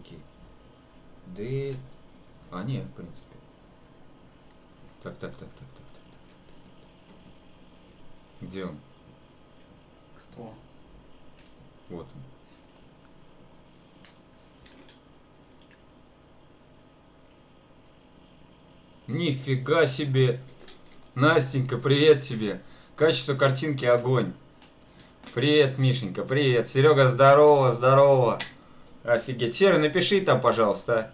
окей. Да. А, не, в принципе. Так. Где он? Кто? Вот он. Нифига себе! Настенька, привет тебе! Качество картинки огонь! Привет, Мишенька, привет! Серега, здорово, здорово! Офигеть. Серый, напиши там, пожалуйста.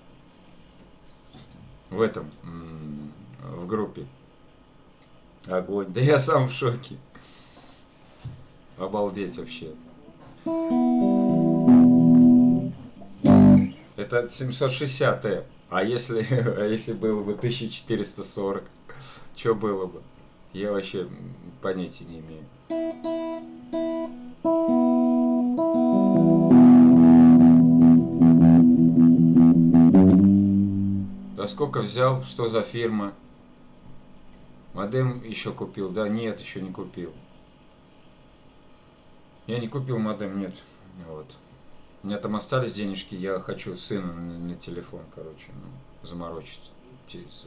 В этом, в группе. Огонь. Да я сам в шоке. Обалдеть вообще. Это 760 а если, а если было бы 1440, что было бы? Я вообще понятия не имею. Да сколько взял? Что за фирма? Модем еще купил? Да нет, еще не купил. Я не купил модем, нет. Вот. У меня там остались денежки, я хочу сына на телефон, короче, ну, заморочиться.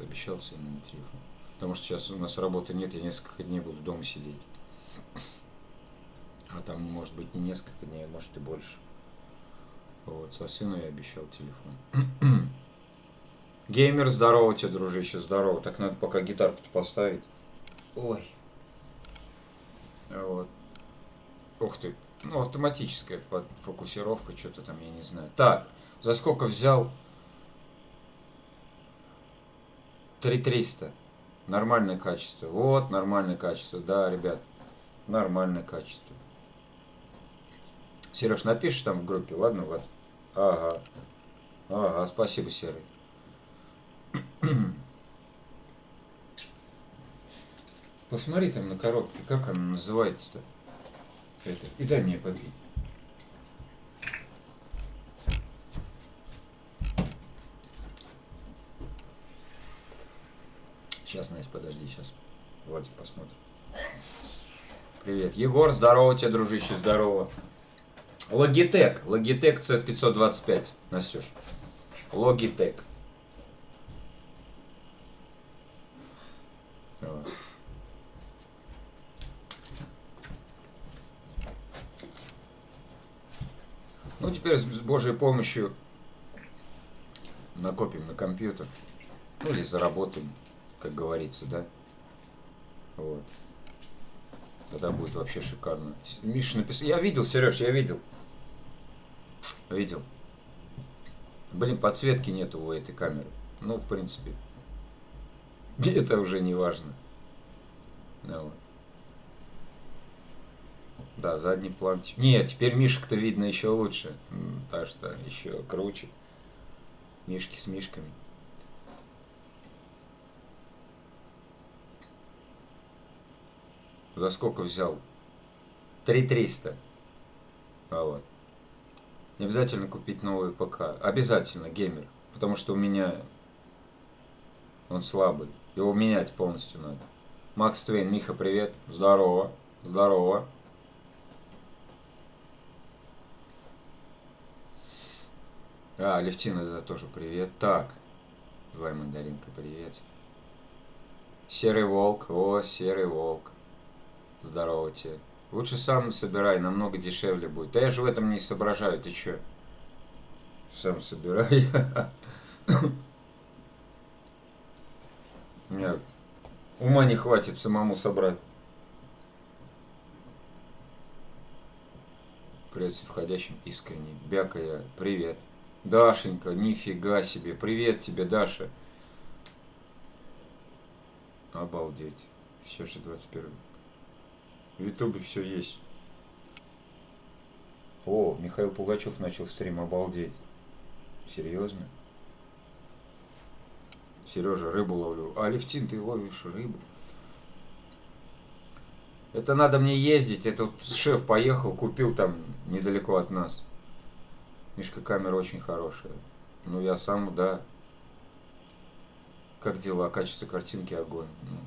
Обещал сына на телефон. Потому что сейчас у нас работы нет, я несколько дней буду дома сидеть. А там может быть не несколько дней, а может и больше. Вот, со сыном я обещал телефон. Геймер, здорово тебе, дружище, здорово. Так надо пока гитарку-то поставить. Ой. Вот. Ух ты. Ну, автоматическая фокусировка, что-то там, я не знаю. Так, за сколько взял? 3300. Нормальное качество. Вот, нормальное качество. Да, ребят, нормальное качество. Сереж, напишешь там в группе, ладно, вот? Ага. Ага, спасибо, Серый. Посмотри там на коробке, как она называется-то. Это. И дай мне попить. Сейчас, Настя, подожди, сейчас. Владик посмотрим. Привет. Егор, здорово тебе, дружище, здорово. Logitech C525, Настюш. Logitech. Вот. Ну, теперь с Божьей помощью накопим на компьютер. Ну, или заработаем, как говорится, да? Вот. Тогда будет вообще шикарно. Миша написал. Я видел, Сереж, я видел. Видел. Блин, подсветки нету у этой камеры. Ну, в принципе. Это уже не важно. Ну, вот. Да, задний план. Нет, теперь Мишек-то видно еще лучше. Так что еще круче. Мишки с мишками. За сколько взял? 3300. А вот. Не обязательно купить новый ПК. Обязательно геймер. Потому что у меня он слабый. Его менять полностью надо. Макс Твейн, Миха, привет. Здорово. Здорово. А, Левтина, это тоже привет. Так. Злая мандаринка, привет. Серый волк. О, серый волк. Здорово тебе. Лучше сам собирай, намного дешевле будет. Да я же в этом не соображаю, ты чё? Сам собирай. У меня ума не хватит самому собрать. Привет входящим искренне. Бякая, привет. Дашенька, нифига себе. Привет тебе, Даша. Обалдеть. Сейчас же 21. В Ютубе все есть. О, Михаил Пугачев начал стрим, обалдеть. Серьезно? Сережа, рыбу ловлю. А, Левтин, ты ловишь рыбу? Это надо мне ездить. Этот шеф поехал, купил там недалеко от нас. Мишка, камера очень хорошая. Ну, я сам, да. Как дела? Качество картинки огонь. Ну,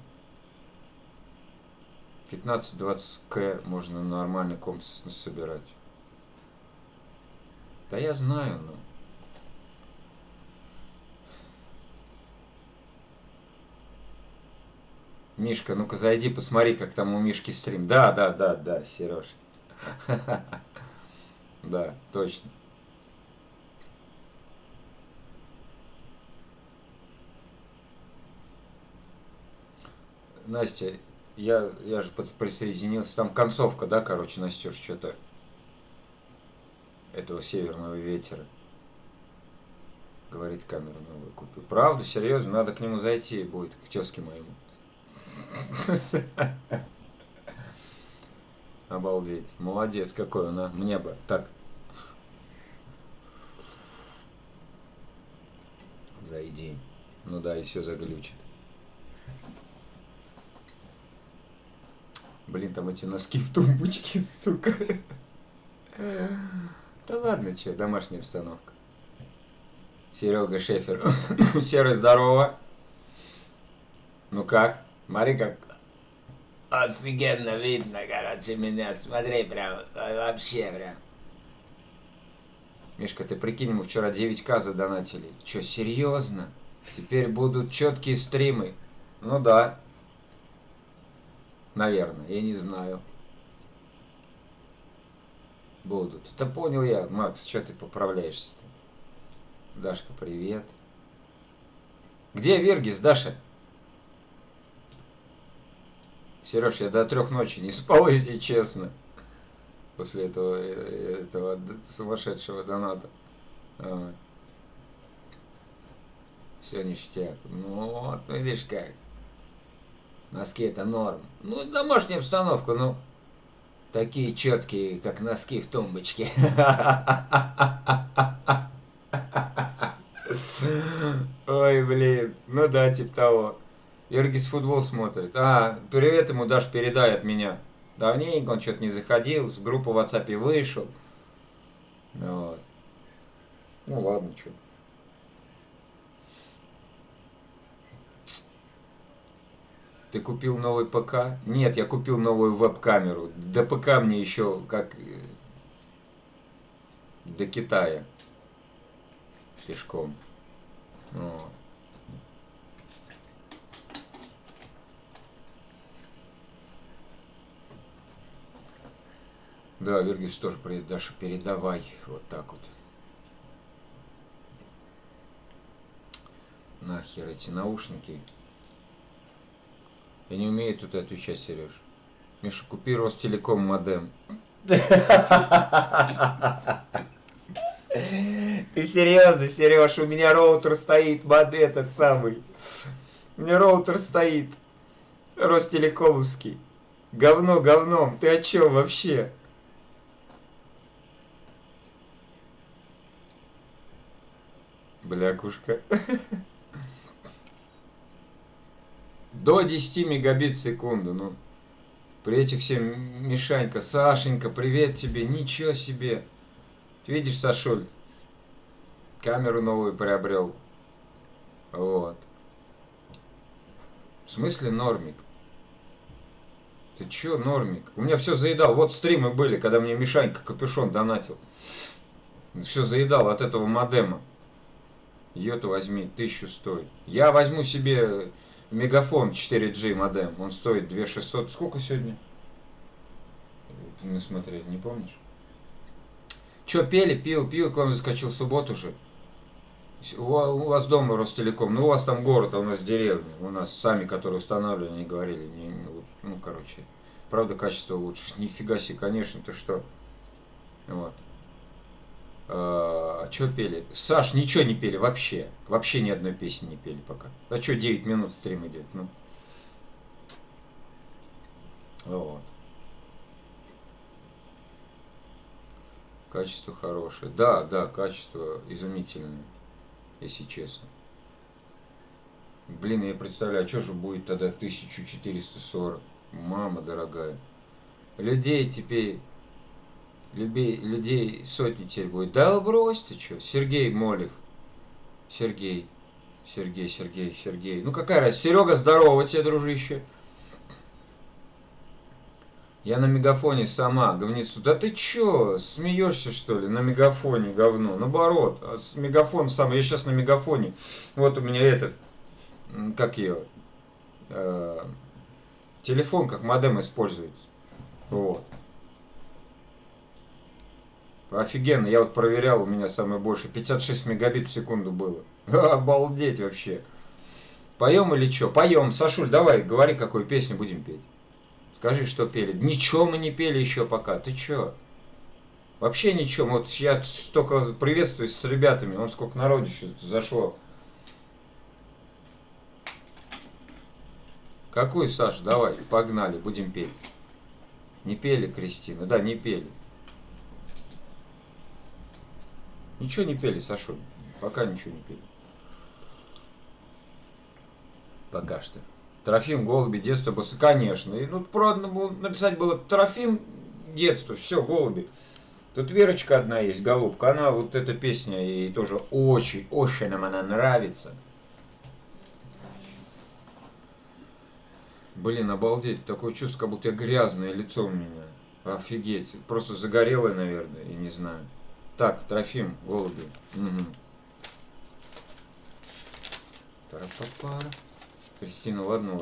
15-20 к можно нормальный комп собирать. Да я знаю, но Мишка, ну-ка зайди, посмотри, как там у Мишки стрим. Да, да, да, да, Сереж. Да, точно. Настя, я же присоединился. Там концовка, да, короче, Настюш, что-то этого северного ветера. Говорит, камеру новую купил. Правда, серьезно, надо к нему зайти будет, к тезке моему. Обалдеть. Молодец какой он, а. Мне бы. Так. Зайди. Ну да, и все заглючит. Блин, там эти носки в тумбочке, сука. Да ладно, че, домашняя обстановка. Серега Шефер. Серый, здорово. Ну как? Смотри, как офигенно видно, короче, меня. Смотри, прям, вообще прям. Мишка, ты прикинь, мы вчера 9К задонатили. Че, серьезно? Теперь будут четкие стримы. Ну да. Наверное, я не знаю. Будут. Да понял я, Макс, что ты поправляешься-то? Дашка, привет. Где Виргис, Даша? Сереж, я до 3 ночи не спал, если честно. После этого сумасшедшего доната. Все ништяк. Ну вот, видишь как. Носки это норм. Ну, домашняя обстановка, ну. Такие четкие, как носки в тумбочке. Ой, блин. Ну да, типа того. Иргис футбол смотрит. А, привет ему, Даш, передай от меня. Давненько он что-то не заходил, с группы в WhatsApp вышел. Вот. Ну ладно, что. Ты купил новый ПК? Нет, я купил новую веб-камеру. До ПК мне еще как до Китая. Пешком. Вот. Да, Вергис тоже привет, Даша, передавай. Вот так вот. Нахер эти наушники. Я не умею тут отвечать, Сереж. Миша, купи Ростелеком модем. Ты серьезно, Сереж? У меня роутер стоит, этот самый. У меня роутер стоит. Ростелекомовский. Говно говном. Ты о чем вообще? Блякушка. До 10 мегабит в секунду. Ну, при этих всем Мишанька, Сашенька, привет тебе. Ничего себе. Ты видишь, Сашуль? Камеру новую приобрел. Вот. В смысле нормик? Ты чё, нормик? У меня все заедал. Вот стримы были, когда мне Мишанька капюшон донатил. Все заедал от этого модема. Ее-то возьми, 1000 стоит. Я возьму себе Мегафон 4G модем. Он стоит 2600. Сколько сегодня? Мы смотрели, не помнишь? Че, пели, пил, к вам заскочил в субботу же. У вас дома Ростелеком, ну у вас там город, а у нас деревня. У нас сами, которые устанавливали, они говорили, ну короче, правда качество лучше. Нифига себе, конечно, ты что. Вот. Что пели? Саш, ничего не пели вообще. Вообще ни одной песни не пели пока. А что 9 минут стрим идет? Ну. Вот. Качество хорошее. Да, качество изумительное, если честно. Блин, я представляю, а что же будет тогда 1440? Мама дорогая. Людей теперь... Людей сотни теперь будет. Да брось ты что? Сергей Молев. Сергей. Ну какая разница? Серега, здорово тебе, дружище. Я на мегафоне сама, говнецу. Да ты чё, смеешься что ли? На мегафоне говно. Наоборот, мегафон сам. Я сейчас на мегафоне. Вот у меня этот, как ее, Телефон как модем используется. Вот. Офигенно, я вот проверял, у меня самое больше 56 мегабит в секунду было. Обалдеть вообще. Поем или что? Поем. Сашуль, давай, говори, какую песню будем петь. Скажи, что пели. Ничего мы не пели еще пока. Ты чё? Вообще ничего. Вот я только приветствуюсь с ребятами. Вон сколько народу еще зашло. Какую, Саша? Давай, погнали, будем петь. Не пели, Кристина? Да, не пели. Ничего не пели, Сашуль. Пока ничего не пели. Пока что. Трофим, голуби, детство, басы. Конечно. И, ну, правда, написать было Трофим, детство, все, голуби. Тут Верочка одна есть, голубка. Она, вот эта песня, ей тоже очень, очень нам она нравится. Блин, обалдеть. Такое чувство, как будто я грязное лицо у меня. Офигеть. Просто загорелое, наверное, я не знаю. Так, Трофим, голуби. Угу. Пара-па-пара. Кристина, ладно.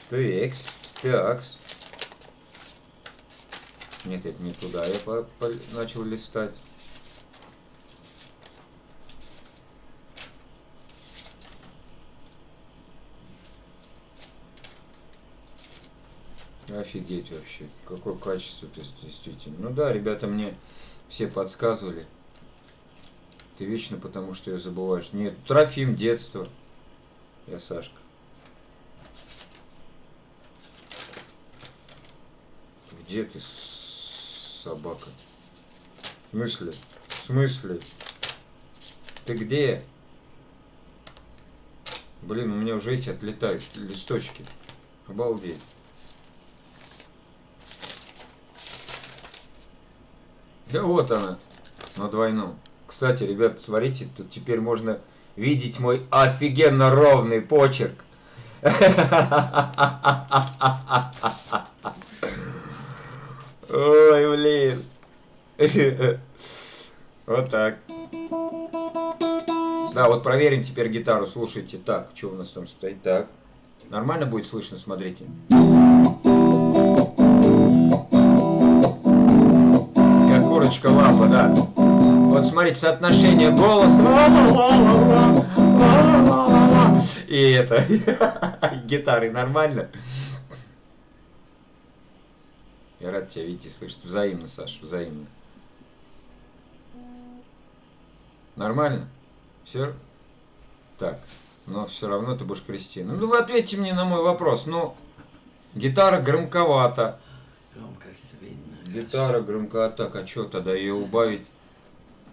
Такс. Нет, это не туда. Я начал листать. Офигеть вообще. Какое качество, то есть, действительно. Ну да, ребята мне все подсказывали. Ты вечно потому, что я забываешь. Нет, Трофим, детство. Я Сашка. Где ты, собака? В смысле? Ты где? Блин, у меня уже эти отлетают листочки. Обалдеть. Да вот она, на двойном. Кстати, ребята, смотрите, тут теперь можно видеть мой офигенно ровный почерк. Ой, блин. Вот так. Да, вот проверим теперь гитару, слушайте. Так, что у нас там стоит? Так. Нормально будет слышно, смотрите. Как курочка лапа, да. Вот смотрите, соотношение голоса. И это. Гитары нормально? Я рад тебя видеть и слышать. Взаимно, Саша, взаимно. Нормально? Все? Так. Но все равно ты будешь Кристина. Ну вы ответьте мне на мой вопрос. Ну, гитара громковата. Громкость видно. Гитара громковата. А что тогда ее убавить?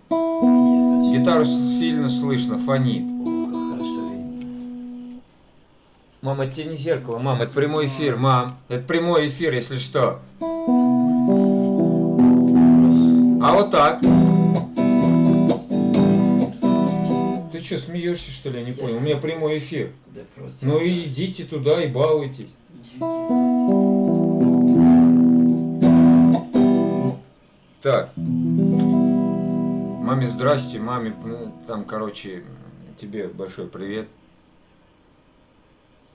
Гитару сильно слышно, фонит. О, хорошо видно. Мама, это тебе не зеркало, мам, это прямой эфир, мам. Это прямой эфир, если что. А вот так. Ты что, смеешься, что ли? Я не понял. У меня прямой эфир. Да просто. Ну и идите туда и балуйтесь. Так. Маме здрасте, маме, ну, там, короче, тебе большой привет.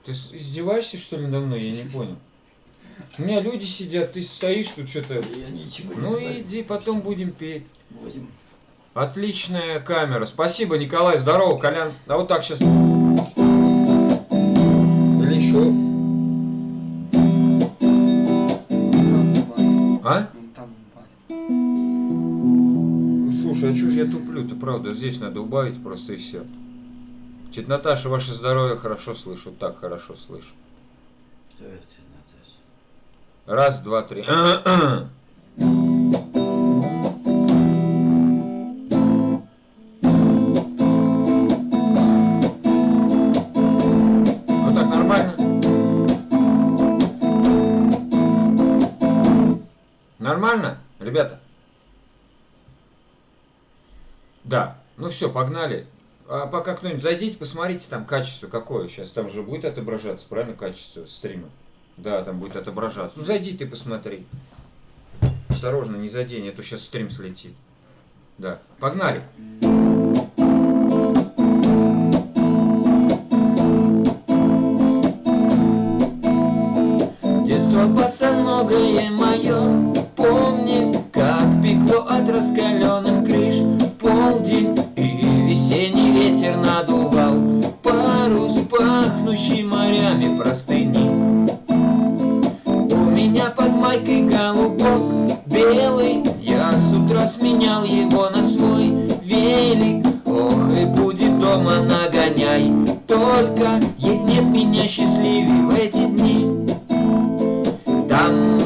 Ты издеваешься, что ли, надо мной? Я не понял. У меня люди сидят, ты стоишь тут что-то. Я ничего не Ну говорю. иди, потом будем петь. Будем. Отличная камера. Спасибо, Николай. Здорово, Колян. А вот так сейчас. Или еще. А? Слушай, а чё ж я туплю-то, правда? Здесь надо убавить просто и все. Тетя Наташа, ваше здоровье, хорошо слышу. Так хорошо слышу. Здравствуйте, Наташа. Раз, два, три. Вот так нормально? Нормально, ребята? Да. Ну все, погнали. А пока кто-нибудь зайдите, посмотрите там качество какое. Сейчас там же будет отображаться, правильно, качество стрима? Да, там будет отображаться. Ну зайди ты посмотри. Осторожно, не задень, а то сейчас стрим слетит. Да. Погнали. босоногое мое помнит, как пекло от раскаленных крыш в полдень, и весенний ветер надувал парус, пахнущий морями простыни. У меня под майкой голубок белый, я с утра сменял его на свой велик. Ох, и будет дома нагоняй, только нет меня счастливей в эти дни. Там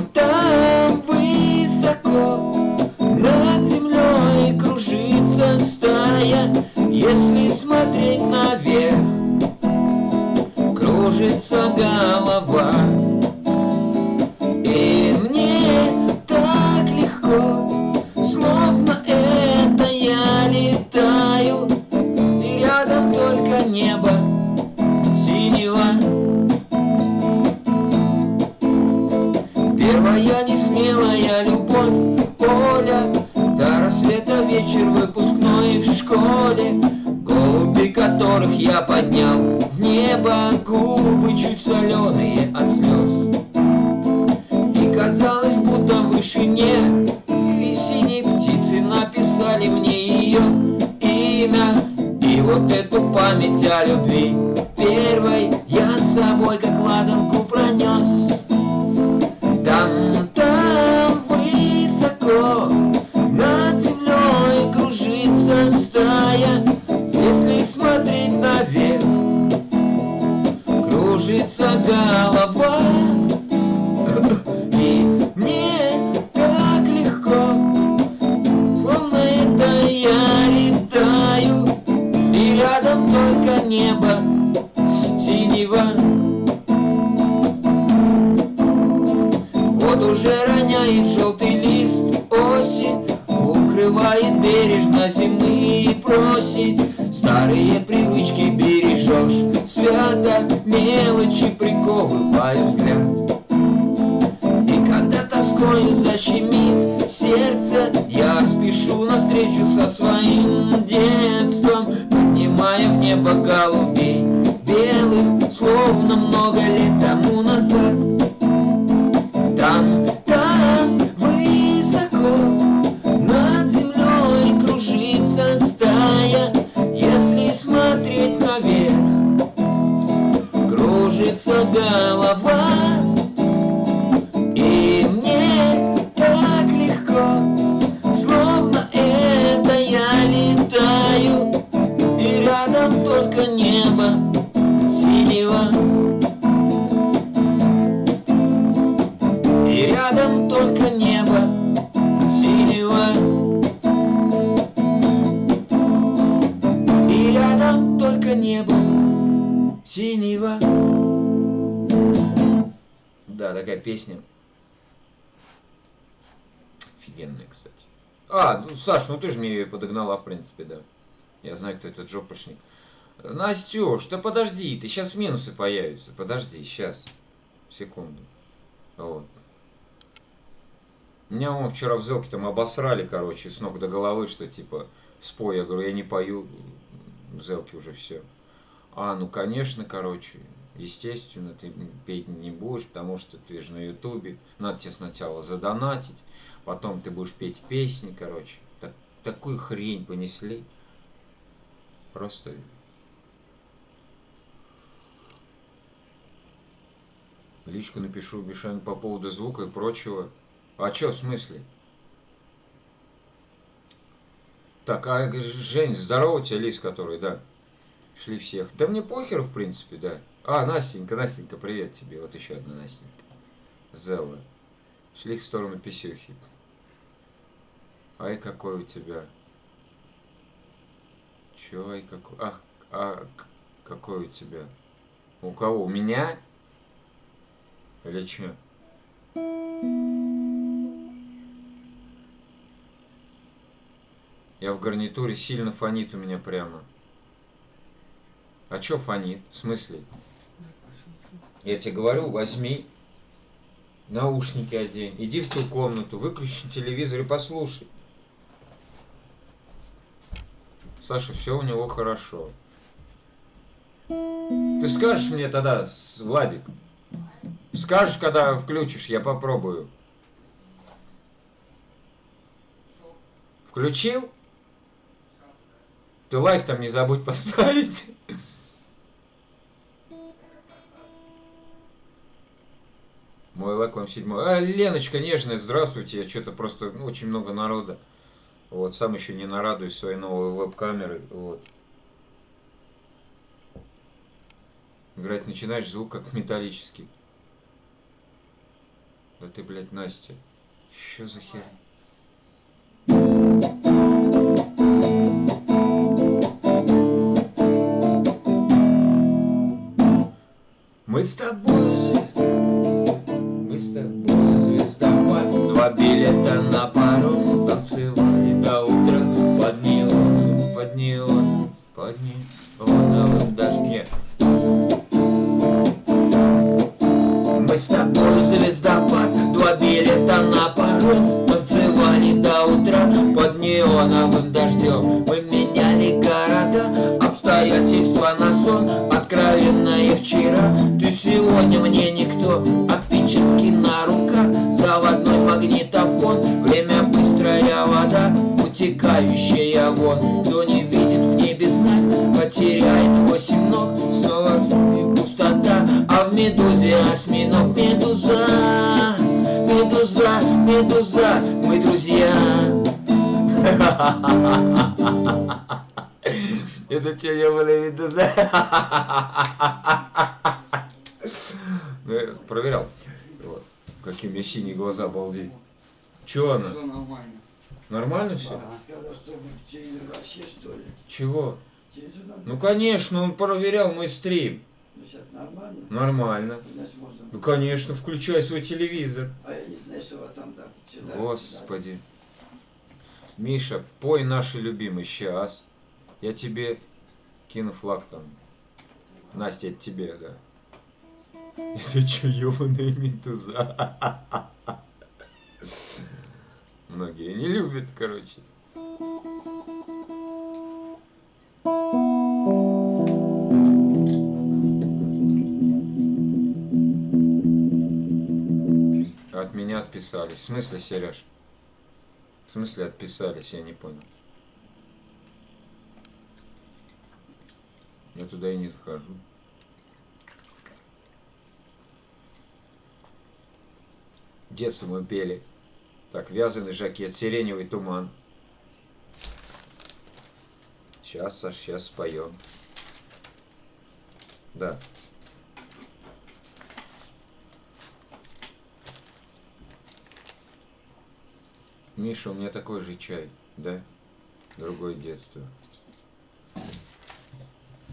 высоко над землей кружится стая, если смотреть наверх, кружится голова. И мне так легко, словно это я летаю, и рядом только небо синего. Первая несмелая любовь Оля, до рассвета вечер выпускной в школе. Голуби, которых я поднял в небо, губы чуть соленые от слез. И казалось, будто в вышине и синие птицы написали мне ее имя. И вот эту память о любви первой я с собой как ладанку пронес. Там высоко над землей кружится стая, если смотреть наверх, кружится голова. И мне так легко, словно это я летаю, и рядом только небо синего. Вот уже роняет желтый лист осень, укрывает бережно зимы и просит. Старые привычки бережешь свято, мелочи приковывают взгляд. И когда тоскою защемит сердце, я спешу навстречу со своим детством, поднимая в небо голубей белых, словно много лет тому назад. Там высоко над землей кружится стая, если смотреть наверх, кружится голова. И мне так легко, словно это я летаю, и рядом только небо синего. И рядом только небо синего. И рядом только небо синего. Да, такая песня. Офигенная, кстати. Ну, Саш, ну ты же мне ее подогнала, в принципе, да. Я знаю, кто этот жопошник. Настюш, да подожди, ты сейчас минусы появятся. Подожди, сейчас. Секунду. Вот. Меня вон вчера в Зелке там обосрали, короче, с ног до головы, что типа спой. Я говорю, я не пою, в Зелке уже все. Ну конечно, короче, естественно, ты петь не будешь, потому что ты же на Ютубе. Надо тебе сначала задонатить, потом ты будешь петь песни, короче. Такую хрень понесли. Просто... Личку напишу Мишань по поводу звука и прочего. А чё, в смысле? Так, Жень, здорово тебе, Лиз, который, да. Шли всех. Да мне похер, в принципе, да. Настенька, привет тебе. Вот еще одна Настенька. Зелла. Шли в сторону писюхи. Ай, какой у тебя. Чё, ай, какой. Какой у тебя. У кого? У меня? Или чё? Я в гарнитуре, сильно фонит у меня прямо. А чё фонит? В смысле? Я тебе говорю, возьми наушники одень, иди в ту комнату, выключи телевизор и послушай. Саша, все у него хорошо. Ты скажешь мне тогда, Владик, Скажешь, когда включишь, я попробую. Включил? Ты лайк там не забудь поставить. Мой лайк вам 7. Леночка нежная, здравствуйте. Я что-то просто очень много народа. Вот, сам еще не нарадуюсь своей новой веб-камерой. Вот. Играть начинаешь, звук как металлический. Да ты, блядь, Настя. Что за херня? Мы с тобой, мы с тобой звездопад. 2 билета на паром, танцевали до утра. Под неон, под неон, под неоновым дождем. Мы с тобой звездопад, 2 билета на паром, танцевали до утра под неоновым дождем. Мы меняли города, обстоятельства на сон, откровенное вчера. Ты сегодня мне никто, отпечатки на руках, заводной магнитофон. Время быстрая вода, утекающая вон. Кто не видит в небе знак, потеряет 8 ног. Снова пустота, а в медузе осьминог. Медуза, медуза, медуза, мы друзья. Это что, я была медуза? Проверял. Вот. Какие у меня синие глаза, обалдеть. Чё она? Все нормально. Нормально все? Папа сказал, что телевизор вообще, что ли? Чего? Телевизор надо... Ну конечно, он проверял мой стрим. Ну сейчас нормально? Нормально. Значит, можно... Ну конечно, включай свой телевизор. А я не знаю, что у вас там запад. Что за- Господи. Миша, пой наши любимые сейчас. Я тебе кину флаг там. Настя, это тебе, да. Это че, ёбаная медуза? Многие не любят, короче. От меня отписались. В смысле, Сереж? В смысле отписались, я не понял. Я туда и не захожу. Детство мы пели. Так, вязаный жакет, сиреневый туман. Сейчас, Саш, сейчас споем. Да. Миша, у меня такой же чай, да? Другое детство.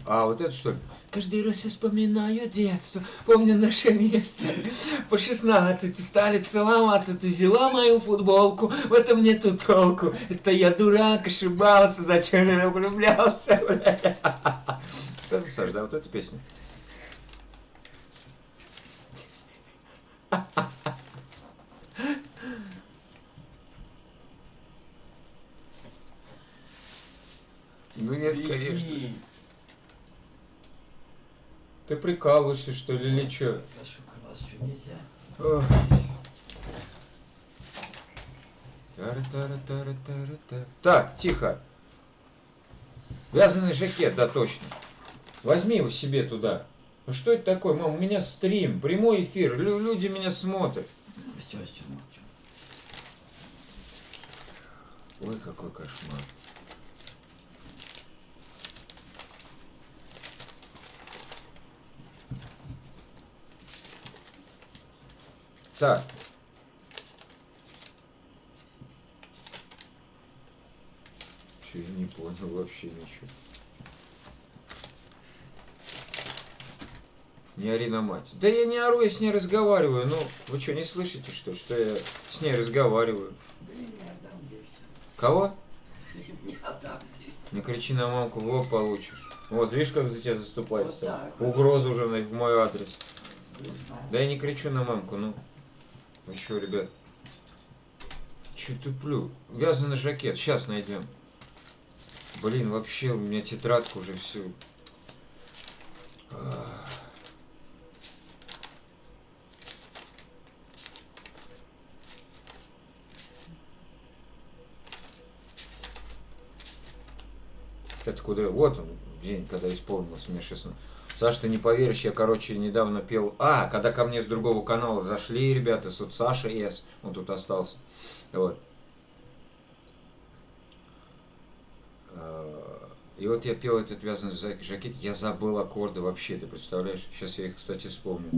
А, вот это что ли? Каждый раз я вспоминаю детство, помню наше место. По 16 стали целоваться, ты взяла мою футболку, в этом нету толку. Это я дурак, ошибался, зачем я влюблялся, бля. Что это, Саш, да, вот эта песня? Ну нет, конечно. Ты прикалываешься, что ли, или что? Вас что, нельзя? Так, тихо. Вязаный жакет, да, точно. Возьми его себе туда. Ну что это такое, мам? У меня стрим, прямой эфир, люди меня смотрят. Все, молчу. Ой, какой кошмар. Так. Че, я не понял вообще ничего. Не ори на мать. Да я не ору, я с ней разговариваю. Ну, вы что, не слышите, что я с ней разговариваю? Да не отдам, да и все. Кого? Не отдам, да и все. Не кричи на мамку, в лоб получишь. Вот, видишь, как за тебя заступается. Вот так вот. Угроза уже в мой адрес. Не знаю. Да я не кричу на мамку, ну. Вы что, ребят? Че туплю? Вязаный жакет, сейчас найдем. Блин, вообще у меня тетрадка уже всю. Ребята, куда... Вот он, день, когда исполнилось мне 16. Саш, ты не поверишь, я, короче, недавно пел... когда ко мне с другого канала зашли ребята, вот Саша С, он тут остался. Вот. И вот я пел этот вязаный жакет, я забыл аккорды вообще, ты представляешь? Сейчас я их, кстати, вспомню.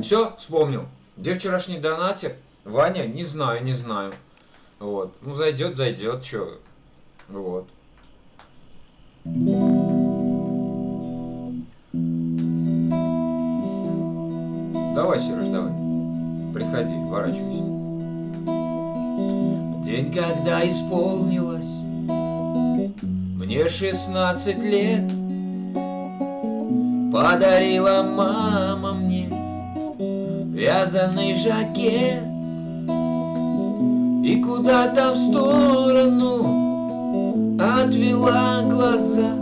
Все, вспомнил. Где вчерашний донатер? Ваня? Не знаю, не знаю. Вот. Ну, зайдет, зайдет, чё. Вот. Давай, Сереж, давай. Приходи, ворачивайся. День, когда исполнилось мне 16 лет, подарила мама мне вязаный жакет и куда-то в сторону отвела глаза.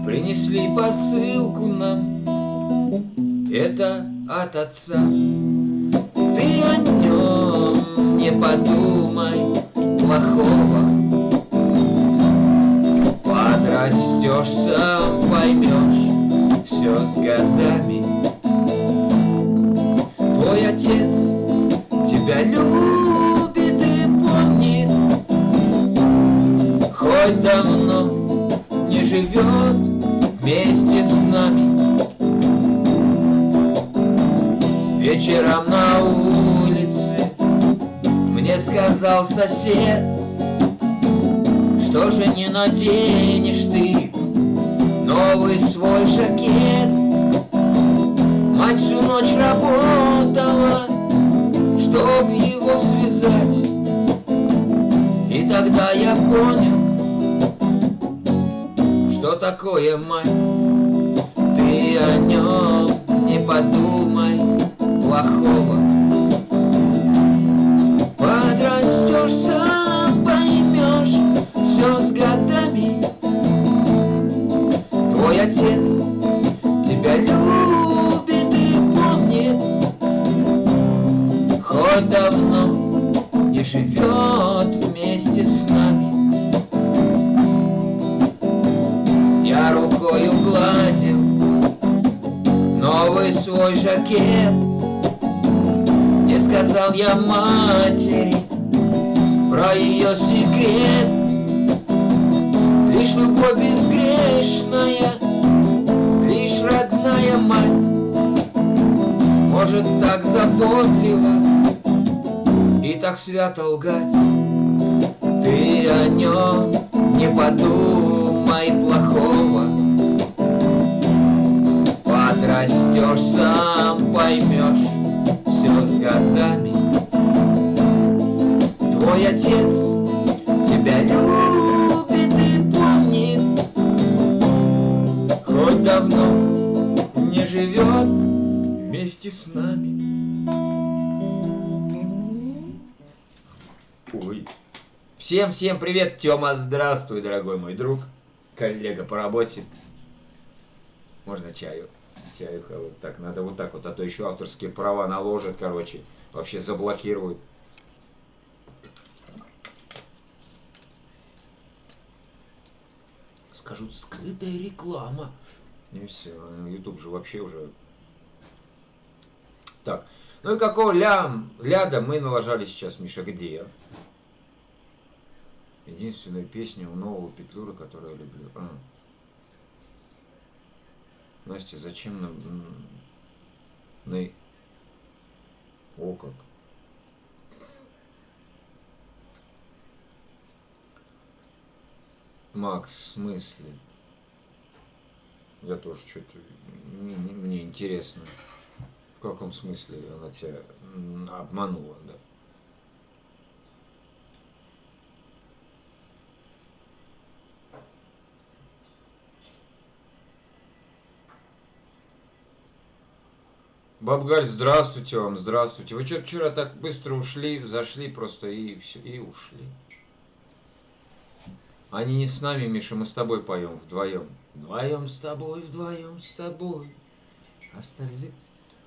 Принесли посылку нам, это от отца. Ты о нем не подумай плохого, подрастешь, сам поймешь, все с годами. Твой отец тебя любит и помнит, хоть давно не живет вместе с нами. Вечером на улице мне сказал сосед, что же не наденешь ты новый свой жакет. Мать всю ночь работала, чтоб его связать, и тогда я понял, что такое мать. Ты о нем не подумай плохого, подрастешь, сам поймешь, все с годами. Твой отец тебя любит и помнит, хоть давно не живет вместе с нами. Я рукою гладил новый свой жакет, не сказал я матери про ее секрет. Лишь любовь безгрешная, лишь родная мать может так заботливо и так свято лгать. Ты о нем не подумай плохого, подрастешь, сам поймешь, все с годами. Твой отец тебя любит и помнит, хоть давно не живет вместе с нами. Ой. Всем привет, Тёма, здравствуй, дорогой мой друг, коллега по работе. Можно чаю? Чаю, вот так, надо вот так вот, а то еще авторские права наложат, короче, вообще заблокируют. Скажут, скрытая реклама. И все, YouTube же вообще уже... Так, ну и какого ляда мы налажали сейчас, Миша, где? Единственную песню у нового Петлюры, которую я люблю. Настя, зачем нам... О, как. Макс, в смысле? Я тоже что-то... Мне интересно. В каком смысле она тебя обманула, да? Баб Галь, здравствуйте вам, здравствуйте. Вы что-то вчера так быстро ушли, зашли просто и все, и ушли. Они не с нами, Миша, мы с тобой поем вдвоем. Вдвоем с тобой, вдвоем с тобой. Остались.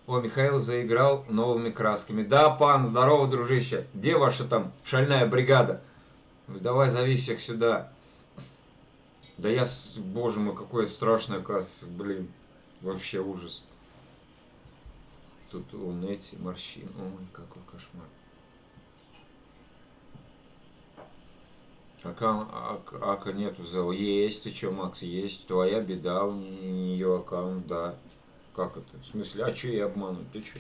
О, Михаил заиграл новыми красками. Да, пан, здорово, дружище. Где ваша там шальная бригада? Давай зови всех сюда. Да я, боже мой, какое страшное, оказывается, блин. Вообще ужас. Тут он эти морщины. Ой, какой кошмар. Ака нету зала. Есть, ты чё, Макс, есть. Твоя беда, у нее аккаунт, да. Как это? В смысле, а чё я обманываю? Ты чё?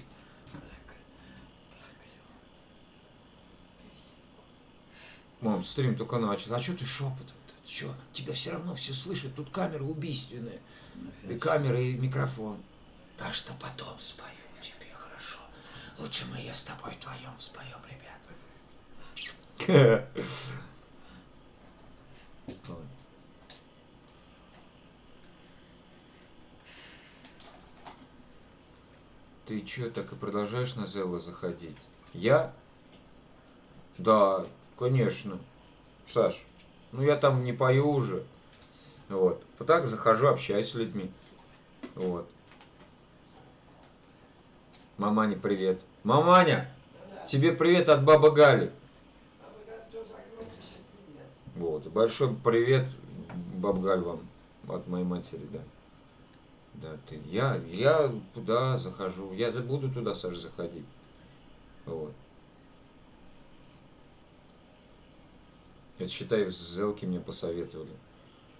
Мам, стрим только начал. А чё ты шепотом-то? Чё? Тебя все равно все слышат. Тут камера убийственная. И камера, и микрофон. Так что потом спою тебе, хорошо. Лучше мы с тобой вдвоем споем, ребята. Ты чё, так и продолжаешь на Зелла заходить? Я? Да, конечно. Саш, ну я там не пою уже. Вот. Вот так захожу, общаюсь с людьми. Вот. Маманя, привет. Маманя, тебе привет от бабы Гали. Вот. Большой привет, баб Галь, вам от моей матери, да. Да, ты. Я туда захожу. Я буду туда, Саш, заходить. Вот. Это, считай, Зелки мне посоветовали.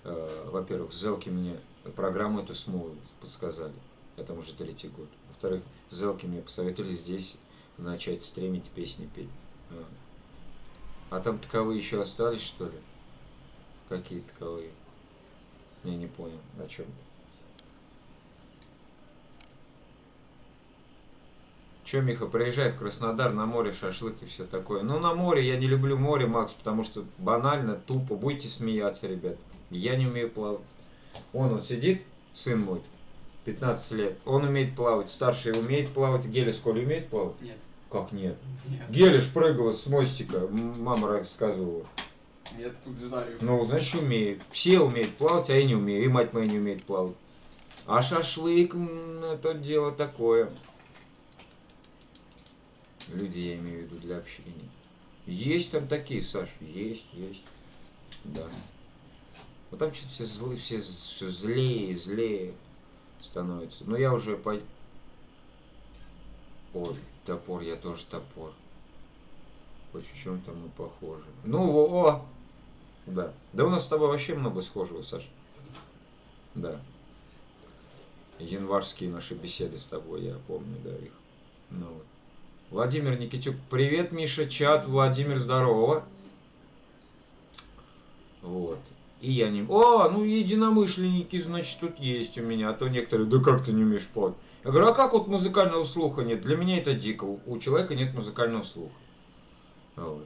Во-первых, Зелки мне программу эту смолу подсказали. Я там уже третий год. Во-вторых, Зелки мне посоветовали здесь начать стримить, песни петь. А там таковые еще остались, что ли? Какие таковые? Я не понял, о чем ты. Че, Миха, приезжай в Краснодар на море, шашлык и все такое. Ну, на море, я не люблю море, Макс, потому что банально, тупо. Будете смеяться, ребят. Я не умею плавать. Он сидит, сын мой, 15 лет. Он умеет плавать. Старший умеет плавать. Геля в умеет плавать? Нет. Как нет? Нет. Геля прыгала с мостика. Мама рассказывала. Я откуда знаю? Ну, значит, умеет. Все умеют плавать, а я не умею. И мать моя не умеет плавать. А шашлык, это дело такое. Люди, я имею в виду, для общения. Есть там такие, Саш, есть. Да. Вот там что-то все злые, все злее становятся. Но я уже по... Ой, топор, я тоже топор. Хоть в чем там мы похожи. Ну, о! Да. Да у нас с тобой вообще много схожего, Саш. Да. Январские наши беседы с тобой, я помню, да, их. Ну вот. Владимир Никитюк, привет, Миша, чат, Владимир, здорово. Вот. И я не... О, ну единомышленники, значит, тут есть у меня. А то некоторые, да как ты не умеешь плавать? Я говорю, а как вот музыкального слуха нет? Для меня это дико. У человека нет музыкального слуха. Вот.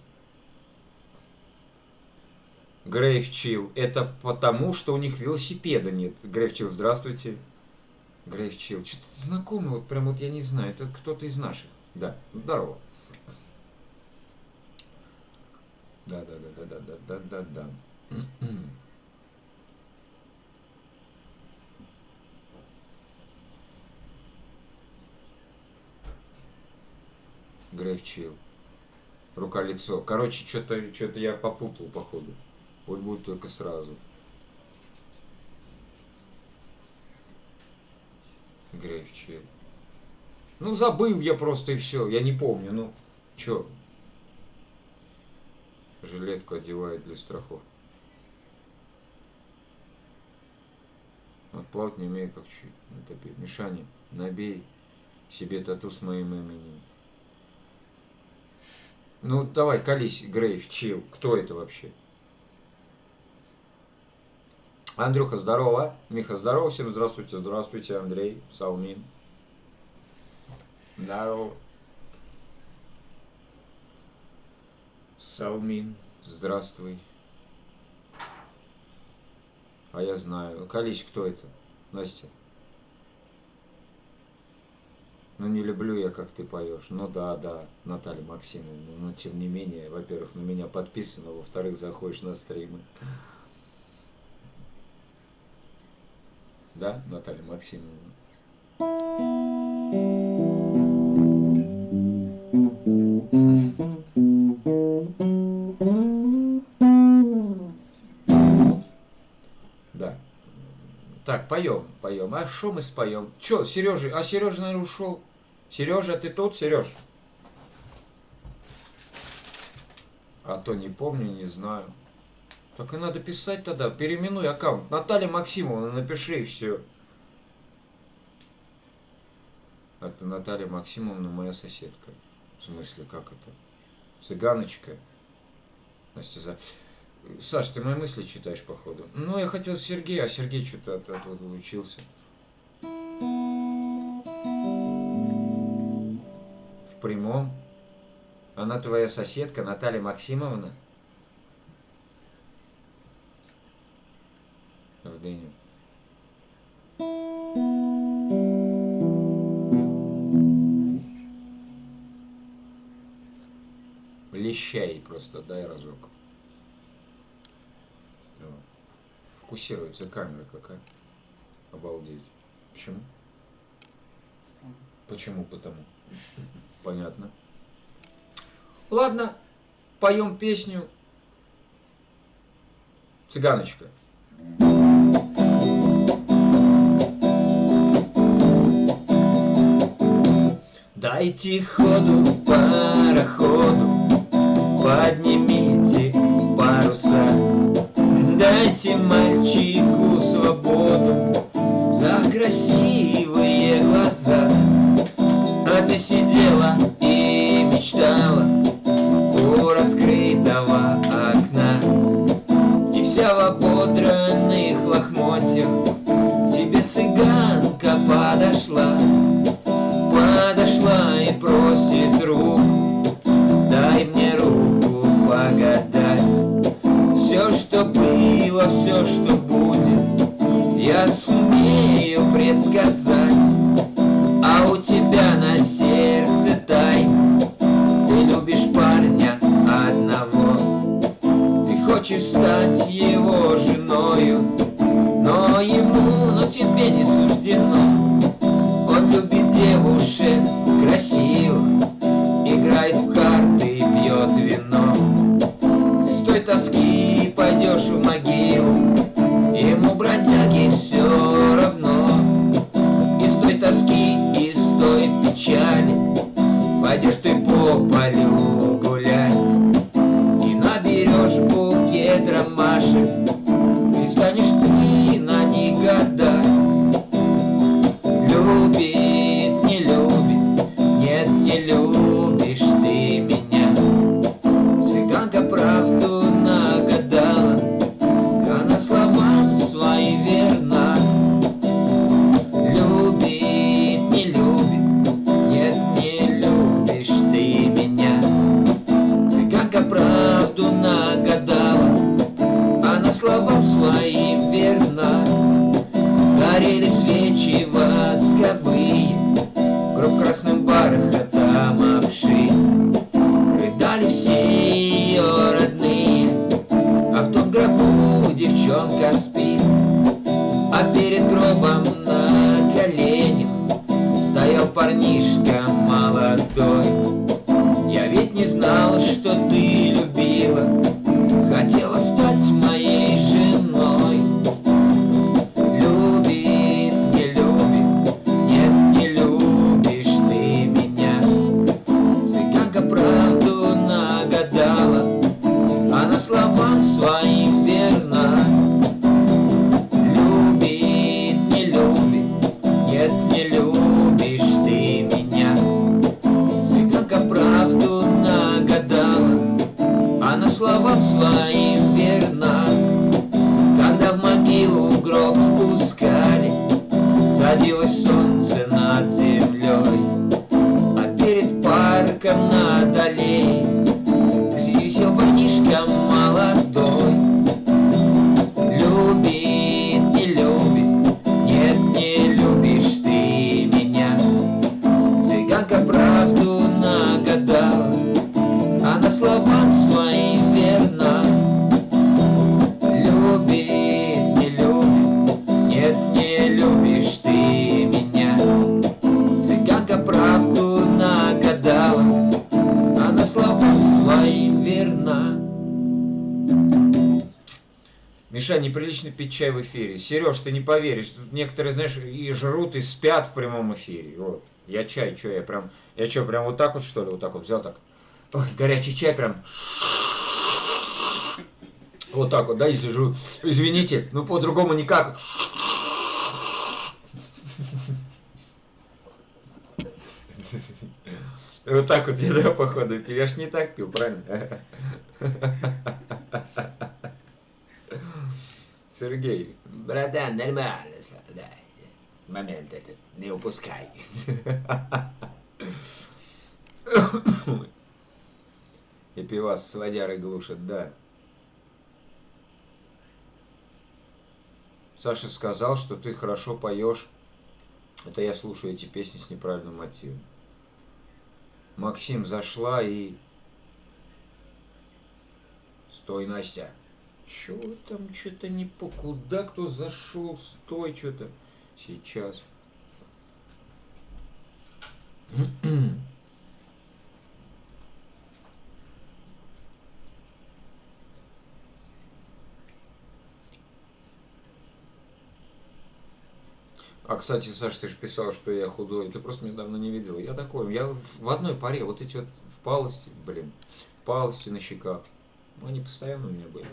Грейв Чилл. Это потому, что у них велосипеда нет. Грейв Чилл, здравствуйте. Грейв Чилл. Что-то знакомый, вот прям вот я не знаю. Это кто-то из наших. Да, здорово. Да. Грейв Чилл. Рука-лицо. Короче, что-то я попутал, походу. Вот будет только сразу. Грейв Чилл. Ну, забыл я просто и все. Я не помню. Ну, чё? Жилетку одевает для страховки. Вот плавать не умею, как чуть натопить. Мишаня, набей себе тату с моим именем. Ну, давай, колись, Грейв, Чилл. Кто это вообще? Андрюха, здорово. Миха, здорово. Всем здравствуйте. Здравствуйте, Андрей, Салмин. Здорово. Салмин, здравствуй. А я знаю. Калич, кто это? Настя. Ну не люблю я, как ты поешь. Ну да, Наталья Максимовна. Но тем не менее, во-первых, на меня подписано, во-вторых, заходишь на стримы. Да, Наталья Максимовна? Да. Так, поем. А что мы споем? Че, Сережа? А Сережа, наверное, ушел. Сережа, ты тут, Сереж? А то не помню, не знаю. Так и надо писать тогда. Переименуй аккаунт. Наталья Максимовна, напиши и все. Это Наталья Максимовна, моя соседка. В смысле, как это? Цыганочка. Настя, Саш, ты мои мысли читаешь, походу. Ну, я хотел Сергея, а Сергей что-то оттуда учился. В прямом. Она твоя соседка, Наталья Максимовна? В дыню. Лещай просто, дай разок. Фокусируется камера какая. Обалдеть. Почему? Почему? Потому. Понятно. Ладно, поем песню «Цыганочка». Дайте ходу пароходу, поднимите паруса, дайте мальчику свободу за красивые глаза. А ты сидела и мечтала у раскрытого окна, и вся в ободранных лохмотьях тебе цыганка подошла и просит руку, дай мне руку погадать. Все, что было, все, что будет, я сумею предсказать. А у тебя на сердце тайна, ты любишь парня одного, ты хочешь стать его женою, но тебе не суждено. Он любит девушек красивых, играет в карты и пьет вино. Ты с той тоски пойдешь в могилу, ему, бродяге, все равно. И с той тоски, и с той печали пойдешь ты по полю гулять, и наберешь букет ромашек, и станешь ты на них гадать. Любит, не любит, нет, не любишь ты меня. Цыганка правду нагадала, она словам своим верна. Любит, не любит, нет, не любишь ты меня. Цыганка правду нагадала, она словам своим верна. Горели свечи восковые, гроб красным бархатом обшит. Рыдали все ее родные, а в том гробу девчонка спит. А перед гробом на коленях стоял парнишка молодой. Я ведь не знал, что ты любила, хотела стать моей женой. Словам своим верна. Любит, не любит, нет, не любишь ты меня. Цыганка правду нагадала, она словам своим верна. Когда в могилу Миша, неприлично пить чай в эфире. Сереж, ты не поверишь, тут некоторые, знаешь, и жрут, и спят в прямом эфире. Вот. Я чай, что я что, прям вот так вот, что ли, вот так вот взял так. Ой, горячий чай прям. Вот так вот, да, и сижу. Извините, ну по-другому никак. Вот так вот я, да, походу, пил. Я ж не так пил, правильно? Сергей, братан, нормально, да. Момент этот не упускай. И пивас с водярой глушит, да. Саша сказал, что ты хорошо поешь. Это я слушаю эти песни с неправильным мотивом. Максим зашла и... Стой, Настя. Чё там, что-то не по... Куда кто зашел? Стой, что-то. Сейчас. А, кстати, Саш, ты же писал, что я худой. Ты просто меня давно не видел. Я такой. Я в одной паре. Вот эти вот впалости, блин. Впалости на щеках. Они постоянно у меня были.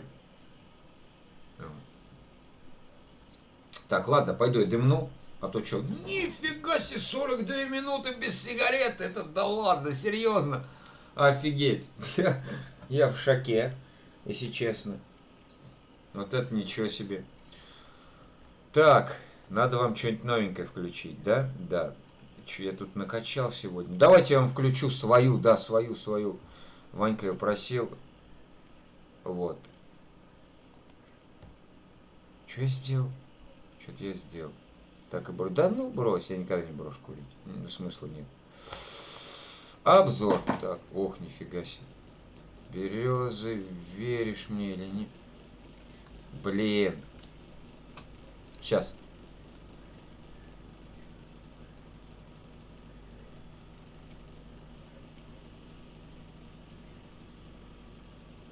Так, ладно, пойду я дымну. А то что? Нифига себе, 42 минуты без сигарет. Это да ладно, серьезно. Офигеть. Я в шоке, если честно. Вот это ничего себе. Так, надо вам что-нибудь новенькое включить, да? Да. Что я тут накачал сегодня? Давайте я вам включу свою, да, свою. Ванька ее просил. Вот. Что я сделал? Что-то я сделал. Так и брось. Да ну брось, я никогда не брошу курить. Смысла нет. Обзор. Так, ох, нифига себе. Березы, веришь мне или нет? Блин. Сейчас.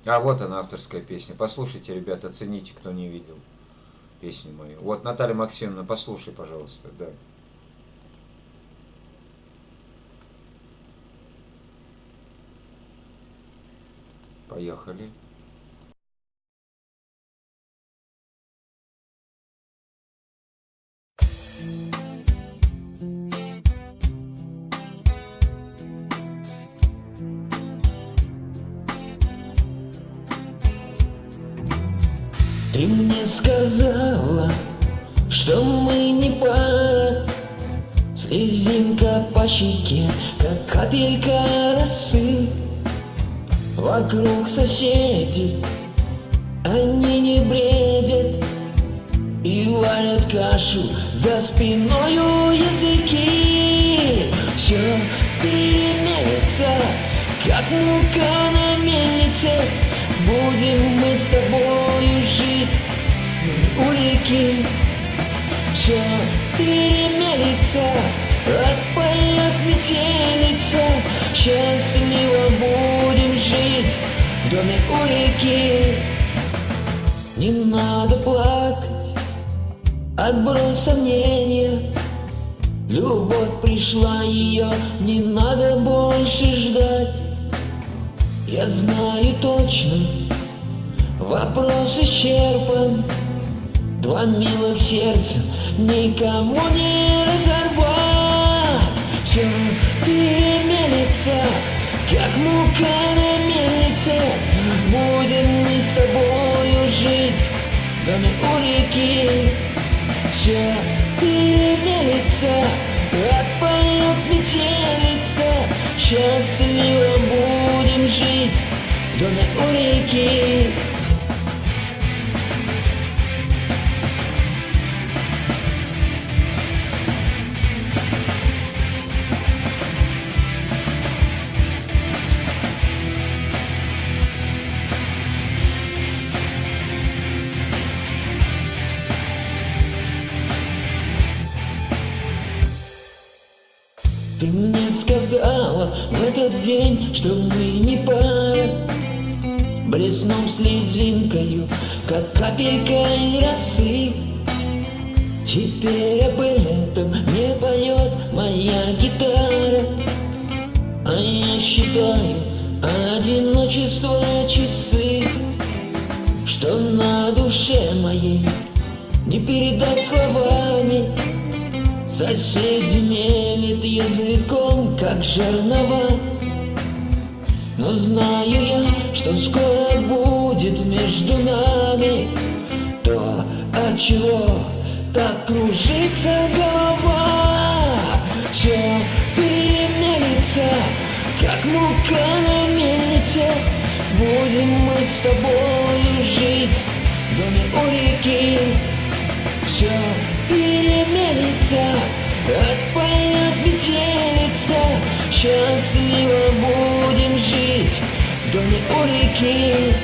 А вот она, авторская песня. Послушайте, ребята, оцените, кто не видел песню мою. Вот, Наталья Максимовна, послушай, пожалуйста, да. Поехали. Ты мне сказала, что мы не пара. Слезинка по щеке, как капелька росы. Вокруг соседи, они не бредят и варят кашу за спиною языки. Все перемелется, как мука на мельнице. Будем мы с тобою жить у реки. Все перемелится, отпоет метелица. Счастливо будем жить в доме у реки. Не надо плакать, отбрось сомнения. Любовь пришла, ее не надо больше ждать. Я знаю точно, вопрос исчерпан. Два милых сердца никому не разорвать. Все перемелится, как мука на мельнице. Будем мы с тобою жить в доме у реки. Все перемелится, отпоет метелица. Счастливо будем жить в доме у реки. Ты мне сказала в этот день, что мы не пара. блеснул слезинкою, как капелькой росы. Теперь об этом не поет моя гитара, а я считаю одиночество часы, что на душе моей не передать словами. Соседи мелет языком, как жернова, но знаю я, что скоро будет между нами то, от чего так кружится голова. Все переменится, как мука на мельнице. Будем мы с тобою жить в доме у реки. Все переменится, отпоет метелица. Счастливо будем жить в доме у реки.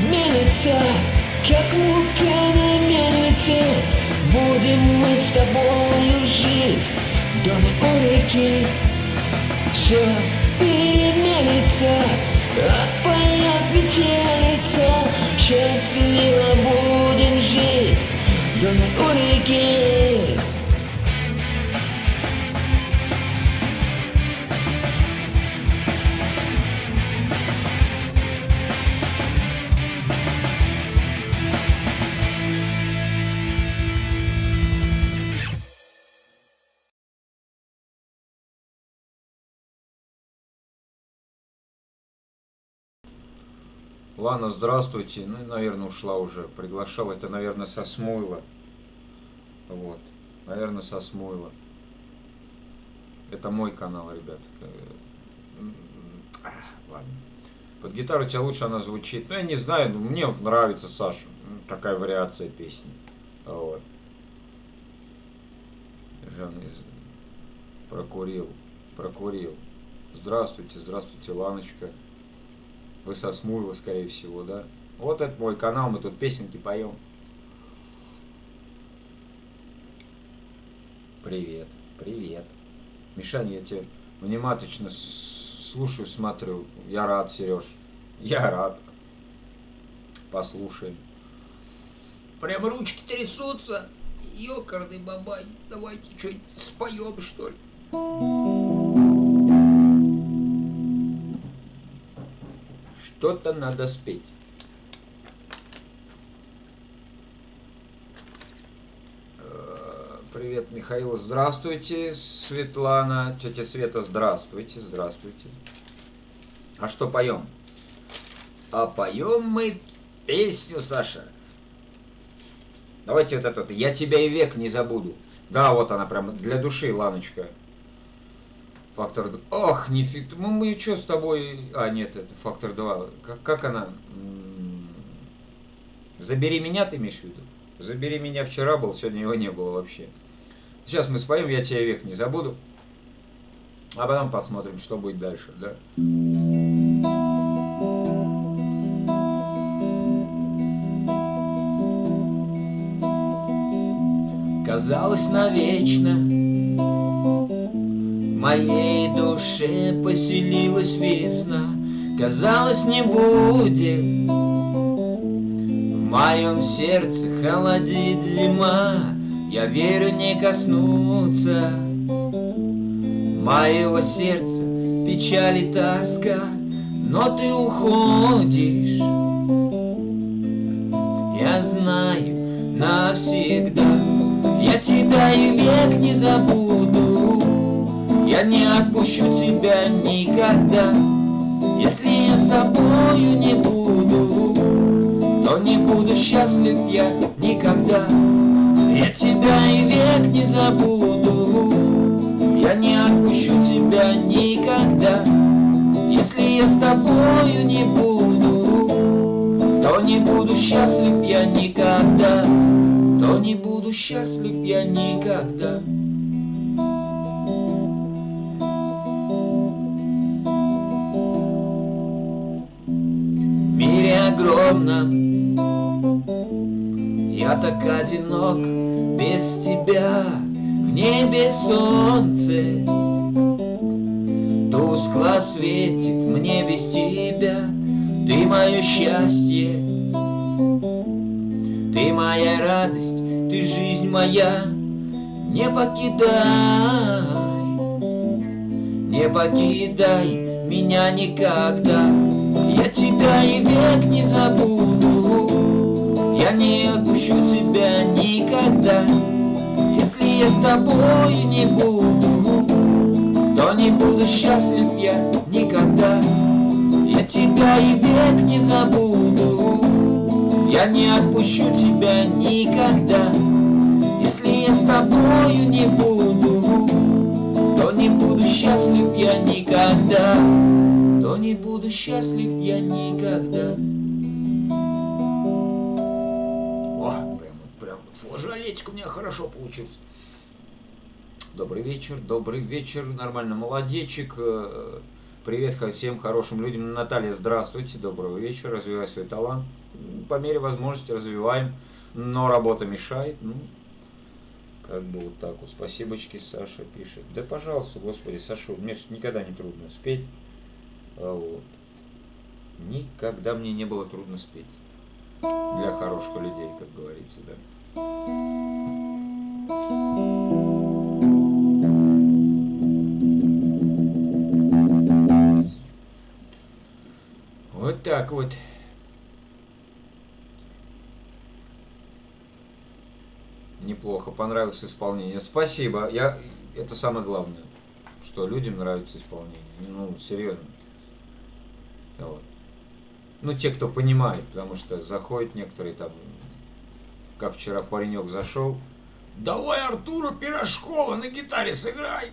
Мельница, как мука на мельнице. Будем мы с тобою жить в доме у реки. Все переменится, отпоет метелица. Счастливо будем жить в доме у реки. Лана, здравствуйте. Ну, наверное, ушла уже. Приглашал. Это, наверное, со Смуйла. Вот. Наверное, со Смуйла. Это мой канал, ребят. Ладно. Под гитару у тебя лучше она звучит. Ну, я не знаю, но мне вот нравится, Саша. Такая вариация песни. Вот. Прокурил. Здравствуйте, Ланочка. Вы со Смуйла, скорее всего, да? Вот это мой канал, мы тут песенки поем. Привет. Мишань, я тебя внимательно слушаю, смотрю. Я рад, Сереж. Я рад. Послушаем. Прям ручки трясутся. Ёкарный бабай. Давайте что-нибудь споем, что ли. Что-то надо спеть. Привет, Михаил. Здравствуйте, Светлана. Тетя Света, здравствуйте. А что поем? А поем мы песню, Саша. Давайте вот это. Я тебя и век не забуду. Да, вот она прям для души, Ланочка. Фактор 2. Ох, нифиг. Мы что с тобой... А, нет, это фактор 2. Как она? Забери меня, ты имеешь в виду? Забери меня вчера был, сегодня его не было вообще. Сейчас мы споем «Я тебя век не забуду». А потом посмотрим, что будет дальше, да? Казалось навечно в моей душе поселилась весна. Казалось, не будет в моем сердце холодит зима. Я верю, не коснуться моего сердца печаль и тоска. Но ты уходишь, я знаю, навсегда. Я тебя и век не забуду, я не отпущу тебя никогда. Если я с тобою не буду, то не буду счастлив я никогда. Я тебя и век не забуду, я не отпущу тебя никогда. Если я с тобою не буду, то не буду счастлив я никогда. То не буду счастлив я никогда. В мире огромном я так одинок без тебя. В небе солнце тускло светит мне без тебя. Ты мое счастье, ты моя радость, ты жизнь моя. Не покидай, не покидай меня никогда. Я тебя и век не забуду, я не отпущу тебя никогда. Если я с тобой не буду, то не буду счастлив я никогда. Я тебя и век не забуду, я не отпущу тебя никогда. Если я с тобою не буду, то не буду счастлив я никогда. То не буду счастлив я никогда. О, прям флажолетик у меня хорошо получился. Добрый вечер, нормально, молодечек. Привет всем хорошим людям. Наталья, здравствуйте, доброго вечера. Развивай свой талант. По мере возможности развиваем, но работа мешает. Ну, как бы вот так вот. Спасибочки, Саша пишет. Да пожалуйста, господи, Саша, мне же никогда не трудно спеть. Вот. Никогда мне не было трудно спеть. Для хороших людей, как говорится, да. Вот так вот. Неплохо, понравилось исполнение. Спасибо. Это самое главное, что людям нравится исполнение. Ну, серьезно. Вот. Ну, те, кто понимает, потому что заходят некоторые там, как вчера паренек зашел. Давай Артуру Пирожкова на гитаре сыграй.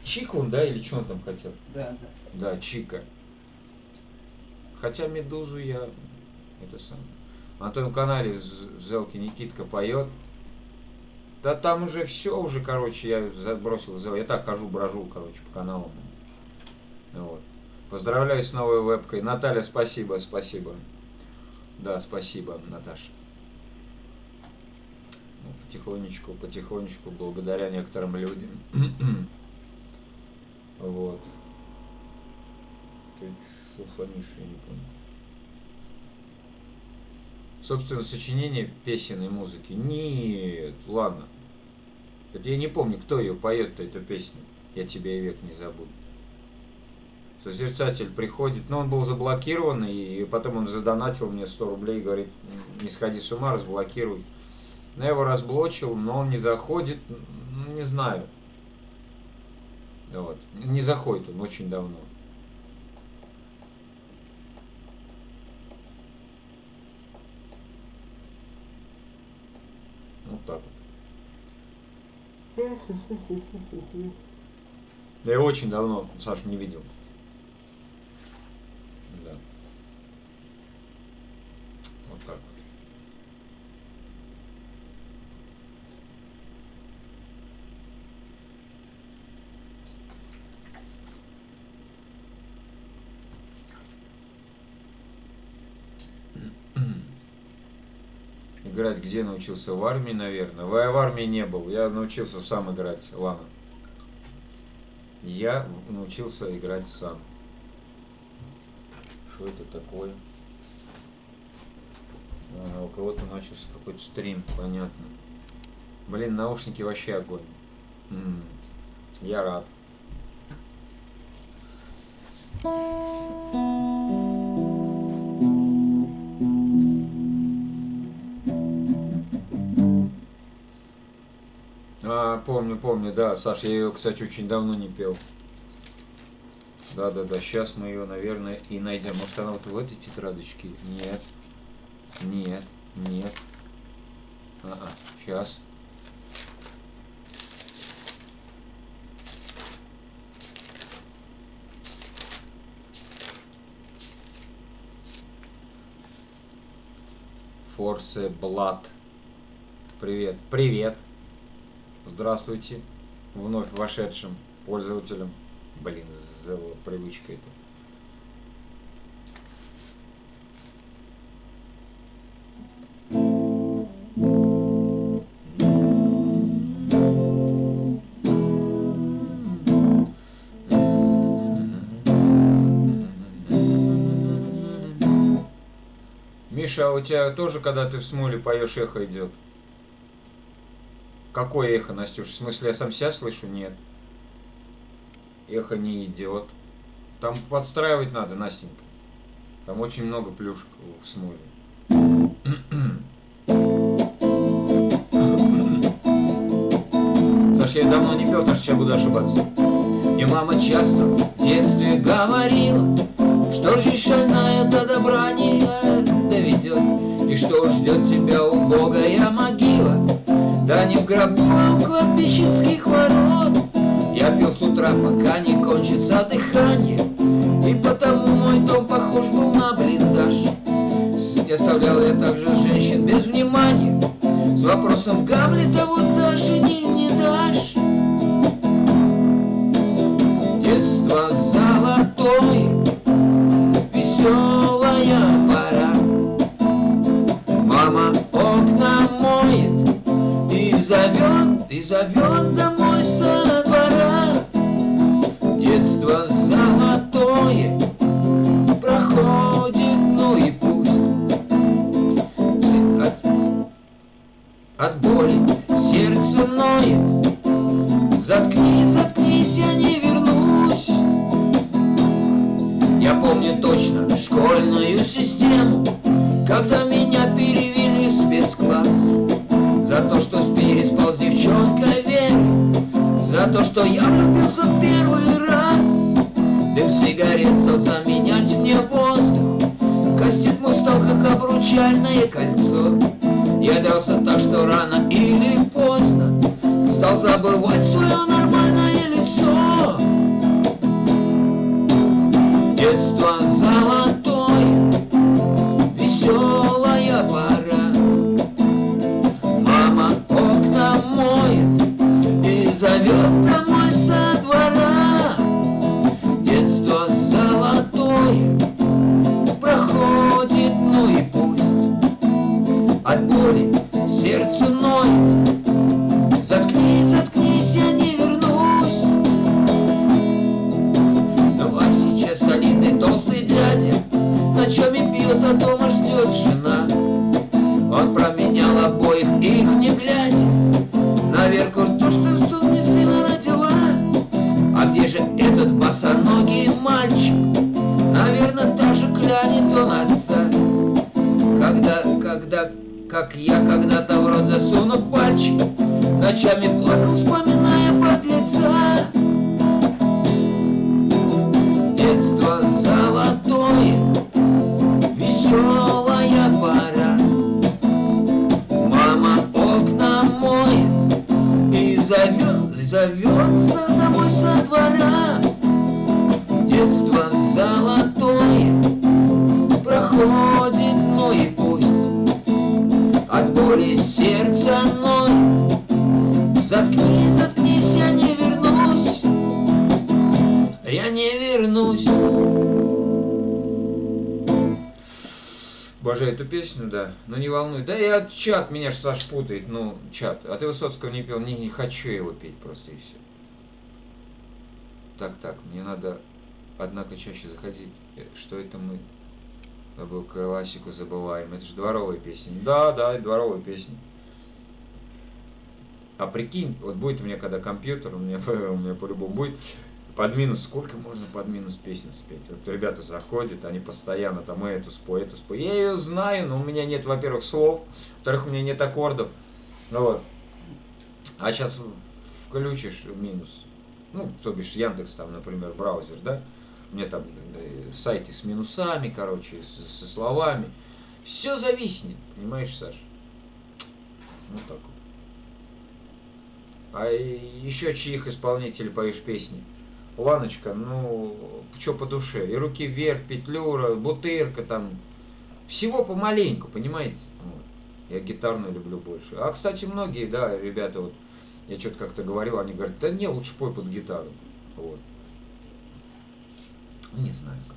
Чика он, да, или что он там хотел? Да. Да, Чика. Хотя Медузу я, это самое. На том канале в Зелке Никитка поет. Да там уже все, уже, короче, я забросил Зел. Я так хожу, брожу, короче, по каналам. Вот. Поздравляю с новой вебкой. Наталья, спасибо. Да, спасибо, Наташа. Ну, потихонечку, благодаря некоторым людям. Вот. Ты что фонишь, я не понял. Собственно, сочинение песен и музыки. Нет, ладно. Это я не помню, кто ее поет-то, эту песню. Я тебя и век не забуду. Созерцатель приходит, но он был заблокирован, и потом он задонатил мне 100 рублей, говорит, не сходи с ума, разблокируй. Но я его разблочил, но он не заходит, ну, не знаю. Вот. Не заходит он очень давно. Вот так вот. Да я очень давно Сашу не видел. Да. Вот так вот. Играть где научился? В армии, наверное. В армии не был. Я научился сам играть. Ладно. Я научился играть сам. Что это такое? У кого-то начался какой-то стрим, понятно. Блин, наушники вообще огонь. Я рад. Помню, да, Саш, я ее, кстати, очень давно не пел. Да, сейчас мы ее, наверное, и найдем. Может, она вот в этой тетрадочке? Нет. Сейчас. Force Blood. Привет. Здравствуйте, вновь вошедшим пользователям. Блин, зело, привычка это. Миша, а у тебя тоже, когда ты в смоле поешь, эхо идет? Какое эхо, Настюш? В смысле, я сам себя слышу? Нет. Эхо не идет. Там подстраивать надо, Настенька. Там очень много плюшек в смоле. Саш, я давно не пел, так что сейчас буду ошибаться. Мне мама часто в детстве говорила, что жизнь шальная до добра не доведет, и что ждет тебя убогая могила. Да не в гробу, а у кладбищенских ворот. Я пил с утра, пока не кончится дыхание, и потому мой дом похож был на блиндаж. И оставлял я также женщин без внимания, с вопросом Гамлета вот дашь или не дашь. Детство золотое, веселая пора. Мама окна моет и зовет домой со двора. Детство золотое проходит, ну и пусть. От боли сердце ноет. Заткнись, заткнись, я не вернусь. Я помню точно школьную систему, когда меня перевели в спецкласс. За то, что переспал с девчонкой Верой, за то, что я влюбился в первый раз. Дым сигарет стал заменять мне воздух, кастет мой стал как обручальное кольцо. Я дрался так, что рано или поздно стал забывать свое нормальное лицо. Детство золотое, веселая пора. Мама окна моет и зовет домой со двора. Детство золотое проходит, ну и пусть. От боли сердце ноет. Заткнись, заткнись, я не вернусь. Ну а сейчас солидный толстый дядя ночами пьет, а дома ждет жена. Он променял обоих, их не глядя, на Верку то, что мне сына родила. А где же этот босоногий мальчик? Наверное, так же клянет он отца. Как я когда-то в рот засунув пальчик, ночами плакал, вспоминая подлеца. Детство золотое, веселая пора. Мама окна моет и зовет домой со двора. Детство золотое проходит, ну и пусть. От боли сердце ноет. Заткнись, заткнись, я не вернусь. Я не вернусь. Обожаю эту песню, да. Но не волнуй. Да я чат, меня ж Саш путает. Ну, чат. А ты Высоцкого не пел. Не хочу его петь просто и все. Так, мне надо, однако, чаще заходить. Что это мы? Забыл классику, забываем. Это же дворовая песня. Да, дворовая песня. А прикинь, вот будет у меня когда компьютер, у меня по-любому будет под минус. Сколько можно под минус песен спеть? Вот ребята заходят, они постоянно там эту спой. Я ее знаю, но у меня нет, во-первых, слов, во-вторых, у меня нет аккордов. Вот. А сейчас включишь минус. Ну, то бишь Яндекс там, например, браузер, да? У меня там сайты с минусами, короче, со словами. Все зависнет, понимаешь, Саш? Ну так вот. А еще чьих исполнителей поешь песни? Ланочка, ну, что по душе? И руки вверх, Петлюра, Бутырка там. Всего помаленьку, понимаете? Вот. Я гитарную люблю больше. А, кстати, многие, да, ребята, вот, я что-то как-то говорил, они говорят, да не, лучше пой под гитару. Вот. Не знаю как.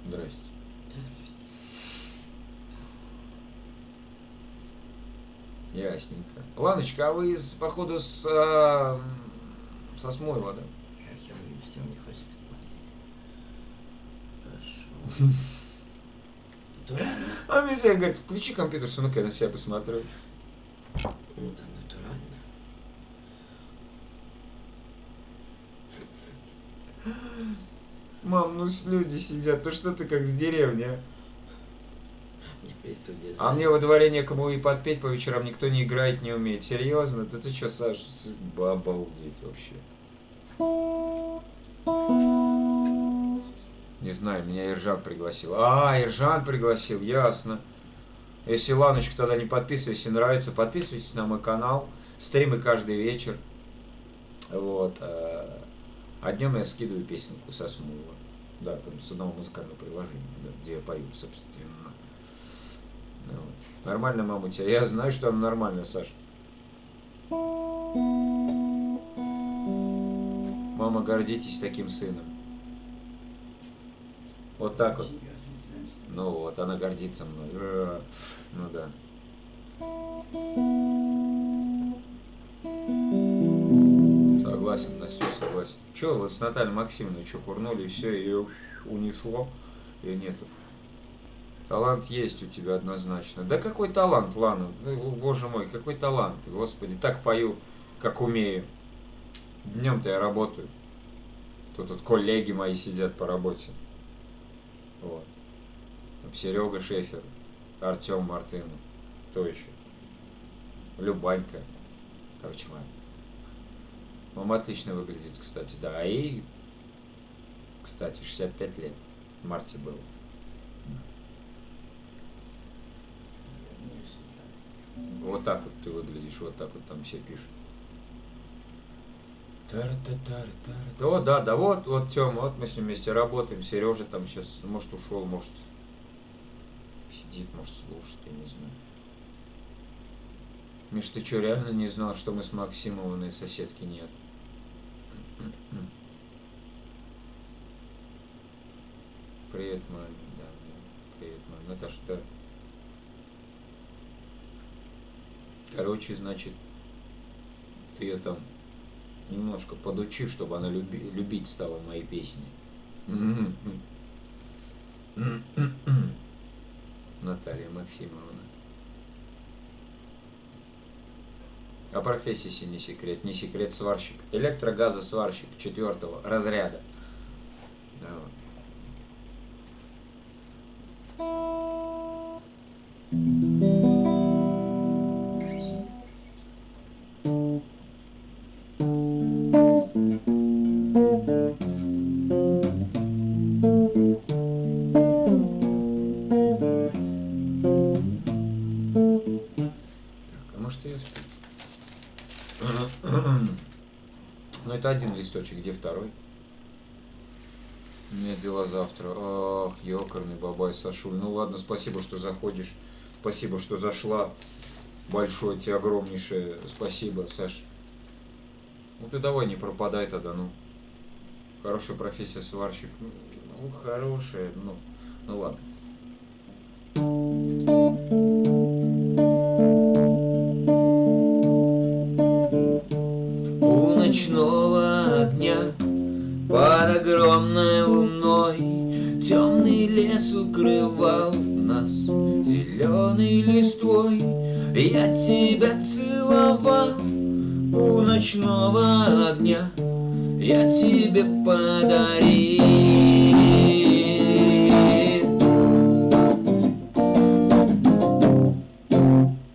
Здрасте. Здравствуйте. Ясненько. Ланочка, а вы, походу, со Смойла, да? Как я говорю, всем не хочется смотреть. Натурально. А мне всегда говорит, включи компьютер, ну-ка я на себя посмотрю. Ну да, натурально. Мам, ну люди сидят, ну что ты как с деревни, а? Мне приступ держать. А мне во дворе некому и подпеть по вечерам, никто не играет, не умеет. Серьезно? Да ты что, Саш, обалдеть вообще. Не знаю, меня Ержан пригласил. А, Ержан пригласил, ясно. Если Ланочка тогда не подписывайтесь, если нравится, подписывайтесь на мой канал. Стримы каждый вечер. Вот. А днем я скидываю песенку со Смула. Да, там с одного музыкального приложения, да, где я пою, собственно. Ну, вот. Нормально, мама, у тебя? Я знаю, что она нормальная, Саш. Мама, гордитесь таким сыном. Вот так вот. Ну вот, она гордится мной. Ну да. Согласен, Настя, согласен. Че, вот с Натальей Максимовной что, курнули, и все, ее унесло, ее нету. Талант есть у тебя однозначно. Да какой талант, Лана? Ну, боже мой, какой талант, господи, так пою, как умею. Днем-то я работаю. Тут коллеги мои сидят по работе. Вот. Там Серега Шефер, Артем Мартынов, кто еще? Любанька. Короче, ладно. Мама отлично выглядит, кстати, да. А ей, кстати, 65 лет. В марте было. Вот так вот ты выглядишь, вот так вот там все пишут. О, да, вот Тёма, вот мы с ним вместе работаем. Сережа там сейчас, может, ушел, может, сидит, может, слушает, я не знаю. Миш, ты что, реально не знал, что мы с Максимовной соседки нет? Привет, маме, да, привет, маме. Наташа, да. Короче, значит, ты ее там немножко подучи, чтобы она любить стала мои песни. Наталья Максимовна. А профессия, если не секрет. Не секрет, сварщик. Электрогазосварщик 4-го разряда. Да, вот. Ну, это один листочек, где второй? У меня дела завтра. Ах, ёкарный бабай, Сашуль. Ну ладно, спасибо, что заходишь. Спасибо, что зашла. Большое тебе огромнейшее спасибо, Саш. Ну ты давай не пропадай тогда, ну. Хорошая профессия сварщик. Ну, хорошая, ну ладно. У ночного огня под огромной луной темный лес укрывал нас зеленой листвой. Я тебя целовал у ночного огня, я тебе подарил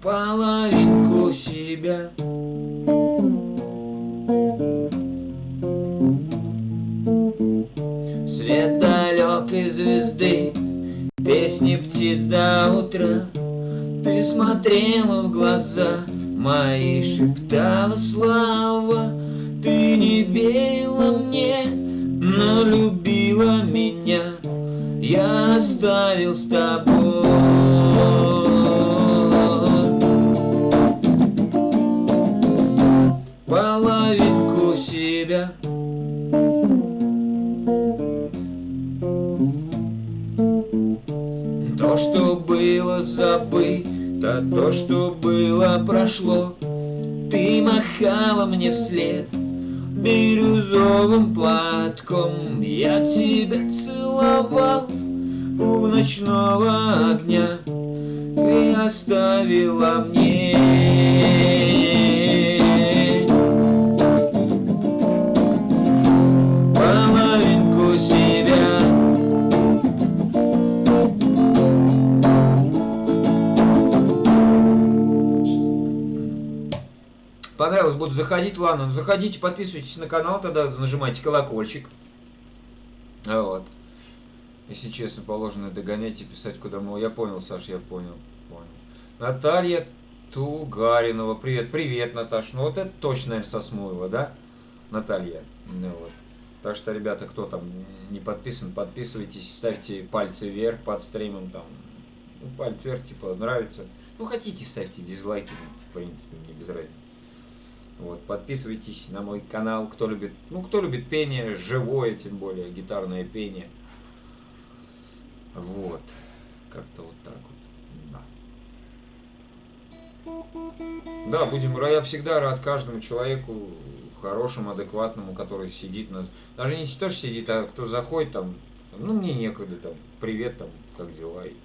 половинку себя. Свет далекой звезды, песни птиц до утра. Ты смотрела в глаза мои, шептала слова. Ты не верила мне, но любила меня. Я оставил с тобой половинку себя. То, что было, забыто, то, что было, прошло. Ты махала мне вслед бирюзовым платком. Я тебя целовал у ночного огня ты оставила мне половинку себя. Понравилось, буду заходить, ладно, ну заходите, подписывайтесь на канал, тогда нажимайте колокольчик. Вот. Если честно, положено догонять и писать куда мол. Я понял, Саш, я понял. Наталья Тугаринова, привет, привет, Наташ. Ну вот это точно, наверное, со Смуева, да? Наталья. Ну вот. Так что, ребята, кто там не подписан, подписывайтесь, ставьте пальцы вверх под стримом, там, ну, палец вверх, типа, нравится. Ну, хотите, ставьте дизлайки, в принципе, мне без разницы. Вот, подписывайтесь на мой канал, кто любит, ну, кто любит пение, живое, тем более, гитарное пение. Вот, как-то вот так вот, да. Да, будем, я всегда рад каждому человеку, хорошему, адекватному, который сидит, даже не тоже сидит, а кто заходит там, ну, мне некогда, там, привет, там, как дела, и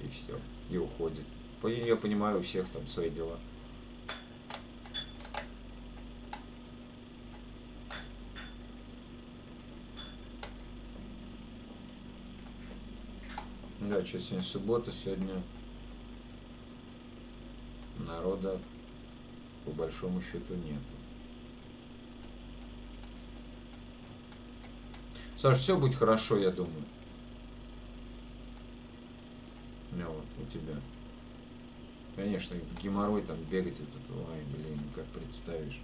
все, и уходит. Я понимаю, у всех там свои дела. Да, что сегодня суббота, сегодня народа по большому счету нету. Саш, все будет хорошо, я думаю. Ну вот, у тебя. Конечно, геморрой там бегать этот, ой, блин, как представишь.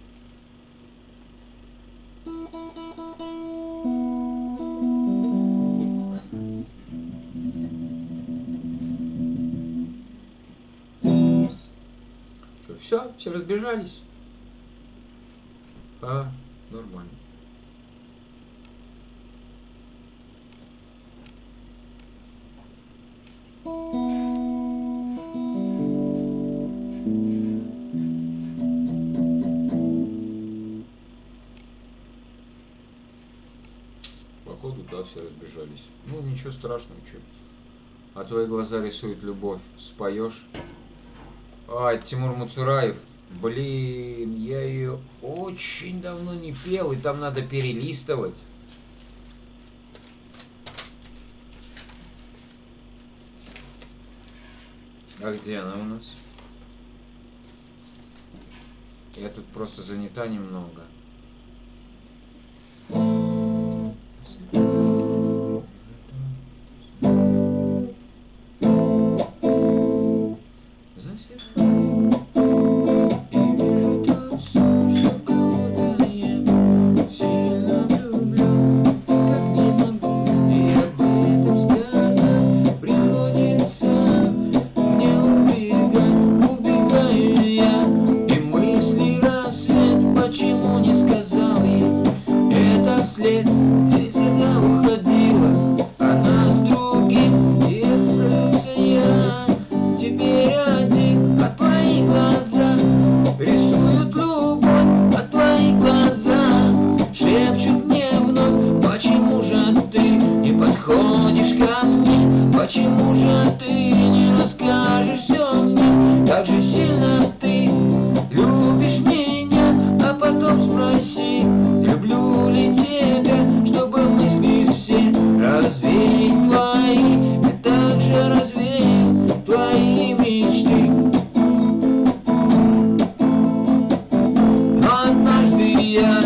Что, все разбежались? А, нормально. Походу, да, все разбежались. Ну, ничего страшного, что. А твои глаза рисуют любовь. Споешь? А, Тимур Муцураев. Блин, я ее очень давно не пел, и там надо перелистывать. А где она у нас? Я тут просто занята немного. Почему же ты не расскажешь все мне? Как же сильно ты любишь меня, а потом спроси, люблю ли тебя, чтобы мысли все развеять твои, и также развеять твои мечты. Но однажды я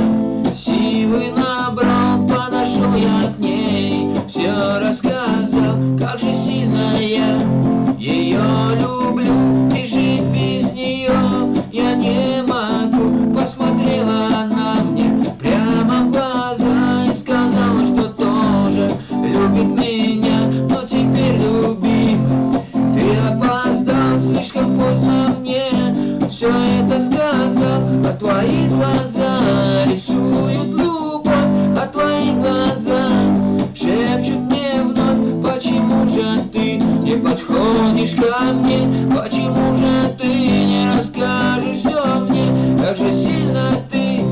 силы набрал, подошел я к ней, все рассказал, как же сильно я ее люблю, и жить без нее я не могу. Посмотрела она мне прямо в глаза и сказала, что тоже любит меня. Но теперь, любимый, ты опоздал, слишком поздно мне все это сказал. А твои глаза рисуют любовь, а твои глаза шепчут мне вновь. Почему же ты не подходишь ко мне? Почему же ты не расскажешь все мне? Как же сильно ты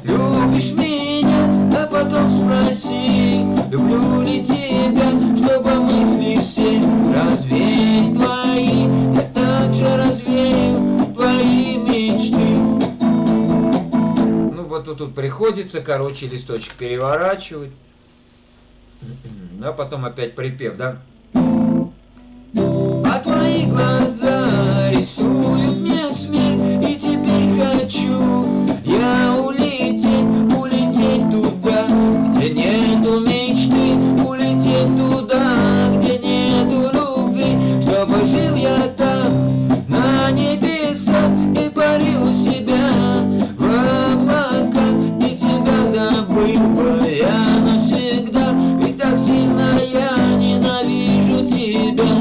любишь меня, а потом спроси, люблю ли тебя, чтобы мысли тут приходится, короче, листочек переворачивать. А потом опять припев, да? А твои глаза рисуют мне смерть, и теперь хочу я улететь туда, где нету мечты, улететь туда, где нету любви, чтобы жил я там на небесах и парил у себя в облаках, и тебя забыл бы я навсегда, ведь так сильно я ненавижу тебя.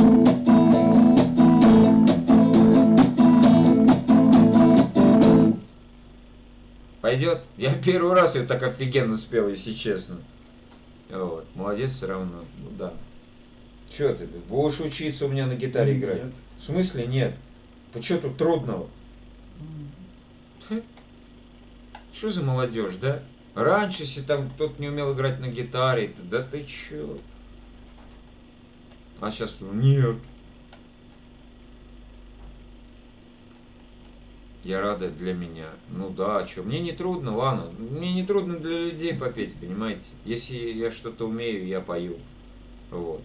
Пойдет? Я первый раз ее так офигенно спел, если честно. Вот. Молодец все равно. Ну да. Че ты? Будешь учиться у меня на гитаре играть? Нет. В смысле нет? Что тут трудного? Что за молодежь, да? Раньше, если там кто-то не умел играть на гитаре, да ты чё? А сейчас нет. Я рада для меня. Ну да, а чё? Мне не трудно, ладно. Мне не трудно для людей попеть, понимаете? Если я что-то умею, я пою. Вот.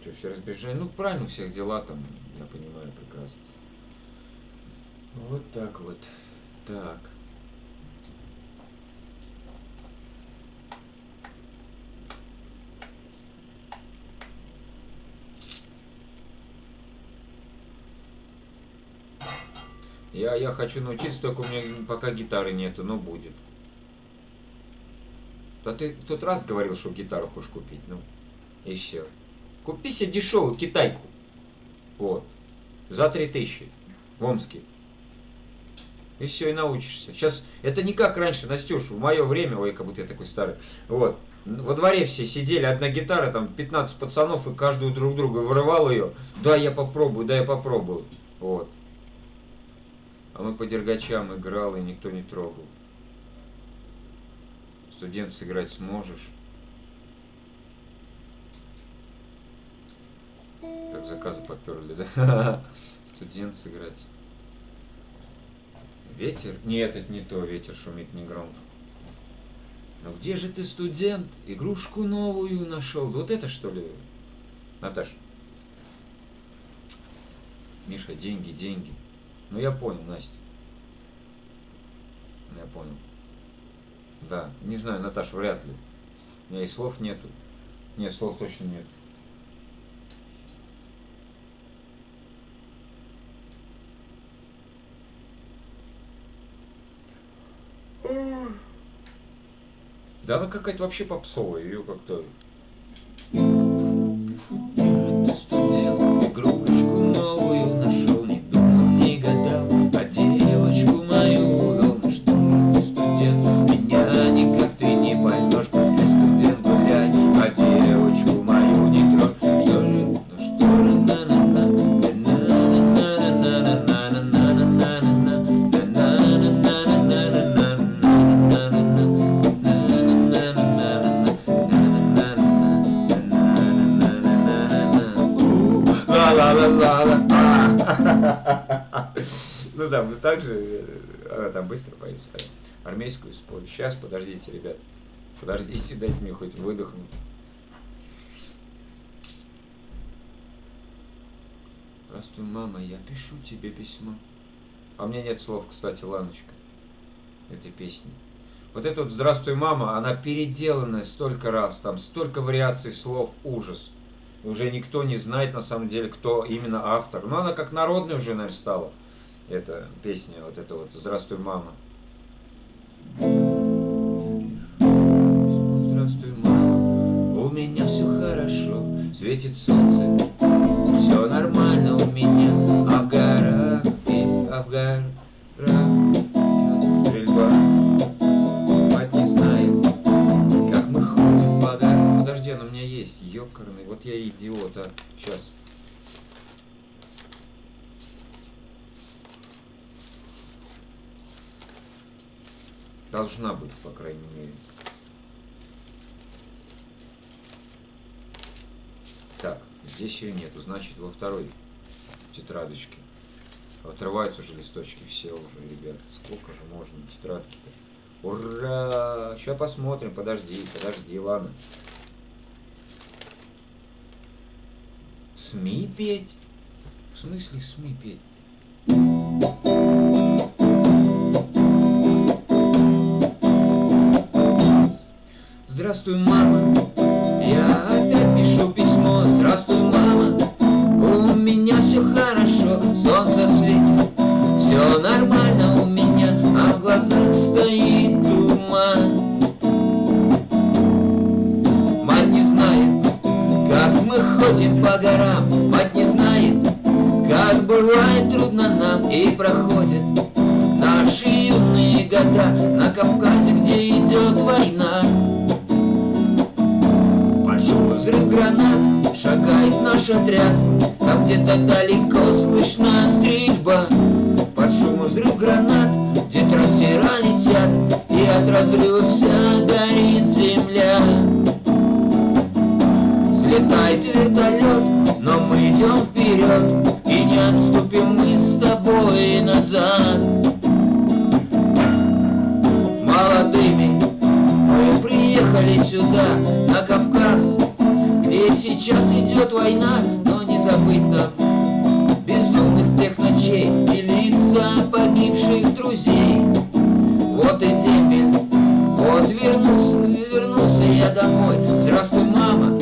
Что, все разбежали? Ну, правильно, у всех дела там, я понимаю прекрасно. Вот так вот. Так. Я хочу научиться, только у меня пока гитары нету, но будет. Да ты в тот раз говорил, что гитару хочешь купить, ну, и все. Купи себе дешевую китайку. Вот. За 3000. В Омске. И все, и научишься. Сейчас это не как раньше, Настюш, в мое время, ой, как будто я такой старый. Вот. Во дворе все сидели, одна гитара, там 15 пацанов, и каждую друг друга вырывал ее. Да, я попробую, да, я попробую. Вот. А мы по дергачам играл, и никто не трогал. Студент сыграть сможешь? Так, заказы поперли, да? Студент сыграть. Ветер? Нет, это не то, ветер шумит негромко. Ну где же ты, студент, игрушку новую нашел? Вот это что ли? Наташ. Миша, деньги, деньги. Ну я понял, Настя. Я понял. Да, не знаю, Наташа, вряд ли. У меня и слов нету. Нет, слов точно нет. Да она какая-то вообще попсовая, ее как-то... Студент, игрушку новую нашел, не думал, не гадал, а девочку мою увел. Ну что ты, студент, меня никак ты не поймешь, гуляй, студент, гуляй, а девочку мою не трожь. Что же, ну что же, на-на-на, ну да, мы также там быстро пою, скажем. Армейскую спою. Сейчас, подождите, ребят. Подождите, дайте мне хоть выдохнуть. Здравствуй, мама, я пишу тебе письмо. А у меня нет слов, кстати, Ланочка, этой песни. Вот это вот «Здравствуй, мама», она переделанная столько раз, там столько вариаций слов, ужас. И уже никто не знает, на самом деле, кто именно автор. Но она как народная уже, наверное, стала, эта песня, вот это вот «Здравствуй, мама». Здравствуй, мама, у меня все хорошо, светит солнце, все нормально у меня, а в горах идет стрельба. Мать не знает, как мы ходим по горам. Подожди, она у меня есть, ёкарный, вот я идиот, а. Сейчас. Должна быть, по крайней мере. Так, здесь ее нету, значит во второй тетрадочки. Отрываются уже листочки все уже, ребята. Сколько же можно тетрадки-то? Ура! Сейчас посмотрим, подожди, ладно. СМИ петь? В смысле СМИ петь? Здравствуй, мама, я опять пишу письмо. Здравствуй, мама, у меня все хорошо, солнце светит, все нормально у меня, а в глазах стоит туман. Мать не знает, как мы ходим по горам, мать не знает, как бывает трудно нам, и проходят наши юные года на Кавказе, где идет война. Большой взрыв гранат, шагает наш отряд, там где-то далеко слышна стрельба. Под шумом взрыв гранат, где трассера летят, и от разрыва вся горит земля. Взлетает вертолет, но мы идем вперед, и не отступим мы с тобой назад. Молодыми мы приехали сюда, на Кавказ, где сейчас идет война, но не забыть нам бездумных тех ночей и лица погибших друзей. Вот и дембель, вот вернулся я домой. Здравствуй, мама,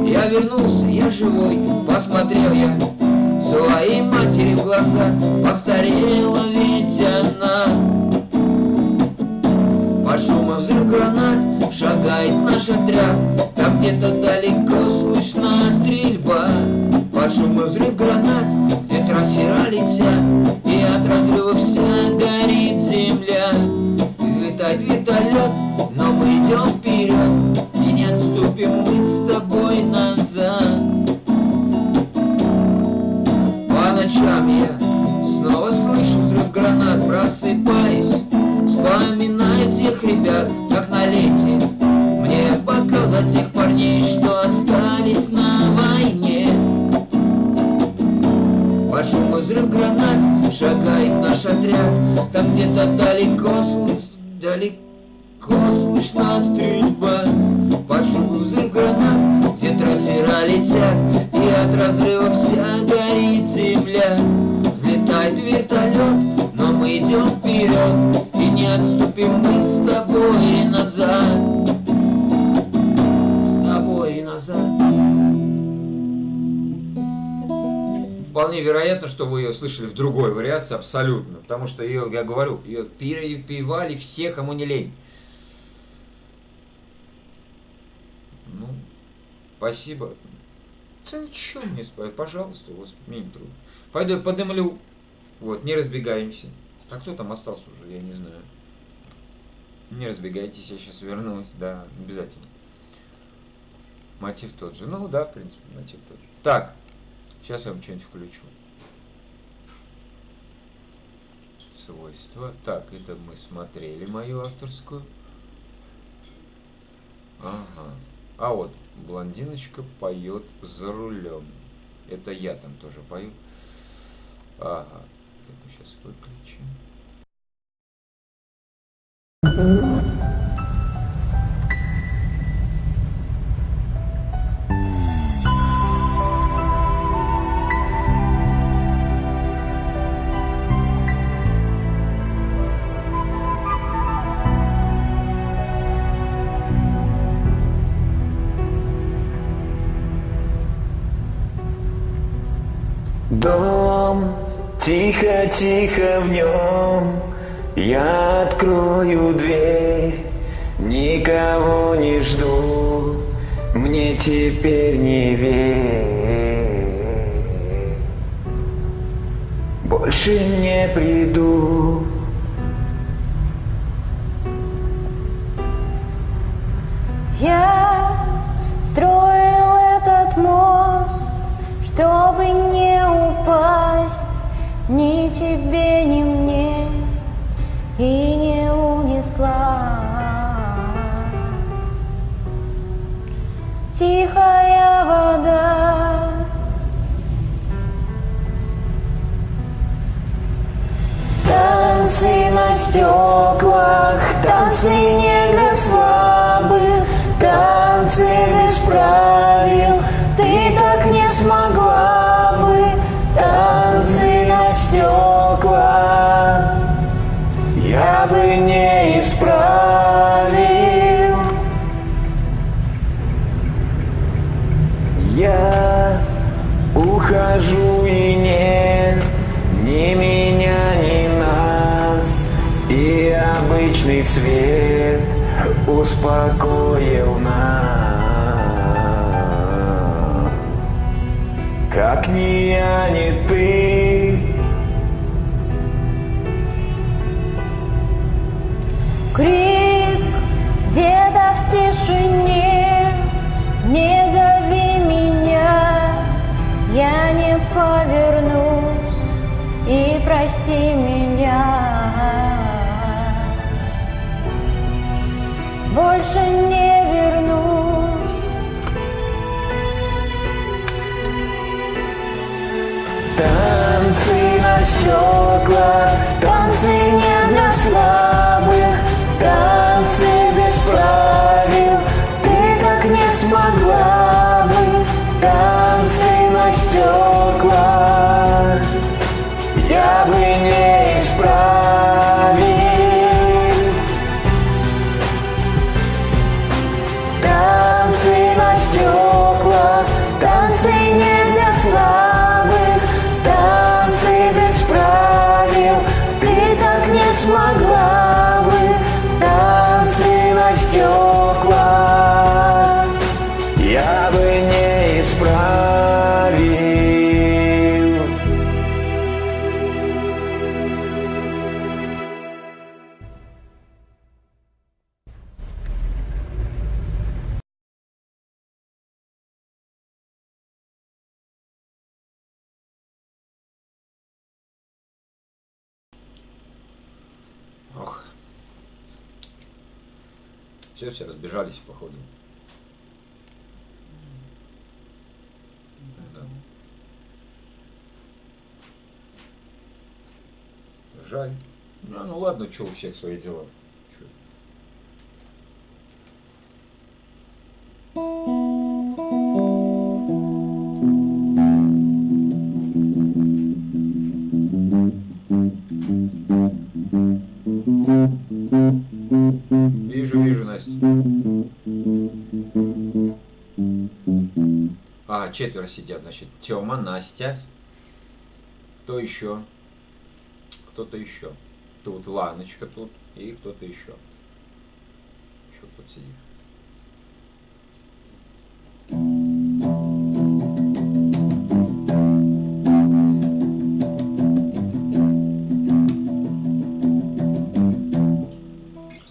я вернулся, я живой. Посмотрел я своей матери в глаза, постарела ведь она. Под шумом взрыв гранат, шагает наш отряд, там где-то далеко слышна стрельба. Под шумом взрыв гранат, где трассера летят, и от разрыва вся горит земля. Взлетает вертолет, но мы идем вперед, и не отступим мы с тобой назад. По ночам я снова слышу взрыв гранат, просыпаюсь, вспоминаю тех ребят, как на лете мне показать тех парней, что остались на войне. Под шумом взрыв гранат, шагает наш отряд, там где-то далеко слышна стрельба. Под шумом взрыв гранат, где трассера летят, и от разрыва вся горит земля. Взлетает вертолет, но мы идем вперед, и не отступим мы с тобой назад. С тобой назад. Вполне вероятно, что вы ее слышали в другой вариации, абсолютно. Потому что ее, я говорю, ее перепевали все, кому не лень. Ну, спасибо. Да что мне спать? Пожалуйста, господи, мне не трудно. Пойду я подымлю. Вот, не разбегаемся. А кто там остался уже, я не знаю. Не разбегайтесь, я сейчас вернусь. Да, обязательно. Мотив тот же. Ну да, в принципе, мотив тот же. Так, сейчас я вам что-нибудь включу. Свойства. Так, это мы смотрели мою авторскую. Ага. А вот, блондиночка поет за рулем. Это я там тоже пою. Ага. Это сейчас выключим. Дом, тихо-тихо в нем, я открою дверь, никого не жду, мне теперь не верь, больше не приду. Я строил этот мост, чтобы не упасть ни тебе, ни мне, и не унесла тихая вода. стеклах, танцы не для слабых, танцы без правил. Ты так не смогла бы, танцы на стеклах я бы не исправил. Я ухожу и нет ни меня, ни нас, и обычный цвет успокоил нас. Как ни я, ни ты. Крик где-то в тишине, не зови меня, я не повернусь, и прости меня. Больше не вернусь. Танцы на стеклах, танцы не для слабых, танцы без правил. Ты так не смогла бы, танцы на стеклах я бы не исправил. Танцы на стеклах, танцы не для слабых, танцы без правил. Ты так не смогла бы, танцы на стеклах я бы не исправил. Ох. Все разбежались, походу. Да. Жаль. Ну ладно, что у всех свои дела. Чё? Вижу, Настя. А, 4 сидят, значит, Тёма, Настя. Кто еще? Кто-то еще. Тут Ланочка тут и кто-то еще. Еще кто-то сидит.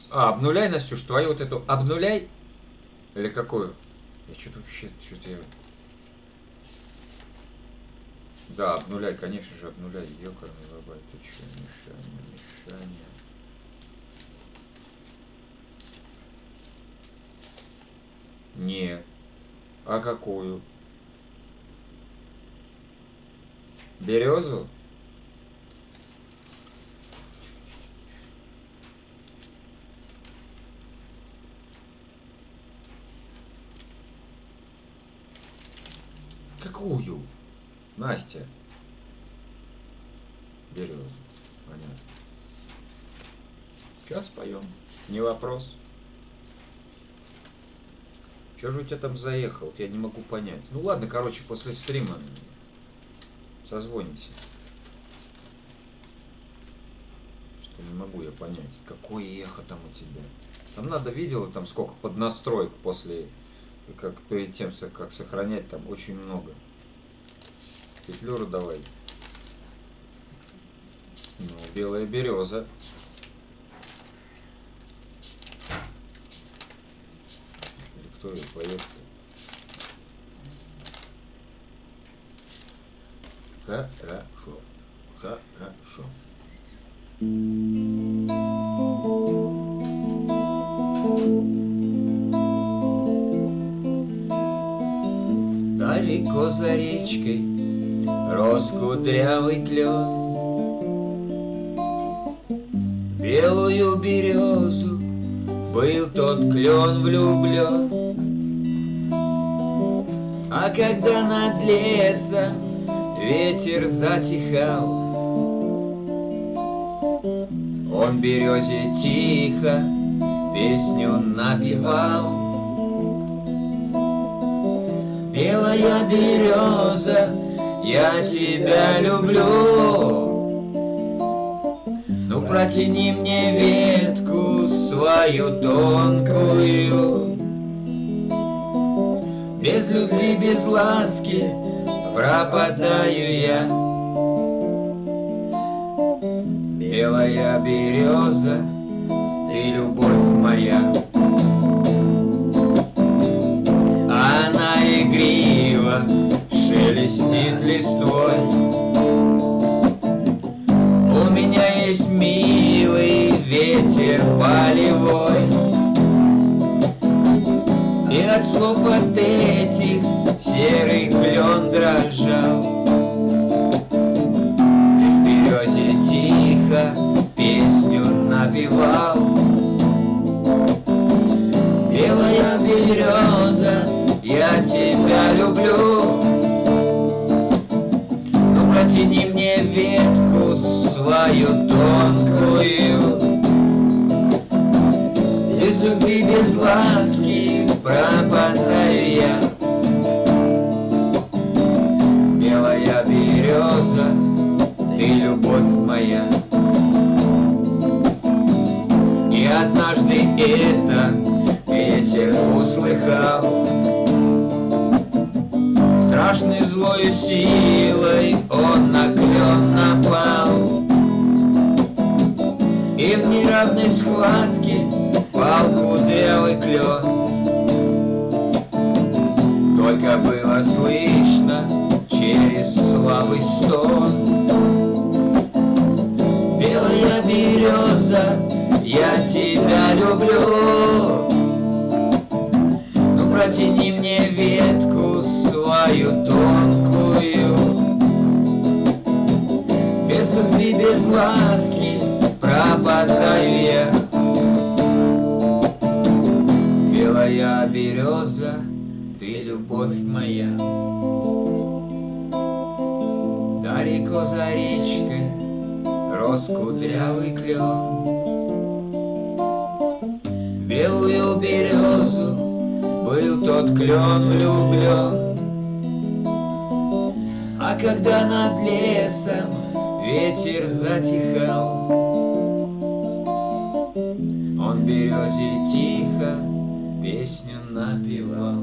А, обнуляй, Настюш, твою вот эту обнуляй. Или какую? Я что-то вообще, что-то я... Да, обнуляй, конечно же, обнуляй. Ёкарный бабай, ты чё, мешание. Не. А какую? Березу? Какую? Настя. Березу. Понятно. Сейчас поем. Не вопрос. Чё же у тебя там заехал? Вот я не могу понять. Ну ладно, короче, после стрима созвонимся. Что не могу я понять. Какое эхо там у тебя? Там надо, видела, там сколько под настроек после, как перед тем, как сохранять, там очень много. Петлюру давай. Ну, белая береза. Или кто ее поет-то? Хорошо. Хорошо. Далеко за речкой рос кудрявый клен. белую березу был тот клен влюблен. А когда над лесом ветер затихал, он березе тихо песню напевал. Белая береза, я тебя люблю. Ну протяни мне ветку свою тонкую. Без любви, без ласки пропадаю я. Белая береза, ты любовь моя. Она игриво шелестит листвой. У меня есть милый ветер полевой, и от слов от этих серый клен дрожал. Лишь в березе тихо песню напевал. Белая береза, я тебя люблю. Ну протяни мне ветку свою тонкую. Без любви, без ласки пропадаю я. Белая береза, ты любовь моя. И однажды это ветер услыхал. Страшной злой силой он на клен напал, и в неравной схватке пал кудрявый клен. Только было слышно через слабый стон. Белая береза, я тебя люблю. Ну протяни мне ветку свою тонкую. Без любви, без ласки пропадаю я. Белая береза, ты любовь моя. Далеко за речкой рос кудрявый клен. В белую березу был тот клен влюблен. А когда над лесом ветер затихал, он березе тихо песню напевал.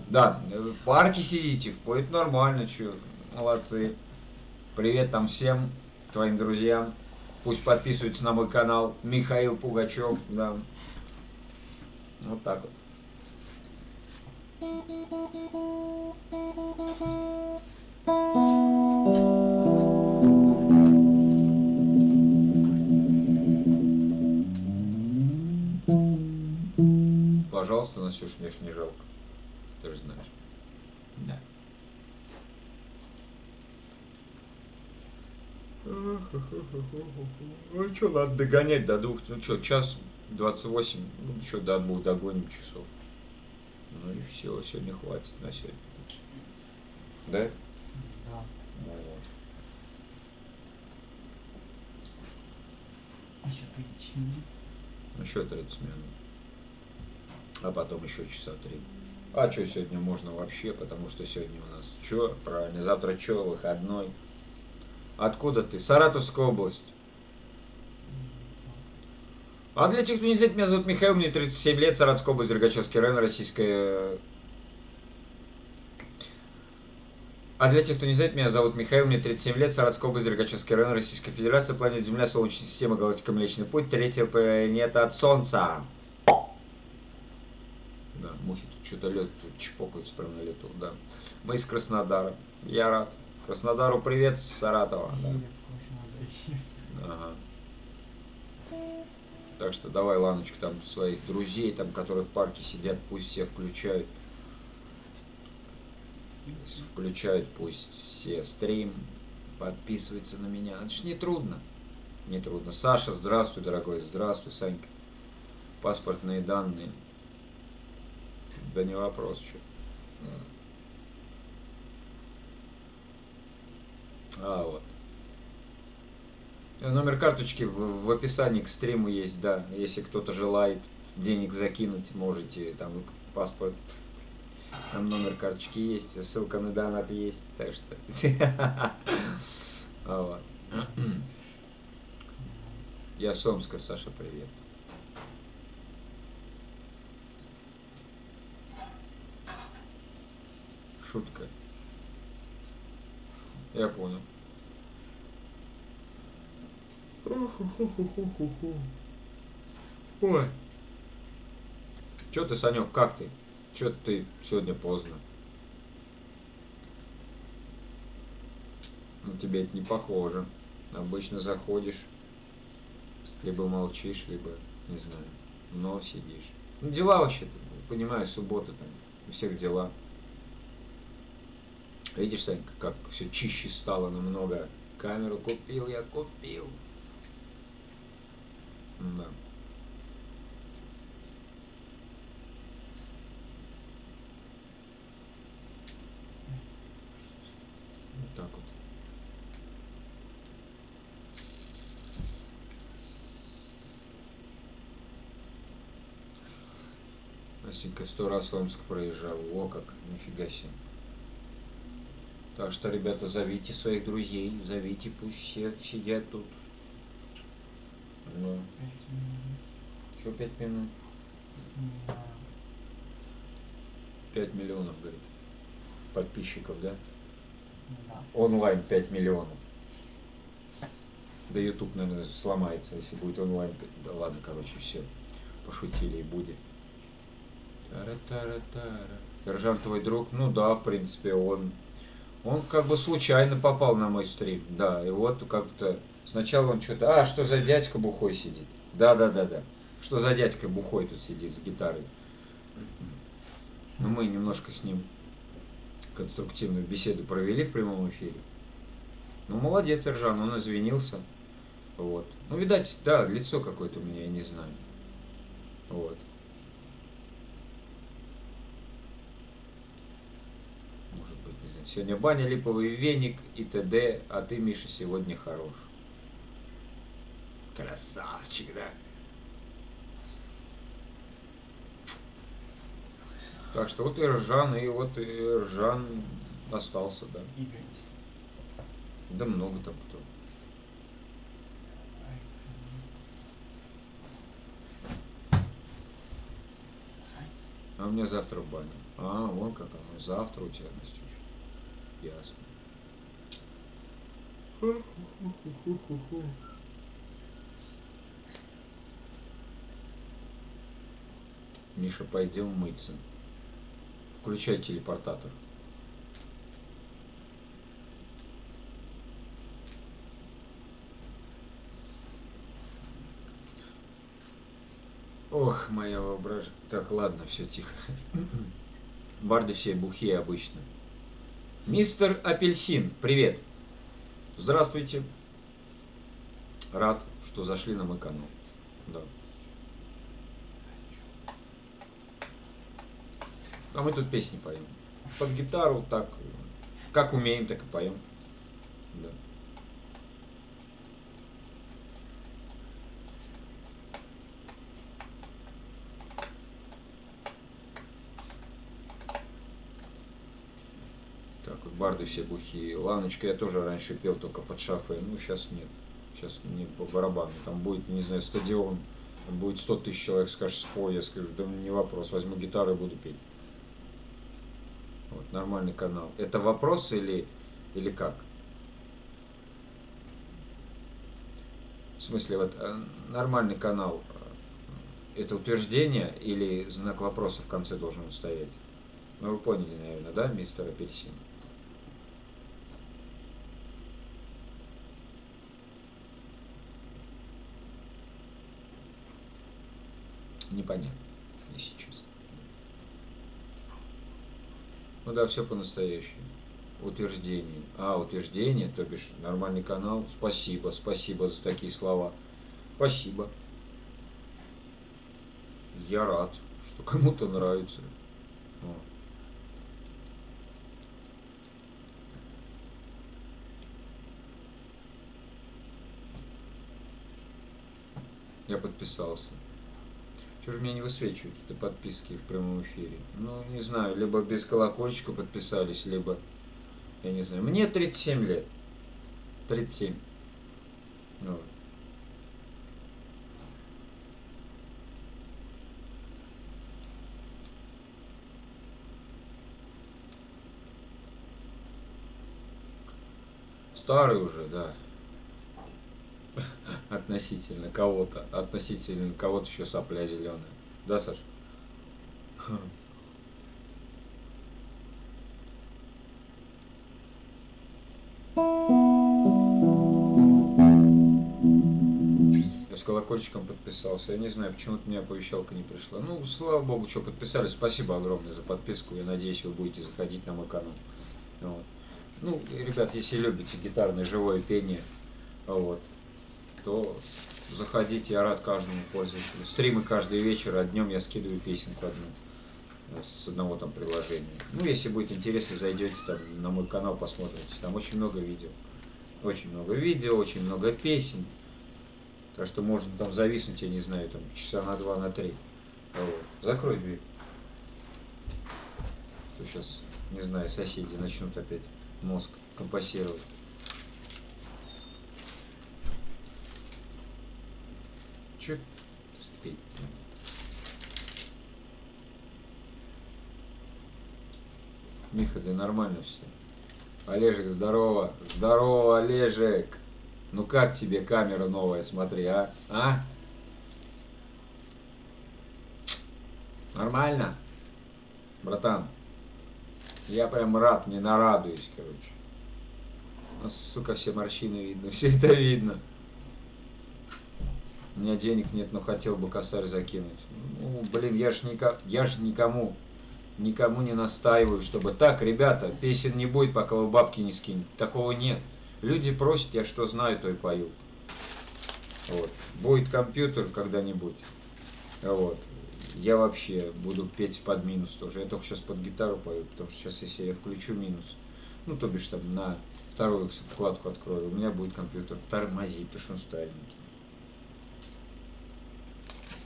Да, в парке сидите, вплоть нормально, чё, молодцы. Привет там всем твоим друзьям. Пусть подписываются на мой канал. Михаил Пугачев, да. Вот так вот. Пожалуйста, Насюш, мне ж не жалко. Ты же знаешь. Да. Ну что, надо догонять до 2. Ну что, 1:28. Ну что, до 2 догоним часов. Ну и все, сегодня хватит на сегодня. Да? Да. Ну вот. Еще 30 минут. Еще 30 минут. А потом еще часа 3. А что сегодня можно вообще, потому что сегодня у нас что? Правильно, завтра что? Выходной. Откуда ты? Саратовская область. А для тех, кто не знает, меня зовут Михаил, мне 37 лет, Саратовская область, Дергачевский район, Российская... А для тех, кто не знает, меня зовут Михаил, мне 37 лет, Саратовская область, Дергачевский район, Российская Федерация, планета Земля, Солнечная система, галактика Млечный Путь, 3-я планета от Солнца. Да, мухи тут что-то лед чпокаются прямо на лету, да. Мы из Краснодара. Я рад. Краснодару привет, с Саратова. Да. Ага. Так что давай, Ланочка, там своих друзей, там, которые в парке сидят, пусть все включают. Включают пусть все стрим, подписывается на меня. Это ж не трудно. Не трудно. Саша, здравствуй, дорогой. Здравствуй, Санька. Паспортные данные. Да не вопрос еще. Вот. Номер карточки в описании к стриму есть, да. Если кто-то желает денег закинуть, можете. Там паспорт, там номер карточки есть, ссылка на донат есть. Так что... Вот. Я с Омска, Саша, привет. Шутка. Я понял. Ой. Чё ты, Санёк, как ты? Чё ты сегодня поздно? На тебя это не похоже. Обычно заходишь, либо молчишь, либо, не знаю, но сидишь. Ну, дела вообще-то, понимаю, суббота там, у всех дела. Видишь, Санька, как все чище стало намного. Камеру купил, я купил. Да. Вот так вот. Настенька 100 раз в Омск проезжал. О, как, нифига себе. Так что, ребята, зовите своих друзей, зовите, пусть все сидят тут. Ну, 5 минут. что 5 минут? Не знаю. 5 миллионов, говорит, подписчиков, да? Да. Онлайн 5 миллионов. Да YouTube, наверное, сломается, если будет онлайн. Да ладно, короче, все. Пошутили и будет. Тара-тара-тара. Ержан твой друг? Ну да, в принципе, он как бы случайно попал на мой стрим. Да, и вот как-то... Сначала он что-то... А, что за дядька бухой сидит? Да. Что за дядька бухой тут сидит с гитарой? Ну, мы немножко с ним конструктивную беседу провели в прямом эфире. Ну, молодец, Ержан, он извинился. Вот. Ну, видать, да, лицо какое-то у меня, я не знаю. Вот. Может быть, не знаю. Сегодня баня, липовый веник и т.д. А ты, Миша, сегодня хорош. Красавчик, да? Так что вот и Ржан, и вот и Ржан остался, да. Игорь есть. Да много там кто. А у меня завтра в баню. А, вон как оно. Завтра у тебя, Настюша. Ясно. Миша, пойдем мыться. Включай телепортатор. Ох, моя воображение. Так, ладно, все тихо. Барды все бухие обычно. Мистер Апельсин, привет. Здравствуйте. Рад, что зашли на мой канал. Да. А мы тут песни поем. Под гитару так, как умеем, так и поем. Да. Так вот, барды все бухие. Ланочка я тоже раньше пел только под шафе. Ну, сейчас нет. Сейчас мне по барабану. Там будет, не знаю, стадион. Там будет 100 тысяч человек, скажешь, спой. Я скажу, да не вопрос. Возьму гитару и буду петь. Вот, нормальный канал. Это вопрос или как? В смысле, вот нормальный канал, это утверждение или знак вопроса в конце должен стоять? Ну, вы поняли, наверное, да, мистер Апельсин? Непонятно, если честно. Ну да, все по-настоящему. Утверждение. А, утверждение, то бишь нормальный канал. Спасибо, спасибо за такие слова. Спасибо. Я рад, что кому-то нравится. Вот. Я подписался. Чего же мне не высвечивается-то подписки в прямом эфире? Ну, не знаю, либо без колокольчика подписались, либо... Я не знаю. Мне 37 лет. 37. Вот. Старый уже, да. Относительно кого-то. Относительно кого-то еще сопля зеленая. Да, Саш? Я с колокольчиком подписался. Я не знаю, почему-то у меня оповещалка не пришла. Ну, слава богу, что подписались. Спасибо огромное за подписку. Я надеюсь, вы будете заходить на мой канал. Вот. Ну, ребят, если любите гитарное живое пение, вот, то заходите, я рад каждому пользователю. Стримы каждый вечер, а днем я скидываю песенку одну с одного там приложения. Ну, если будет интересно, зайдете там на мой канал, посмотрите. Там очень много видео. Очень много видео, очень много песен. Так что можно там зависнуть, я не знаю, там часа на 2, на 3. Вот. Закрой дверь. То сейчас, не знаю, соседи начнут опять мозг компасировать. Че спеть? Миха, да нормально все. Олежек, здорово. Здорово, Олежек. Ну как тебе камера новая, смотри, а? А? Нормально? Братан. Я прям рад, не нарадуюсь, короче. У нас, сука, все морщины видно, все это видно. У меня денег нет, но хотел бы косарь закинуть. Ну, блин, я ж никому не настаиваю, чтобы так, ребята, песен не будет, пока вы бабки не скинете. Такого нет. Люди просят, я что знаю, то и пою. Вот. Будет компьютер когда-нибудь. Вот. Я вообще буду петь под минус тоже. Я только сейчас под гитару пою, потому что сейчас, если я включу минус, ну, то бишь там на вторую вкладку открою, у меня будет компьютер тормозить, потому что он старенький.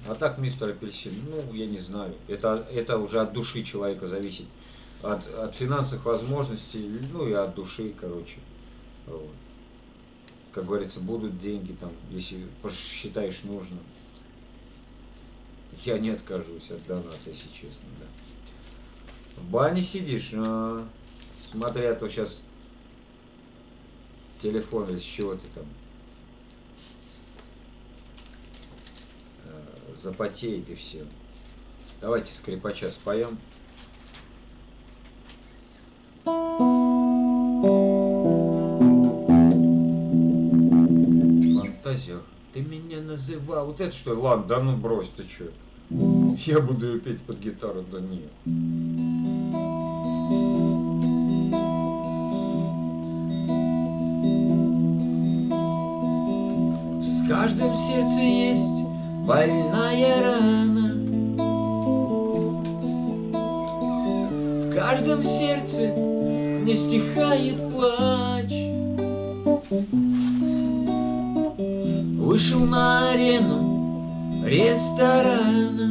А так, мистер Апельсин, ну, я не знаю. Это уже от души человека зависит. От финансовых возможностей, ну, и от души, короче. Вот. Как говорится, будут деньги там, если посчитаешь нужным. Я не откажусь от доната, если честно, да. В бане сидишь, смотри, а то сейчас телефон или с чего ты там запотеет и все. Давайте скрипача споем. Фантазер, ты меня называл. Вот это что? Ладно, да ну брось, ты что? Я буду ее петь под гитару, да нет. В каждом сердце есть больная рана. В каждом сердце не стихает плач. Вышел на арену ресторана,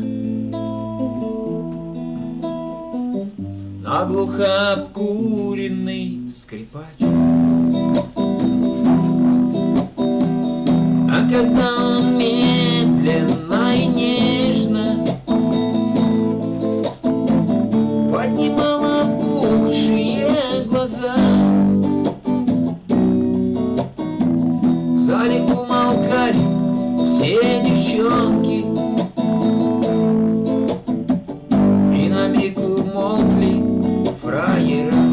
наглухо обкуренный скрипач. А когда он медленно и нежно поднимал опухшие глаза, в зале умолкали все девчонки, и на миг умолкли фраера.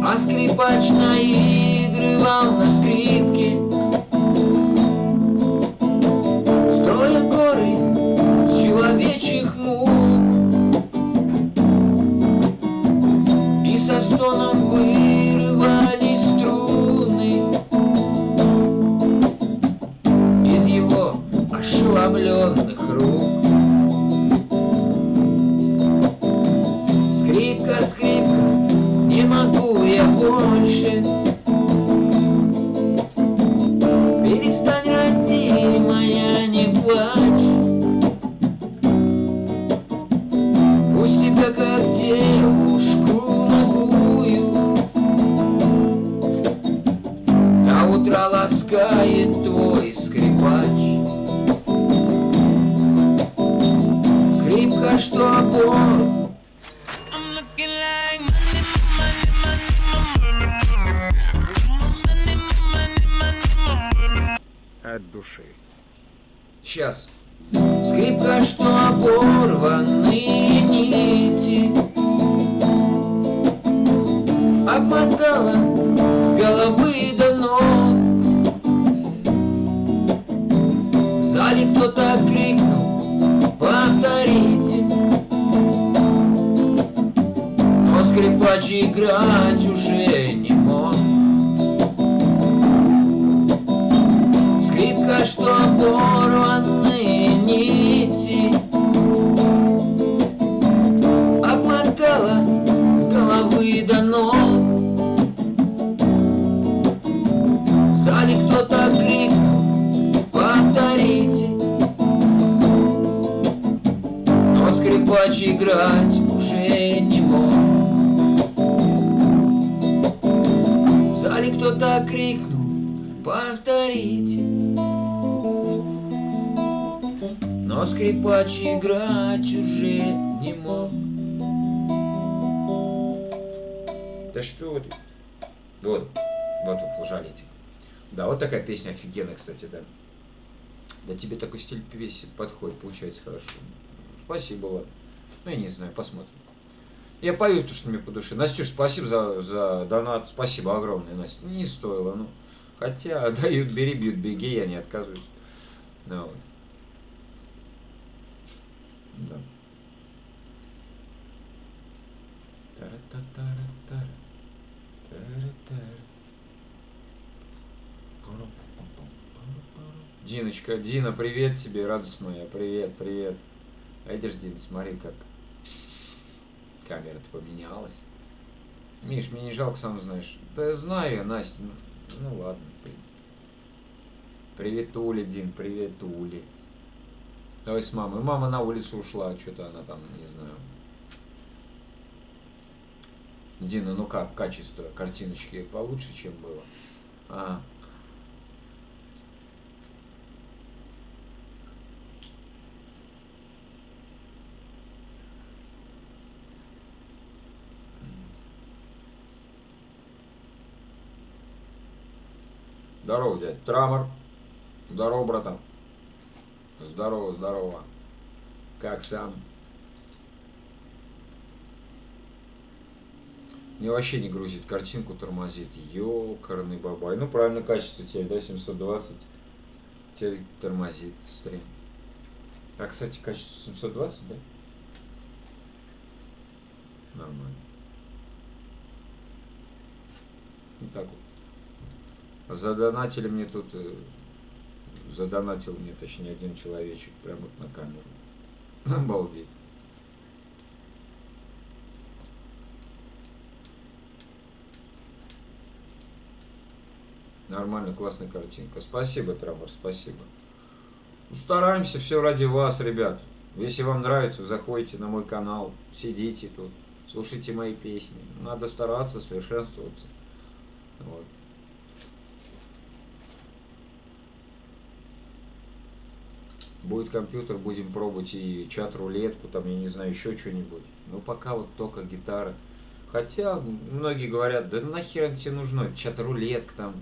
А скрипач наигрывал на скрипке рук. Скрипка, скрипка, не могу я больше. Перестань, родимая, не плачь. Пусть тебя как девушку нагую до утра ласкает твой скрипач. Скрипка, что опор. От души. Сейчас. Скрипка, что оборванные нити обмотала с головы до ног. В зале кто-то крикнул: повторите. Но скрипач играть уже не мог. Скрипка, что оборванные нити обмотала с головы до ног. В зале кто-то крикнул: повторите. Но скрипач играть уже не мог. В зале кто-то крикнул: повторите. Но скрипач играть уже не мог. Да что ты? Вот в флажолете. Да, вот такая песня офигенная, кстати, да. Да тебе такой стиль песни подходит, получается хорошо. Спасибо, ладно. Ну, я не знаю, посмотрим. Я пою то, что мне по душе. Настюш, спасибо за донат. Спасибо огромное, Настя. Не стоило, ну. Хотя дают, бери, бьют, беги, я не отказываюсь. Ну, вот. Да. Диночка, Дина, привет тебе, радость моя, привет, привет. Видишь, Дин, смотри, как камера-то поменялась. Миш, мне не жалко, сам знаешь. Да я знаю я, Настя, ну ладно, в принципе. Привет, Ули, Дин, привет, Ули. Давай с мамой. Мама на улицу ушла, что-то она там, не знаю. Дина, ну как, качество картиночки получше, чем было? А. Здорово, дядь Трамор. Здорово, братан. Здорово, здорово. Как сам? Мне вообще не грузит, картинку тормозит. Ёкарный бабай. Ну, правильно, качество тебе, да, 720. Теперь тормозит стрим. А, кстати, качество 720, да? Нормально. Вот так вот. Задонатили мне тут... Задонатил мне, точнее, один человечек прямо вот на камеру. Обалдеть. Нормально, классная картинка. Спасибо, Трамор, спасибо. Ну, стараемся, все ради вас, ребят. Если вам нравится, заходите на мой канал, сидите тут, слушайте мои песни. Надо стараться, совершенствоваться. Вот. Будет компьютер, будем пробовать и чат-рулетку, там, я не знаю, еще что-нибудь. Но пока вот только гитара. Хотя, многие говорят, да нахер тебе нужно, это чат-рулетка там,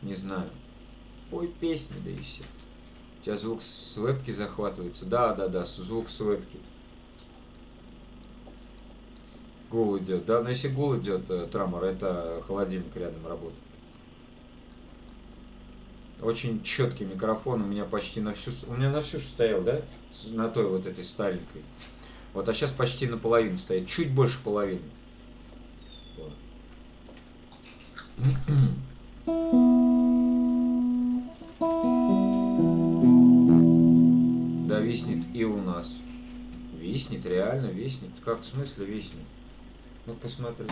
не знаю. Пой песни, да и все. У тебя звук с вебки захватывается. Да, звук с вебки. Гул идет. Да, но если гул идет, Трамор, это холодильник рядом работает. Очень четкий микрофон, у меня почти на всю... У меня на всю стоял, да? На той вот этой старенькой. Вот, а сейчас почти наполовину стоит. Чуть больше половины. Вот. виснет и у нас. Виснет, реально виснет. Как в смысле виснет? Ну посмотри.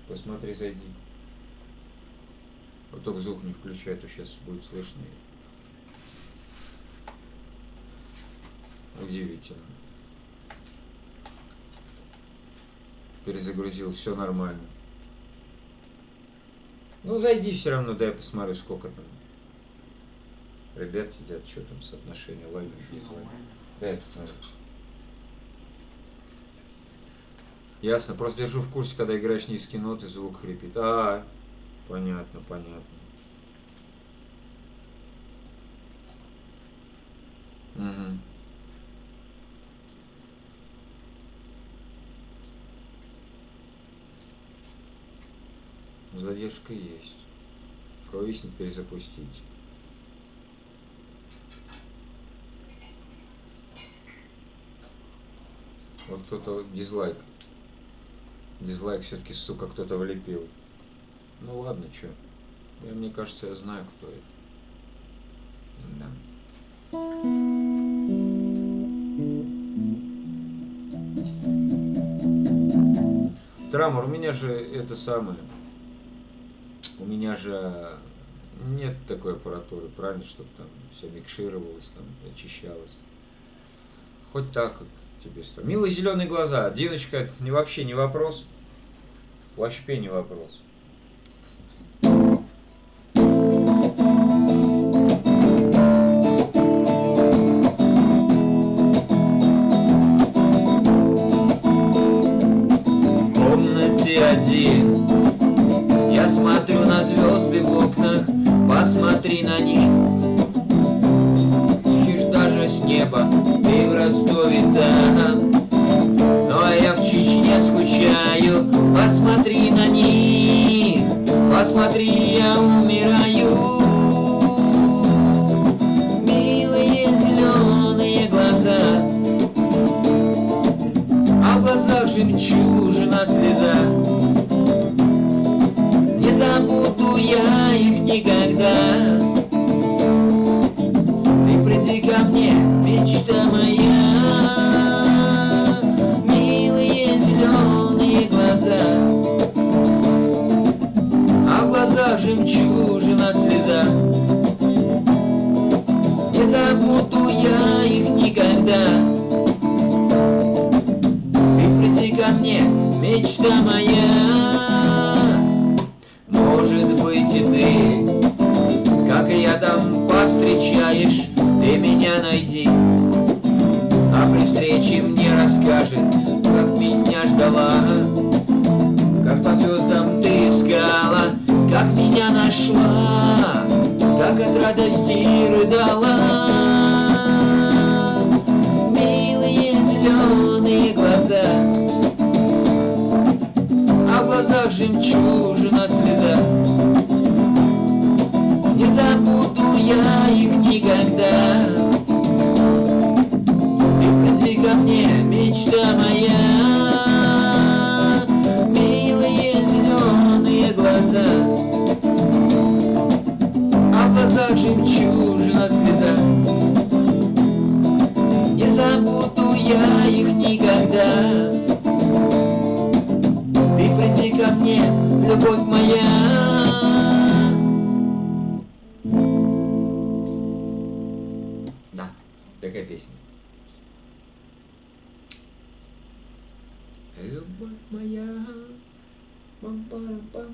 Посмотри, зайди. Вот только звук не включай, то сейчас будет слышно. Удивительно. Перезагрузил, все нормально. Ну зайди все равно, дай посмотрю, сколько там. Ребят сидят, что там соотношение лайков, дизлайков. Дай посмотрю. Ясно, просто держу в курсе, когда играешь низкие ноты, звук хрипит. А, понятно, понятно. Угу. Задержка есть. Кровесник перезапустить. Вот кто-то дизлайк. Дизлайк все-таки, сука, кто-то влепил. Ну ладно, чё. Мне кажется, я знаю, кто это. Да. Трамор, у меня же это самое. У меня же нет такой аппаратуры, правильно, чтобы там все микшировалось, там очищалось. Хоть так как тебе стоит. Милые зеленые глаза. Диночка, не вообще не вопрос. Плащпе не вопрос. В комнате один. Я смотрю на звезды в окнах. Посмотри на них. Ищешь даже с неба. Ты в Ростове там. Ну а я в Чечне скучаю. Посмотри на них. Посмотри, я умираю. Милые зеленые глаза, а в глазах жемчужина слеза. Не забуду я их никогда. Ты приди ко мне, мечта моя. Милые зеленые глаза, а в глазах жемчужина слеза. Не забуду я их никогда. Ты приди ко мне, мечта моя. Может быть и ты, как и я там повстречаешь, ты меня найди. А при встрече мне расскажет, как меня ждала, как по звездам ты искала, как меня нашла, как от радости рыдала. Милые зеленые глаза, а в глазах жемчужина слеза. Не забуду я их никогда. Ты приди ко мне, мечта моя. Милые зеленые глаза, а в глазах жемчужина слеза. Не забуду я их никогда. Ты приди ко мне, любовь моя. Да, такая песня. Любовь моя. Пам-парам-пам.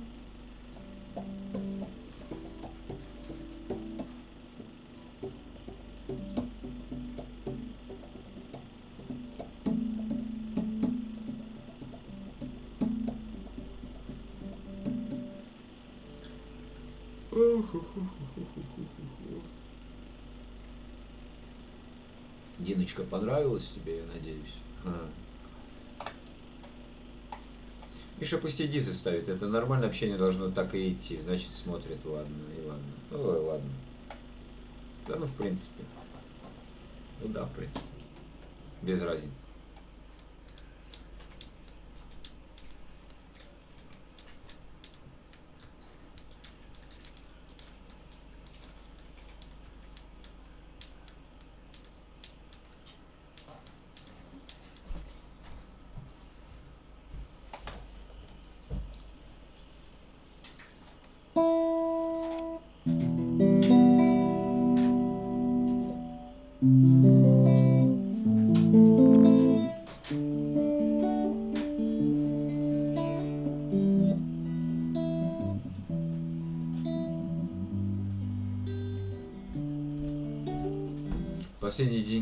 Диночка, понравилась тебе, я надеюсь? Миша пусть и дизы ставит, это нормальное общение должно так и идти, значит смотрит, ладно, и ладно. Ой, ладно. Да ну в принципе. Ну да, в принципе. Без разницы.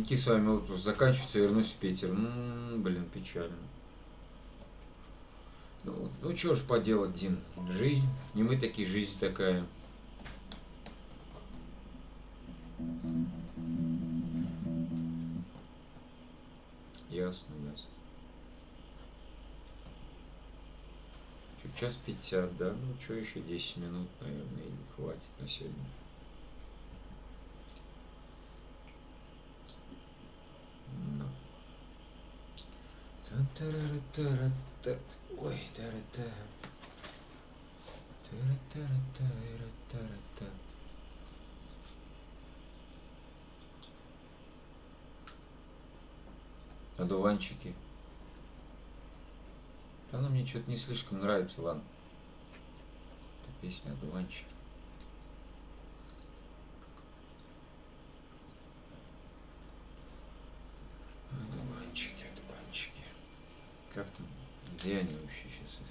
деньки с вами отпуск заканчиваются, вернусь в Питер. Блин, печально. Ну что ж поделать, Дин, жизнь, не мы такие, жизнь такая. Ясно, ясно. Час 50, да? Ну что, еще 10 минут, наверное, и хватит на сегодня. Ну. Ой, та-ра-та. Та-ра-та-ра-та-ра-та-ра-та. Одуванчики. Она мне что-то не слишком нравится, ладно. Это песня «Одуванчики». Одуванчики, одуванчики. Как там? Где они вообще сейчас? Их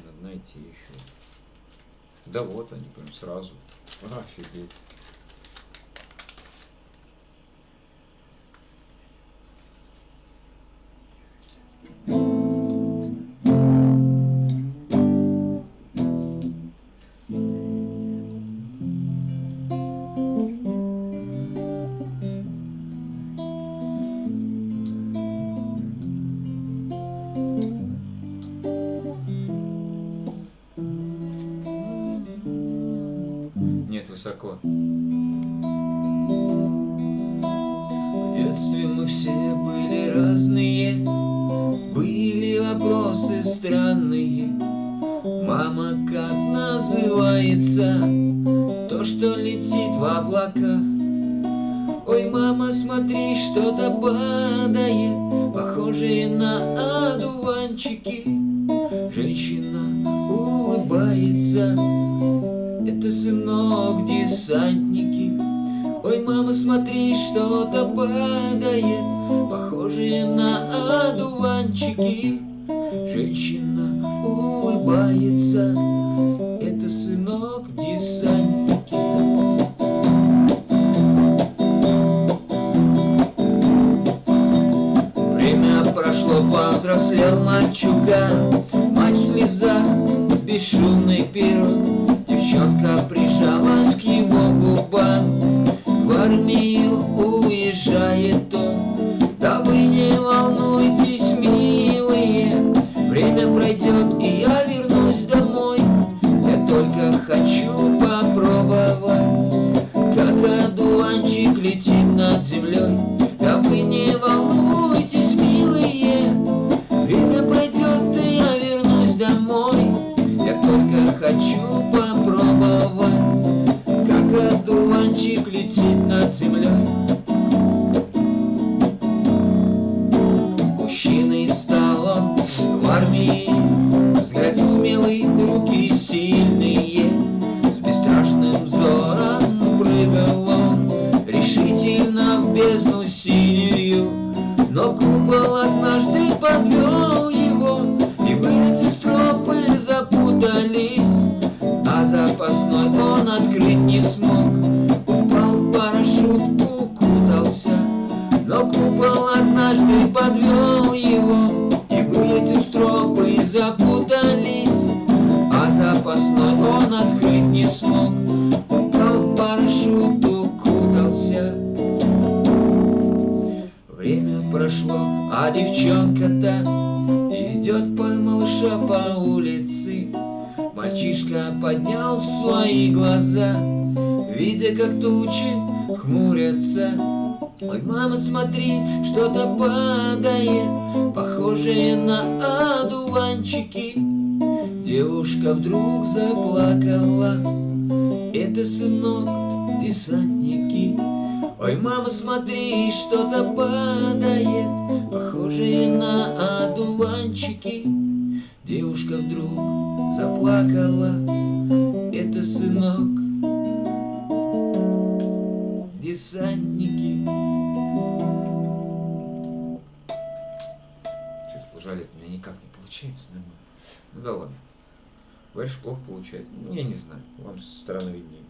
надо найти еще. Да вот они прям сразу. Офигеть. Высоко. В детстве мы все были разные, были вопросы странные. Мама, как называется то, что летит в облаках? Ой, мама, смотри, что-то падает, похожее на одуванчики. Женщина улыбается. Это, сынок, десантники. Ой, мама, смотри, что-то падает, похожее на одуванчики. Женщина улыбается. Это, сынок, десантники. Время прошло, повзрослел мальчуга. Мать в слезах, бесшумный перрон. Девчонка прижалась к его губам. В армию уезжает он. Да вы не волнуйтесь, милые, время пройдет, и я вернусь домой. Я только хочу попробовать, как одуванчик летит над землей. Да вы не волнуйтесь, милые, время пройдет, и я вернусь домой. Я только хочу попробовать, как одуванчик летит над землей. Мужчиной стал он в армии, взгляд смелый, руки сильные. С бесстрашным взором прыгал он решительно в бездну синюю. Но купол однажды подвел его, и вылетев стропы запутались, а запасной он открыть не смог. Упал в парашют, укутался, но купол однажды подвел его, и вылетев стропы запутались, а запасной он открыть не смог. Упал в парашют, укутался. Время прошло, а девчонка-то идет по малыша по улице. Мальчишка поднял свои глаза, видя, как тучи хмурятся. Ой, мама, смотри, что-то падает, похожее на одуванчики. Девушка вдруг заплакала. Это, сынок, десантники. Ой, мама, смотри, что-то падает, похожее на одуванчики. Девушка вдруг заплакала. Это, сынок, десантники. Что-то флажолет у меня никак не получается нормально. Ну да ладно. Говоришь, плохо получается. Ну, я не знаю. Вам со стороны виднее.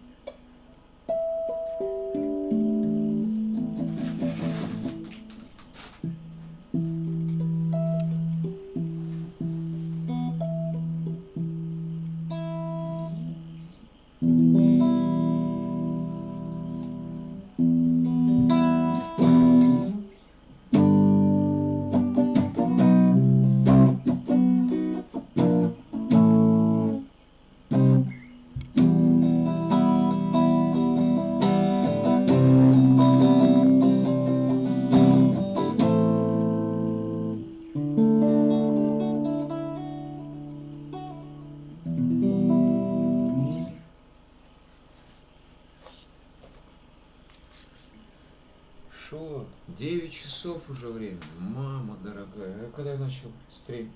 часов уже время. Мама дорогая. А когда я начал стрим?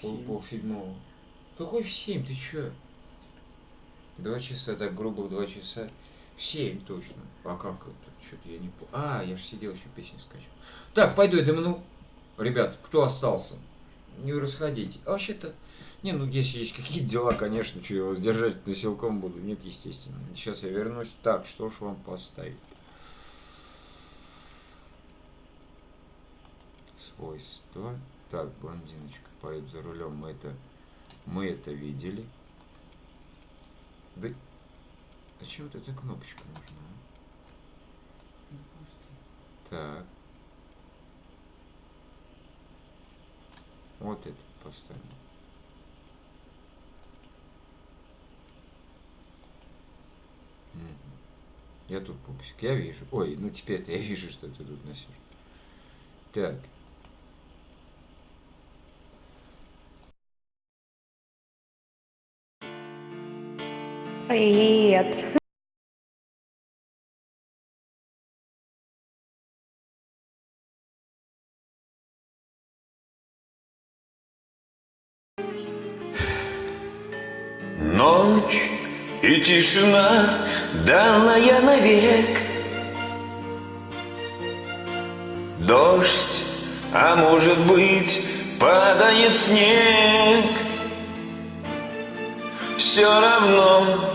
Семь. Полседьмого. Какой в 7? Ты чё? 2 часа, так грубых 2 часа. В 7 точно. А как это? Что-то я не помню. А, я же сидел еще песни скачал. Так, пойду я дымну. Ребят, кто остался? Не расходите. А вообще-то, не, ну если есть какие-то дела, конечно, что я вас держать на силком буду. Нет, естественно. Сейчас я вернусь. Так, что ж вам поставить? Свойства. Так, блондиночка поет за рулем. Мы это видели. Да зачем вот эта кнопочка нужна? Так. Вот это поставим. Мгм. Я тут пупсик, я вижу. Ой, ну теперь-то я вижу, что ты тут носишь. Так. Привет. Ночь и тишина, данная навек. Дождь, а может быть, падает снег. Все равно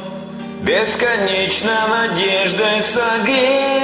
бесконечно надеждой согрет.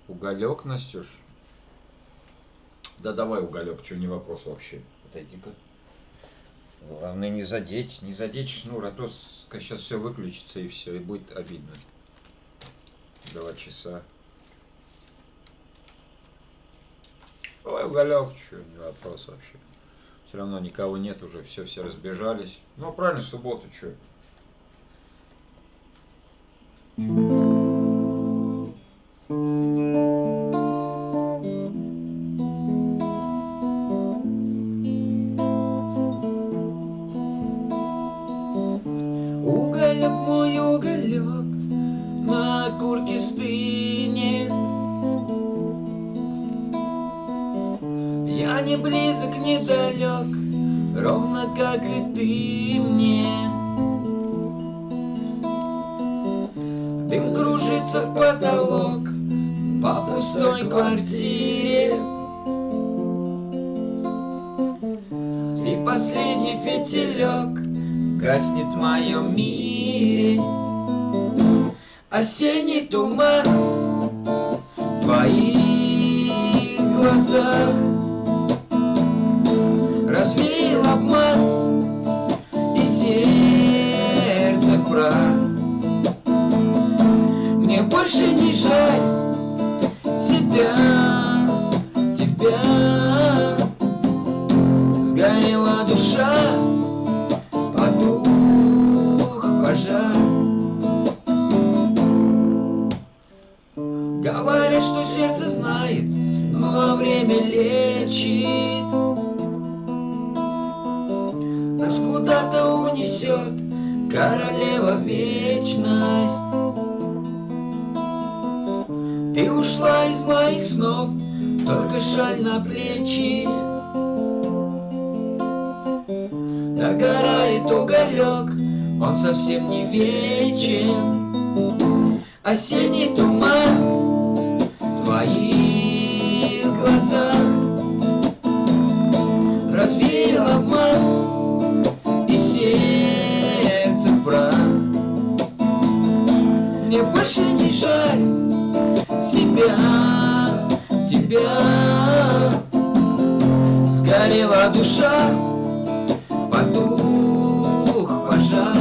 Уголек, Настюш? Да давай уголек, что не вопрос вообще. Отойди-ка. Главное не задеть шнур, а то сейчас все выключится и все, и будет обидно. 2 часа. Давай уголек, что не вопрос вообще. Все равно никого нет уже, все разбежались. Ну правильно, суббота, что? Уголек мой уголек на окурке стынет. Я не близок, не далек, ровно как и ты мне. Дым кружится в потолок по пустой квартире. И последний фитилек гаснет в моем мире. Осенний туман в твоих глазах развеял обман и сердце в прах. Мне больше не жаль тебя. Сгорела душа, потух пожар. Говорят, что сердце знает, но время лечит. Нас куда-то унесет королева вечность. Ты ушла из моих снов, только шаль на плечи. Догорает уголек, он совсем не вечен. Осенний туман в твоих глазах развеял обман и сердце в прах. Мне больше не жаль тебя. Сгорела душа, потух пожар.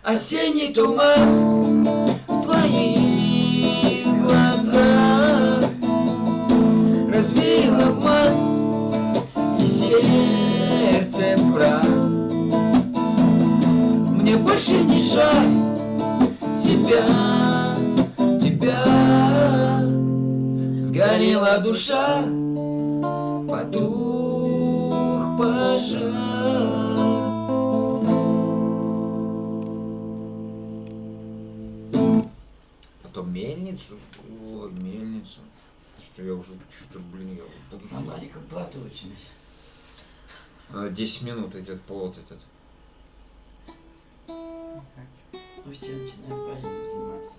Осенний туман в твоих глазах развеял обман и сердце в прах. Мне больше не жаль тебя. Сгорела душа, потух пожар. Потом мельницу. Ой, мельницу. Что я уже что-то, блин, я буду А маленькая платочность. 10 минут этот плод этот. Ну все, начинаем правильно заниматься.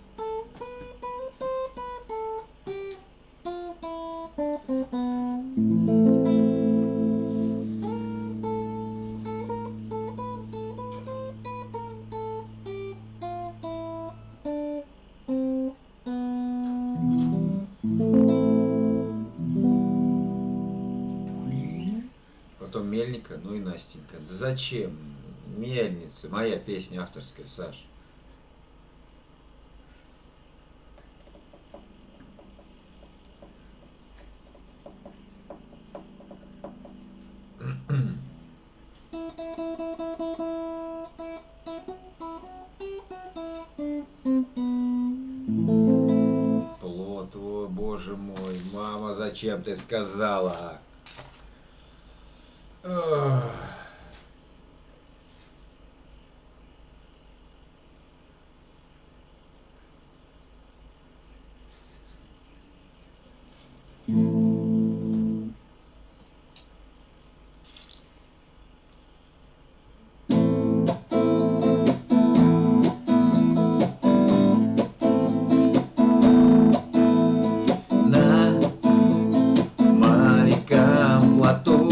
Потом Мельника, ну и Настенька. Да зачем? Мельница, моя песня авторская, Саш. Плод твой, боже мой, мама, зачем ты сказала? Ах. На маленьком плоту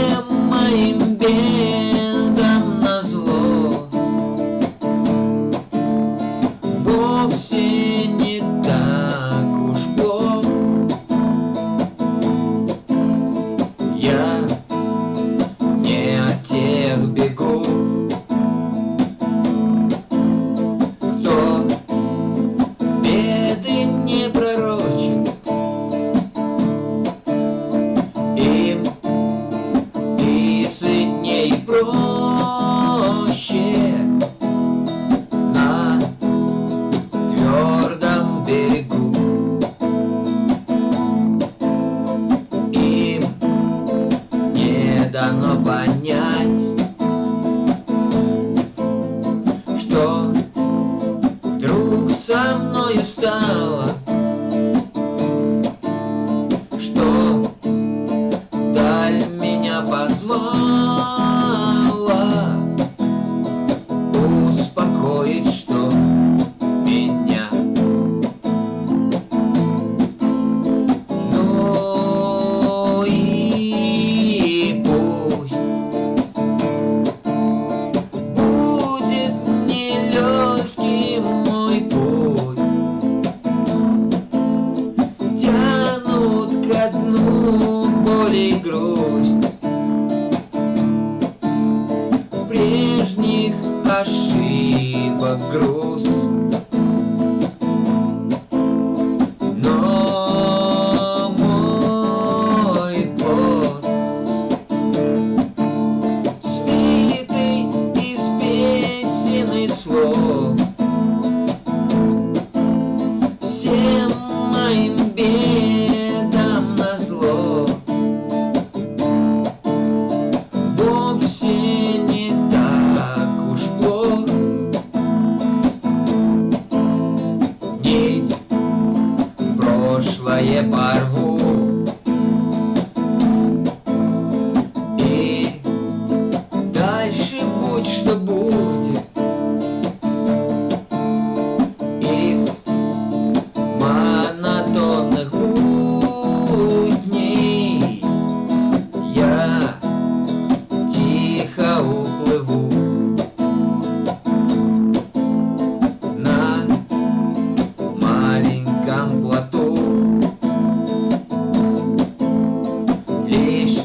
Всем моим бедам назло вовсе не так уж плохо. Я не от тех бегу, кто беды мне пророчит. Им и сытней и проще на твердом берегу. Им не дано понять, что вдруг со мною стало, что даль меня позвала успокоить, что меня. Ну и пусть будет нелегкий мой путь, тянут ко дну боль и грусть прежних ошибок груз. Но мой плод, свитый из песен и слов, всем моим бедам назло вовсе не так уж плохо. Нить прошлое порву и дальше будь что будет. Из монотонных будней я тихо уплыву на маленьком плоту. Лишь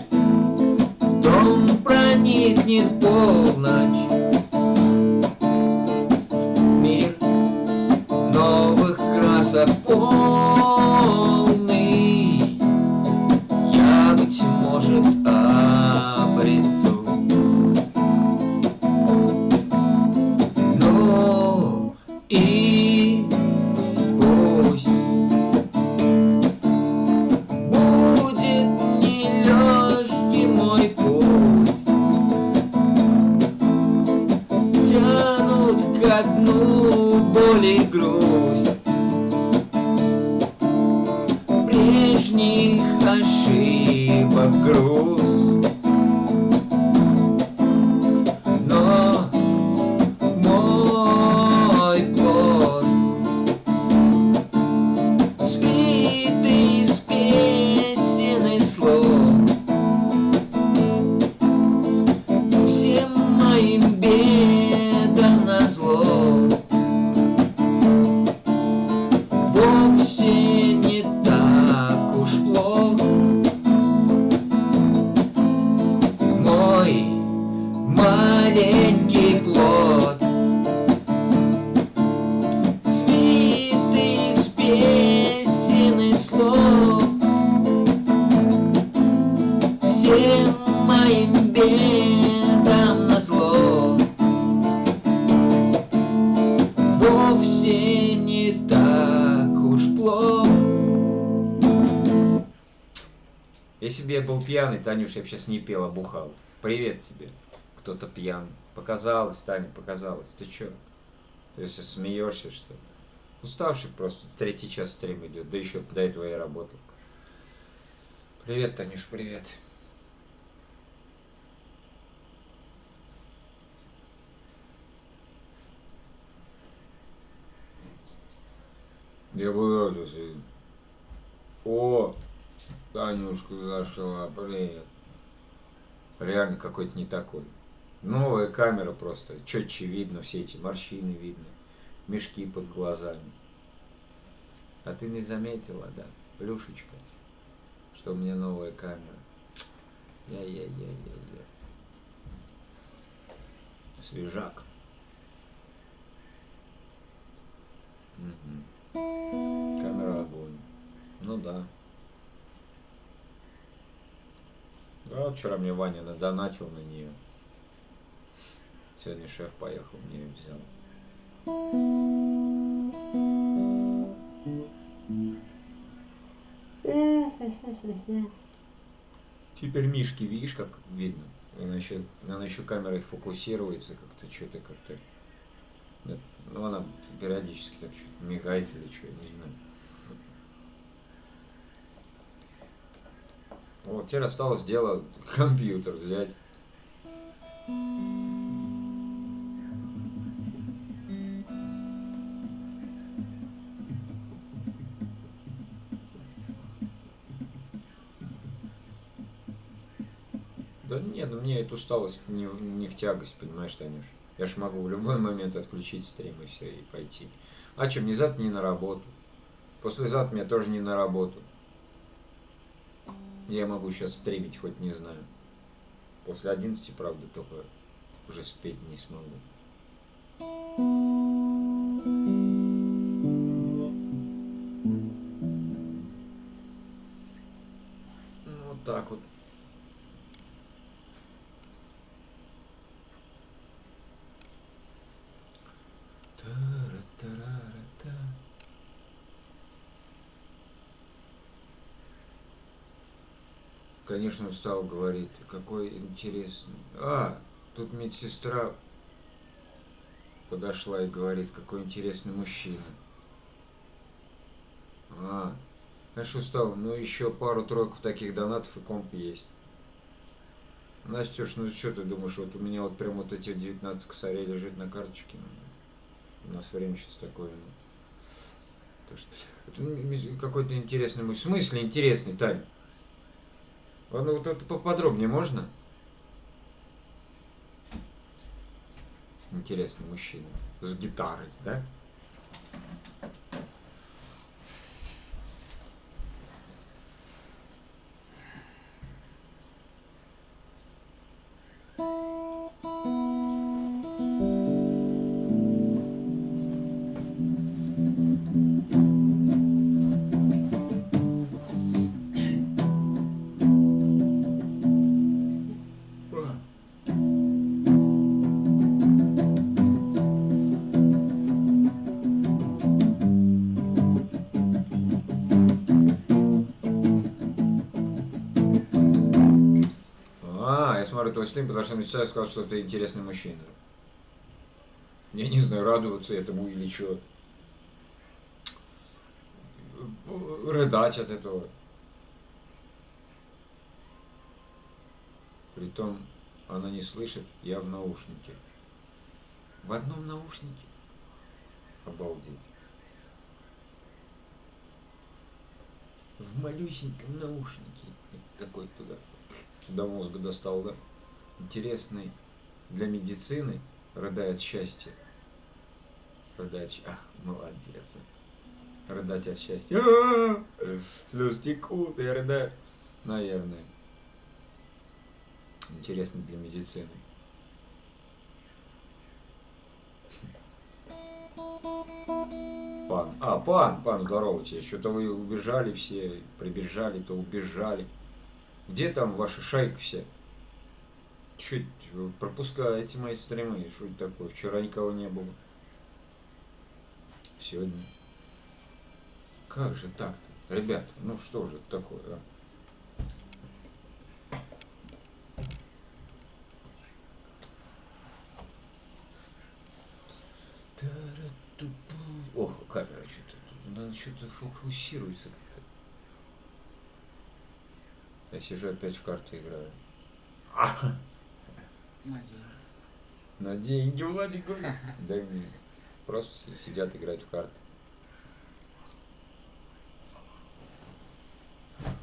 в дом проникнет полночь, мир новых красок полный, я, быть может, обрету. Ну и пусть будет нелегкий мой путь, тянут ко дну боль и грусть прежних ошибок груз. Но мой плод, свитый из песен и слов, всем моим бедам назло вовсе не так уж плохо. Мой маленький плод, свитый из песен и слов, всем моим бедам назло вовсе не так уж плохо. Если бы я был пьяный, Танюш, я бы сейчас не пел, а бухал. Привет тебе. Кто-то пьян. Показалось, Таня, показалось. Ты чё? Ты сейчас смеешься, что ли? Уставший просто. 3-й час стрим идет. Да еще до этого я работал. Привет, Танюш, привет. Я буду сейчас. О, Танюшка зашла, привет. Реально какой-то не такой. Новая камера просто. Четче видно, все эти морщины видно. Мешки под глазами. А ты не заметила, да, Плюшечка, что у меня новая камера? Я-я-я-я-я. Свежак. Угу. Камера огонь. Ну да. Да, вчера мне Ваня надонатил на нее. Сегодня шеф поехал, мне ее взял. Теперь Мишки, видишь, как видно? Она еще камерой фокусируется как-то, что-то как-то. Ну, она периодически так что-то мигает или что, я не знаю. Вот, теперь осталось дело компьютер взять. Да нет, ну мне эта усталость не в тягость, понимаешь, Танюш? Я ж могу в любой момент отключить стрим и все, и пойти. А что, мне завтра не на работу. Послезавтра мне тоже не на работу. Я могу сейчас стримить, хоть не знаю. После 11, правда, только уже спеть не смогу. Ну, вот так вот. Та-ра-та-ра-та. Конечно, устал, говорит, какой интересный. Тут медсестра подошла и говорит, какой интересный мужчина. Конечно, устал, но еще пару-тройку таких донатов и комп есть. Настюш, ну что ты думаешь, вот у меня вот прям вот эти 19 косарей лежит на карточке. У нас время сейчас такое. Это какой-то интересный мужчина. В смысле интересный, Тань? Ну вот это поподробнее можно? Интересный мужчина. С гитарой, да? Я смотрю твой стрим, потому что написал, сказал, что ты интересный мужчина. Я не знаю, радоваться этому или что. Рыдать от этого. Притом она не слышит, я в наушнике. В одном наушнике. Обалдеть. В малюсеньком наушнике. Такой туда. До мозга достал, да? Интересный для медицины. Рыдает счастье. Рыдать. Ах, молодец. Рыдать от счастья. Слезы текут, я рыдаю. Наверное. Интересно для медицины. Пан, здорово тебе. Что-то вы убежали все, прибежали, то убежали. Где там ваша шайка все? Чуть вы пропускаете мои стримы? Что это такое? Вчера никого не было. Сегодня. Как же так-то? Ребята, ну что же это такое, а? Ох, камера что-то. Надо что-то фокусируется как-то. Я сижу опять в карты играю. На деньги. На деньги, Владик. Да не. Просто сидят играть в карты.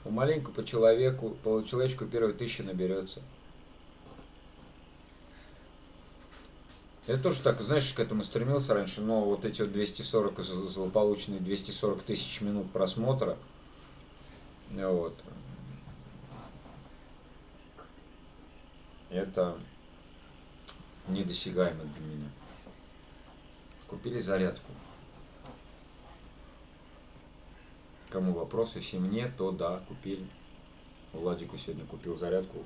Маленько по человечку первые 1000 наберется. Я тоже так, знаешь, к этому стремился раньше, но вот эти вот 240, злополучные 240 тысяч минут просмотра, вот, это недосягаемо для меня. Купили зарядку. Кому вопрос? Если мне, то да, купили. Владику сегодня купил зарядку.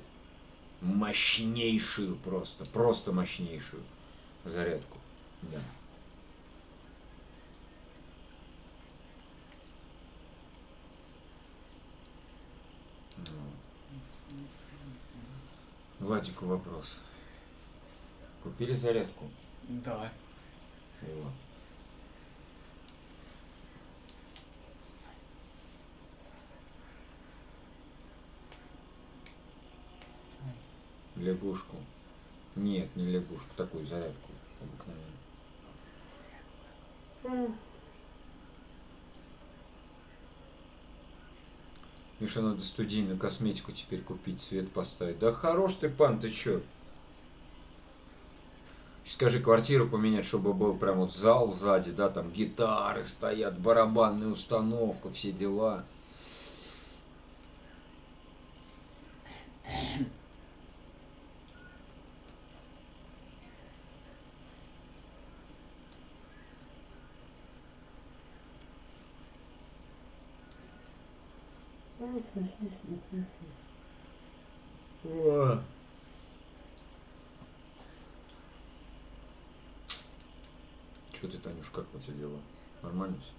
Мощнейшую просто мощнейшую зарядку. Да. Владику вопрос. Купили зарядку? Да. Его. Лягушку. Нет, не лягушку, такую зарядку обыкновенную. Миша, надо студийную косметику теперь купить, свет поставить. Да хорош ты, пан, ты чё? Скажи, квартиру поменять, чтобы был прям вот зал сзади, да, там гитары стоят, барабанная установка, все дела. Что ты, Танюш, как у тебя дела? Нормально все?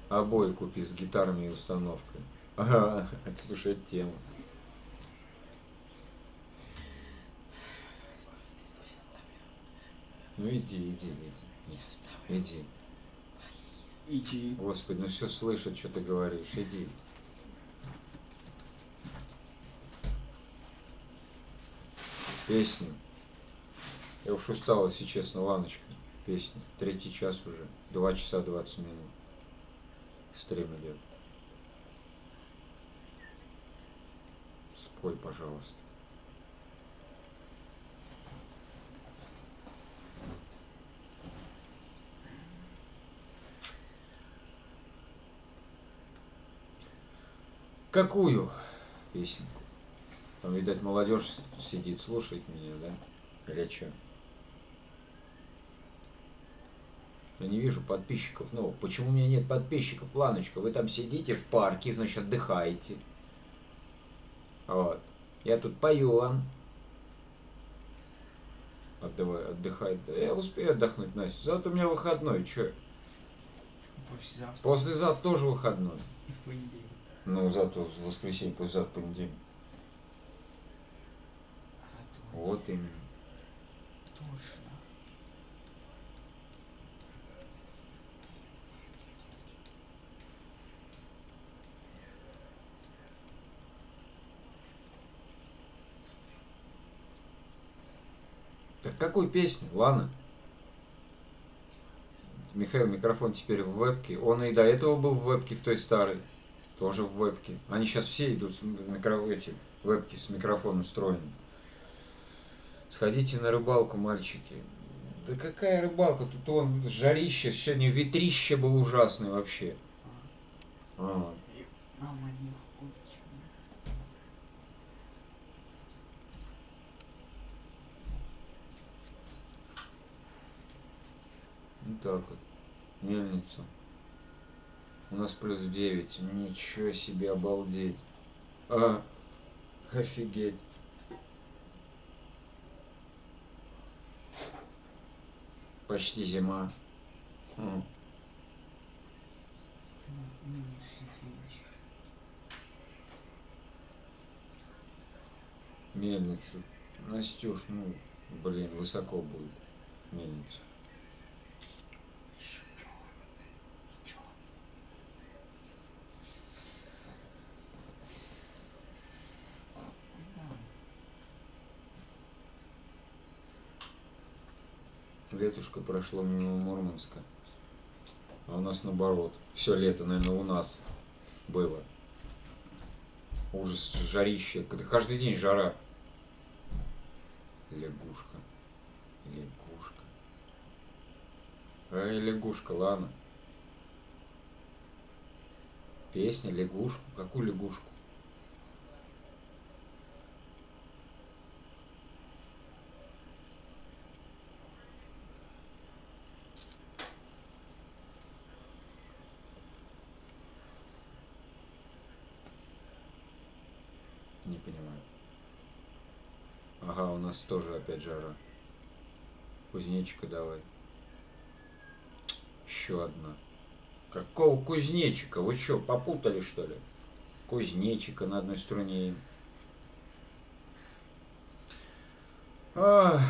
Обои купи с гитарами и установкой. Ага, слушай, это тема. Ну иди. Иди. Господи, ну все слышат, что ты говоришь. Иди. Песню. Я уж устал, если честно, Ланочка. Песня. 3-й час уже. 2 часа 20 минут. Стрим идет. Спой, пожалуйста. Какую песенку? Там, видать, молодежь сидит, слушает меня, да? Или что? Я не вижу подписчиков новых. Почему у меня нет подписчиков, Ланочка? Вы там сидите в парке, значит, отдыхаете. Вот. Я тут пою вам. Отдыхает. Я успею отдохнуть, Настя. Завтра у меня выходной, чё? Послезавтра. Послезавтра тоже выходной. И в понедельник. Ну, завтра воскресенье, послезавтра понедельник. Вот именно. Точно. Так какую песню? Ладно. Михаил, микрофон теперь в вебке. Он и до этого был в вебке, в той старой. Тоже в вебке. Они сейчас все идут эти вебки с микрофоном встроенным. Сходите на рыбалку, мальчики. Да какая рыбалка? Тут он жарище, сегодня ветрище был ужасный вообще. А. Мама не хочет. Вот так вот. Мельница. У нас плюс 9. Ничего себе, обалдеть. Офигеть. Почти зима. Мельницу. Настюш, ну, блин, высоко будет мельница. Летушка прошло мимо Мурманска. А у нас наоборот. Все лето, наверное, у нас было. Ужас, жарище. Каждый день жара. Лягушка. Лягушка. Эй, лягушка, ладно. Песня, лягушку. Какую лягушку? Не понимаю. Ага, у нас тоже опять жара. Кузнечика давай. Еще одна. Какого кузнечика? Вы что, попутали что ли? Кузнечика на одной струне. Ах.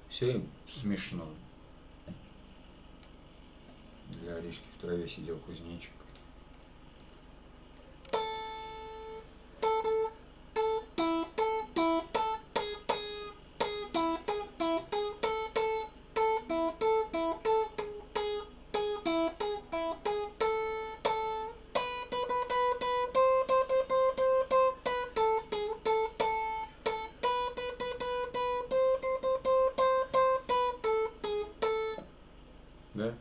Все им смешно. Для Аришки в траве сидел кузнечик. Да?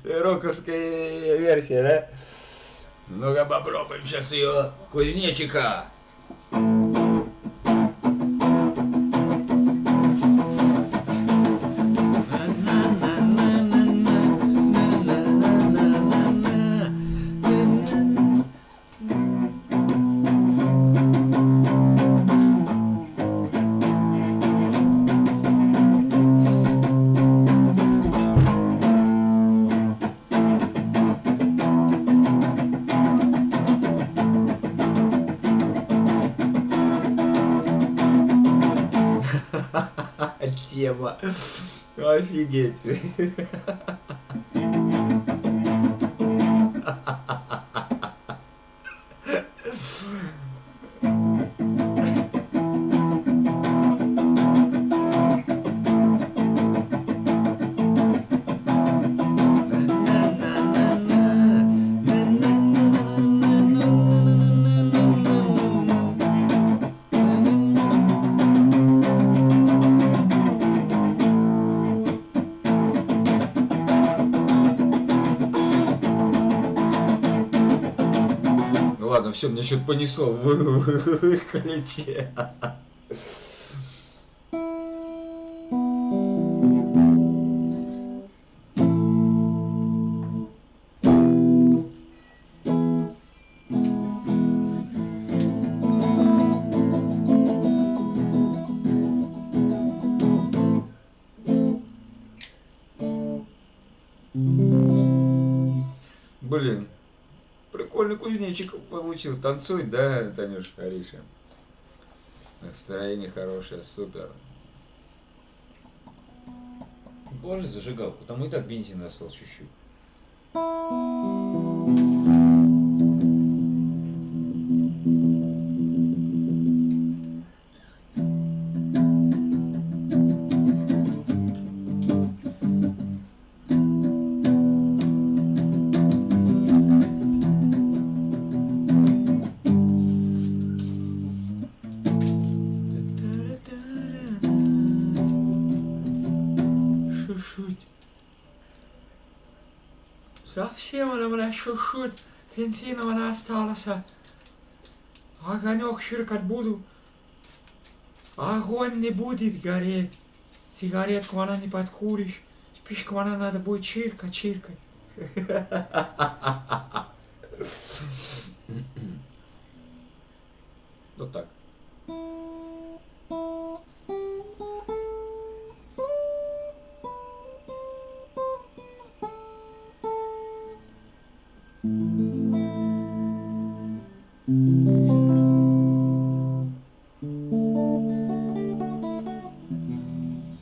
Роковская версия, да? Ну-ка попробуем сейчас ее кузнечика. Тема. Офигеть. Ладно, все, мне что-то понесло в колече. Блин. Прикольный кузнечик получил. Танцует, да, Танюш, Ариша? Настроение хорошее, супер. Положи зажигалку, там и так бензин остался чуть-чуть. Совсем она меня шушут. бензиновая осталась. Огонек чиркать буду. Огонь не будет гореть. Сигаретку она не подкуришь. Спичку она надо будет чиркать. Вот так.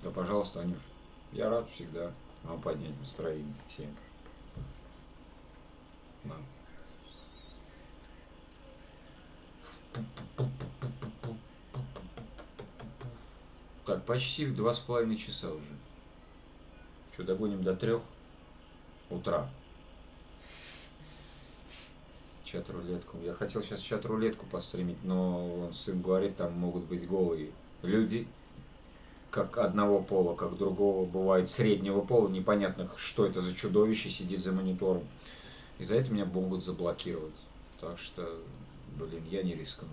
Да, пожалуйста, Анюш. Я рад всегда вам поднять настроение всем. Да. Так, почти 2,5 часа уже. Что, догоним до 3 утра? Чат-рулетку. Я хотел сейчас чат-рулетку постримить, но сын говорит, там могут быть голые люди, как одного пола, как другого, бывает среднего пола, непонятно, что это за чудовище сидит за монитором. И за это меня могут заблокировать. Так что, блин, я не рискну.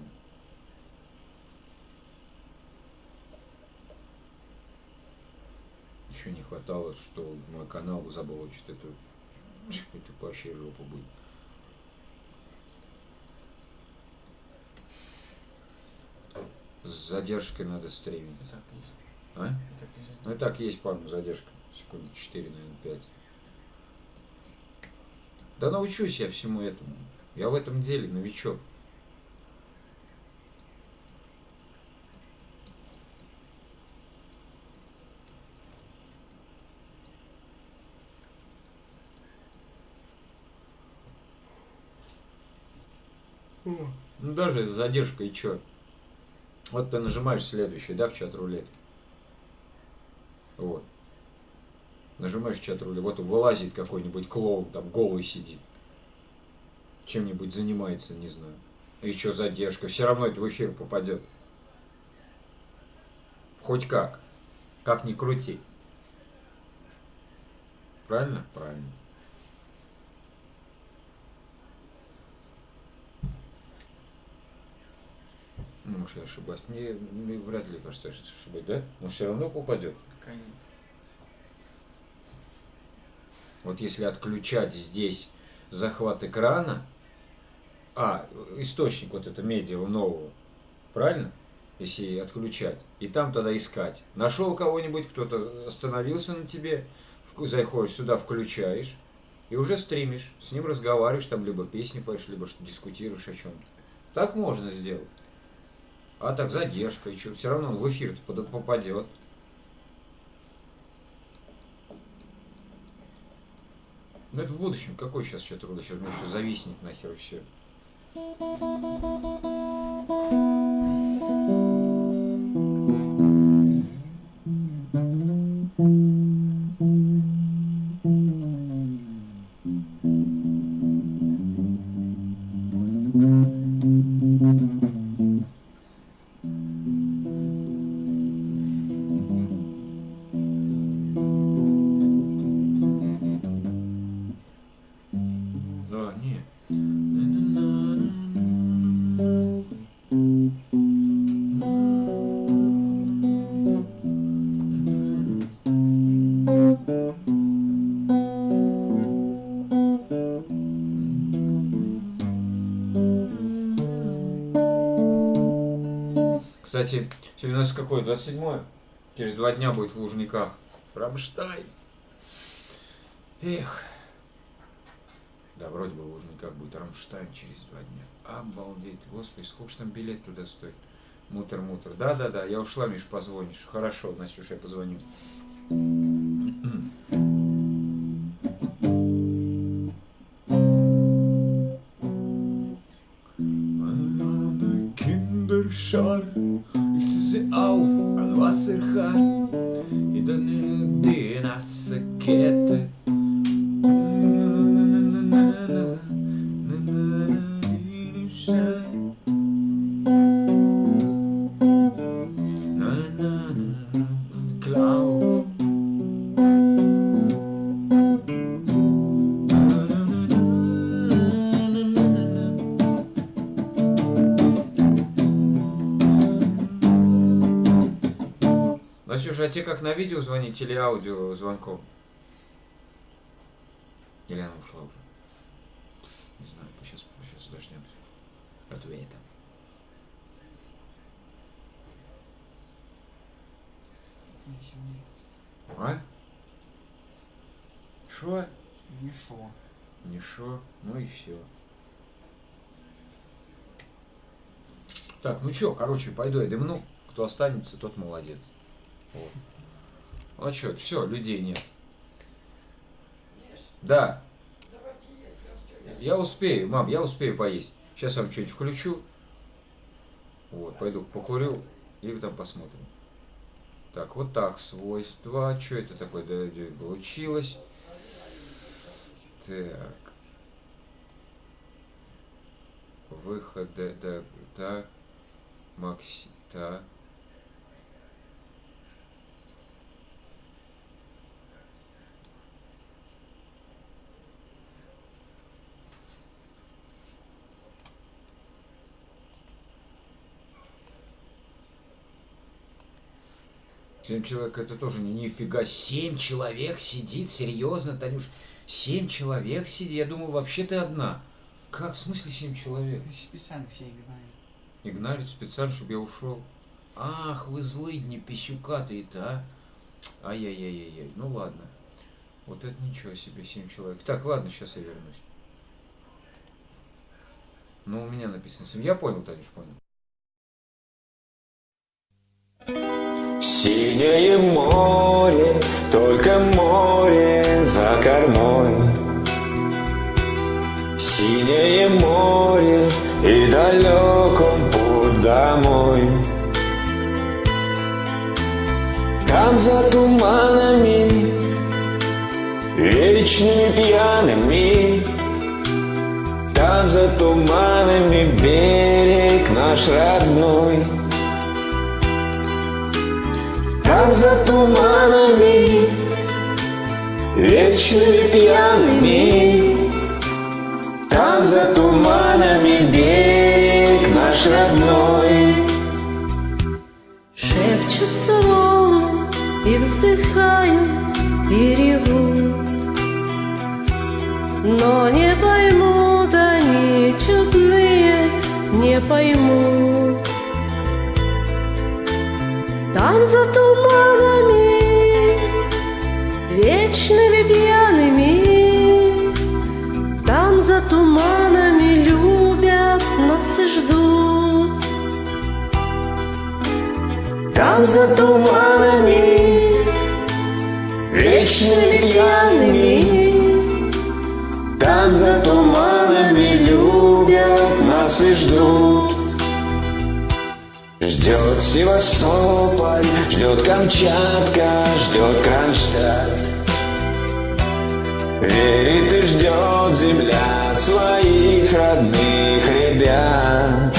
Еще не хватало, что мой канал заблочит. Это вообще жопа будет. С задержкой надо стримить. Так есть. А? Так есть. Ну и так есть, по-моему, задержка. Секунды 4, наверное, 5. Да научусь я всему этому. Я в этом деле новичок. Ну даже с задержкой, и чё? Вот ты нажимаешь следующий, да, в чат рулетки. Вот. Нажимаешь чат рулетки. Вот вылазит какой-нибудь клоун, там голый сидит. Чем-нибудь занимается, не знаю. И чё задержка? Все равно это в эфир попадет. Хоть как. Как ни крути. Правильно? Правильно. Ну, может, я ошибаюсь. Мне вряд ли кажется, я ошибаюсь, да? Но все равно попадет. Конечно. Вот если отключать здесь захват экрана, источник вот это медиа нового, правильно? Если отключать, и там тогда искать. Нашел кого-нибудь, кто-то остановился на тебе, заходишь сюда, включаешь, и уже стримишь, с ним разговариваешь, там либо песни поешь, либо что дискутируешь о чем-то. Так можно сделать. А так задержка, и что, все равно он в эфир-то попадет. Ну это в будущем, какой сейчас труда, сейчас мне все зависнет нахер и все. Кстати, сегодня у нас какое? 27-е? Через 2 дня будет в Лужниках. Рамштайн. Эх. Да, вроде бы в Лужниках будет Рамштайн через 2 дня. Обалдеть. Господи, сколько ж там билет туда стоит? Мутер-мутер. Да, я ушла, Миш, позвонишь. Хорошо, Настюша, я позвоню. Kinderschar, ich sehe auf an Wasserhahn, in der nasse Kette. Klau. Настюша, а тебе как на видео звонить или аудио звонком? Или она ушла уже? Не знаю, сейчас дождемся. Ответим. А? Шо? Не шо. Не шо? Ну и все. Так, ну чё, короче, пойду я дымну. Кто останется, тот молодец. Вот. А чё, все, людей нет. Да. Я успею, мам, я успею поесть. Сейчас я вам что-нибудь включу. Вот, пойду покурю и там посмотрим. Так, вот так, свойства. Что это такое получилось? Так. Выход, да, так. Макси, так. Семь человек, это тоже нифига. 7 человек сидит? Серьезно, Танюш? 7 человек сидит? Я думал, вообще ты одна. Как? В смысле 7 человек? Ты специально все играешь. Игнорит специально, чтобы я ушел. Ах, вы злыдни пищукатые-то, а? Ай-яй-яй-яй-яй. Ну ладно. Вот это ничего себе, 7 человек. Так, ладно, сейчас я вернусь. Ну, у меня написано 7. Я понял, Танюш, понял. Синее море, только море за кормой. Синее море и далек он путь домой. Там за туманами, вечными пьяными, там за туманами берег наш родной. Там за туманами, вечными пьяными, там за туманами берег наш родной. Шепчутся волны и вздыхают, и ревут, но не поймут они, чудные, не поймут. Там за туманами, вечными пьяными, там за туманами любят нас и ждут. Там за туманами, вечными пьяными, там за туманами любят нас и ждут. Ждет Севастополь, ждет Камчатка, ждет Кронштадт. Верит и ждет земля своих родных ребят.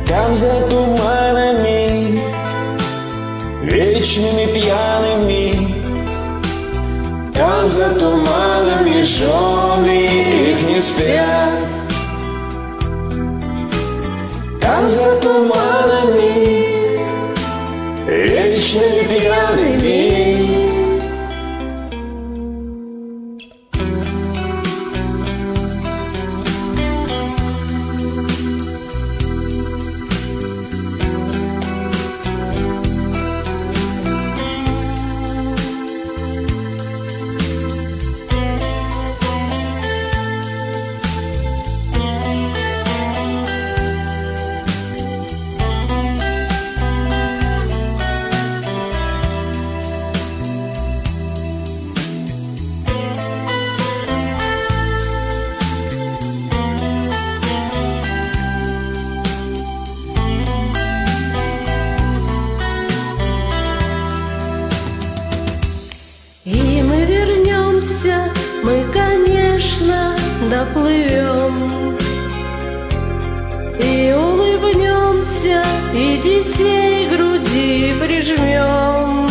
Там за туманами, вечными пьяными, там за туманами жены их не спят. Там за туманами, вечными пьяными. И мы вернемся, мы, конечно, доплывем, и улыбнемся, и детей к груди прижмем.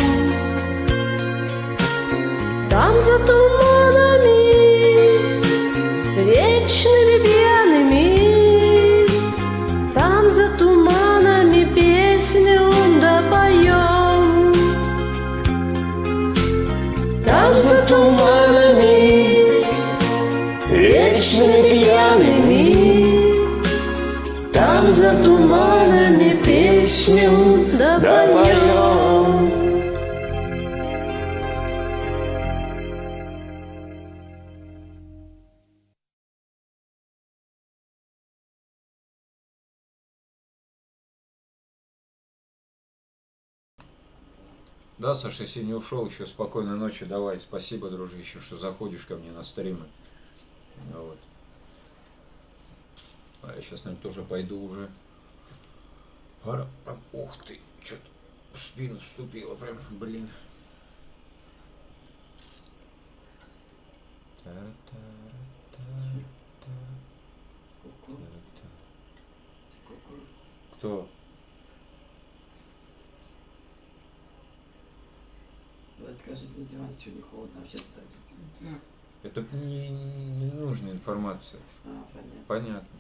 Там за туманами, вечными пьяными, там за туманами песню за туманами песню Да допоем. Да, Саша, если не ушел, еще спокойной ночи, давай. Спасибо, дружище, что заходишь ко мне на стримы. Вот. А я сейчас, наверное, тоже пойду уже. Пора. Ух ты, что-то в спину вступило прям, блин. Кто? Давайте, кажется, на диван сегодня холодно, вообще абсолютно. Это не нужная информация. А, понятно. Понятно.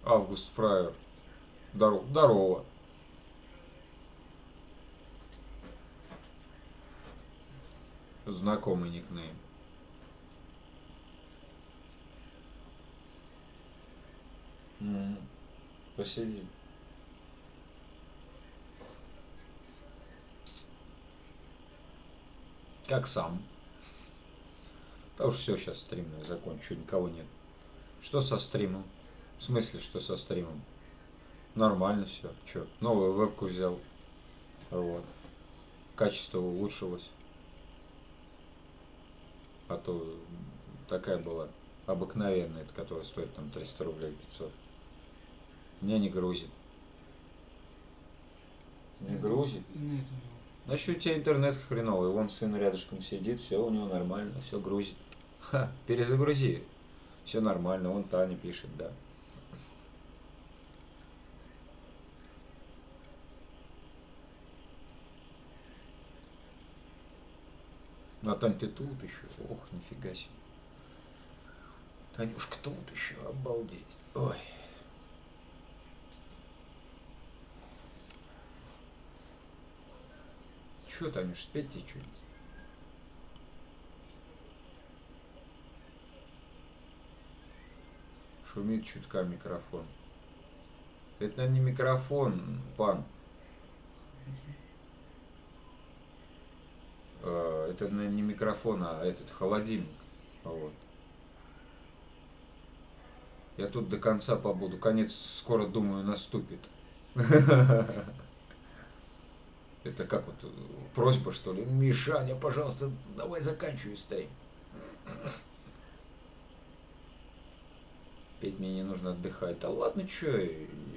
Август Фраер. Здорово. Знакомый никнейм. Посиди. Как сам? Да уж все, сейчас стрим закончу, никого нет. Что со стримом? В смысле, что со стримом? Нормально все. Че, новую вебку взял. Вот. Качество улучшилось. А то такая была обыкновенная, которая стоит там 300 рублей 500. Меня не грузит. Не грузит? Нет, Значит, у тебя интернет хреновый. Вон сын рядышком сидит, все у него нормально, все грузит. Ха, перезагрузи. Все нормально, вон Таня пишет, да. А Тань, ты тут еще? Ох, нифига себе. Танюшка тут еще, обалдеть. Ой. Че, Танюш, спеть тебе что-нибудь? Шумит чутка микрофон. Это, наверное, не микрофон, пан. Это, наверное, не микрофон, а этот холодильник. Вот. Я тут до конца побуду. Конец скоро, думаю, наступит. Это как вот просьба, что ли? Мишаня, пожалуйста, давай заканчивай стрим. Петь мне не нужно отдыхать. Да ладно, чё,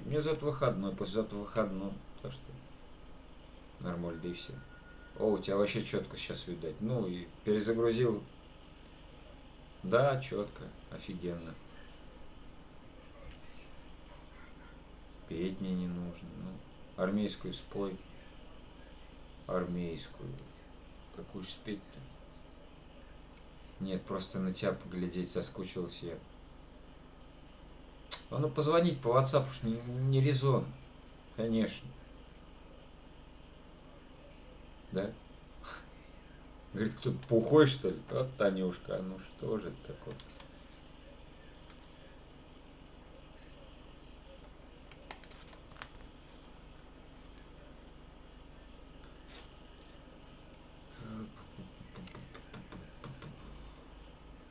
мне завтра выходной, послезавтра выходной. Так что нормально, да и все. О, у тебя вообще четко сейчас видать. Ну и перезагрузил. Да, четко, офигенно. Петь мне не нужно. Ну, армейскую спой. Армейскую. Какую ж спеть-то? Нет, просто на тебя поглядеть соскучился я. А ну позвонить по WhatsApp уж не резон. Конечно. Да? Говорит, кто-то пухой, что ли? Вот Танюшка, ну что же это такое?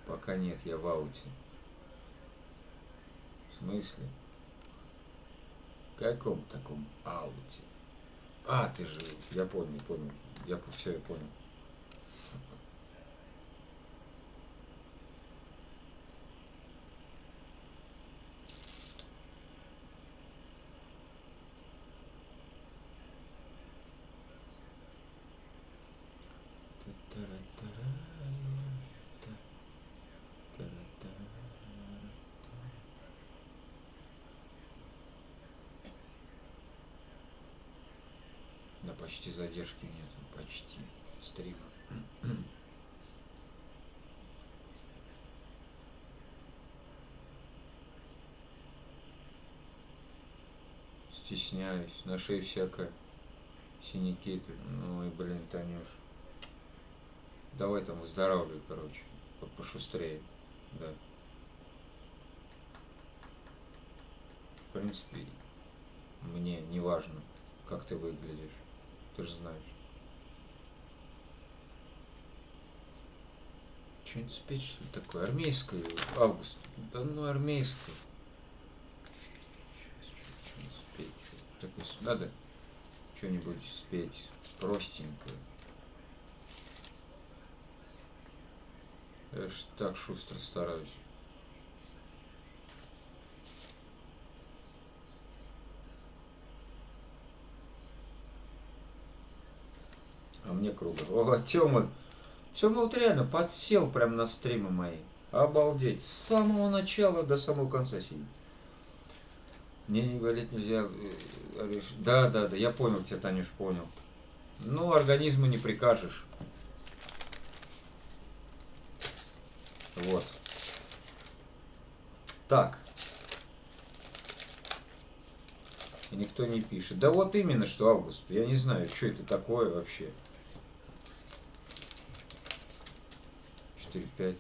Пока нет, я в ауте. В смысле? В каком таком ауте? А, ты же, я понял. Все, я понял. Да, почти задержки нет, почти стрима. Стесняюсь, на шее всякое, синяки, ну и блин, Танюш. Давай там выздоравливай, короче. Пошустрее. Да. В принципе, мне не важно, как ты выглядишь. Ты же знаешь. Что-нибудь спеть, что ли, такое? Армейское, Август. Да ну, армейское. Что-нибудь спеть. Такое, надо что-нибудь спеть простенькое. Я ж так шустро стараюсь. А мне круто. О, Тёма. Тёма вот реально подсел прям на стримы мои. Обалдеть. С самого начала до самого конца сидит. Мне не говорить нельзя. Да, я понял тебя, Танюш, понял. Ну, организму не прикажешь. Вот. Так. И никто не пишет. Да вот именно, что Август. Я не знаю, что это такое вообще. 4-5.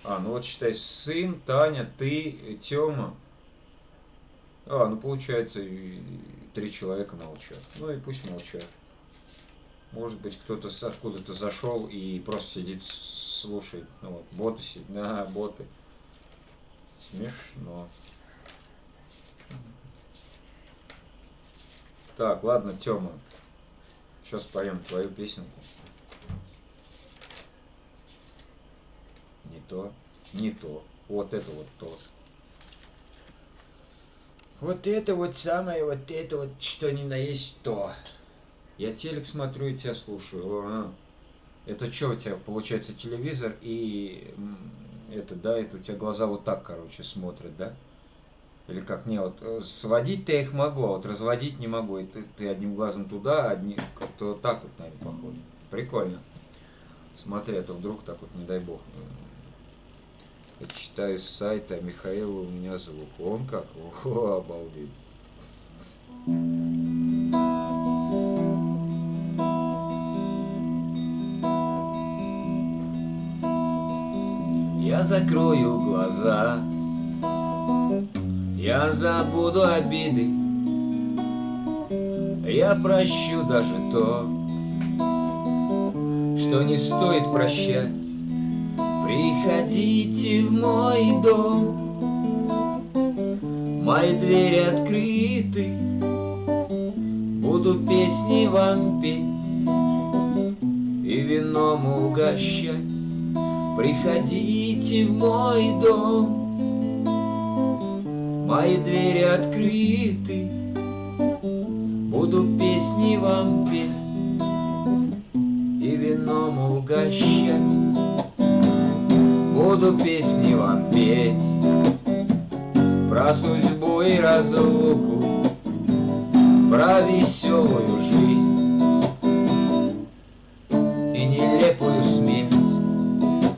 А, ну вот считай, сын, Таня, ты, Тёма. А, ну получается, 3 человека молчат. Ну и пусть молчат. Может быть, кто-то откуда-то зашел и просто сидит, слушает. Ну вот, боты сидят. Да, боты. Смешно. Так, ладно, Тёма. Сейчас споем твою песенку. Не то, не то. Вот это вот то. Вот это вот самое, вот это вот, что ни на есть то. Я телек смотрю и тебя слушаю. Это что у тебя, получается, телевизор и это, да, это у тебя глаза вот так, короче, смотрят, да? Или как? Не, вот сводить-то я их могу, а вот разводить не могу. И ты одним глазом туда, одним как-то вот так вот, наверное, походу. Прикольно. Смотри, а то вдруг так вот, не дай бог. Я читаю с сайта Михаила, у меня звук. Он как? О, обалдеть. Я закрою глаза, я забуду обиды, я прощу даже то, что не стоит прощать. Приходите в мой дом, мои двери открыты, буду песни вам петь и вином угощать. Приходите в мой дом, мои двери открыты, буду песни вам петь и вином угощать. Буду песни вам петь про судьбу и разлуку, про веселую жизнь и нелепую смерть.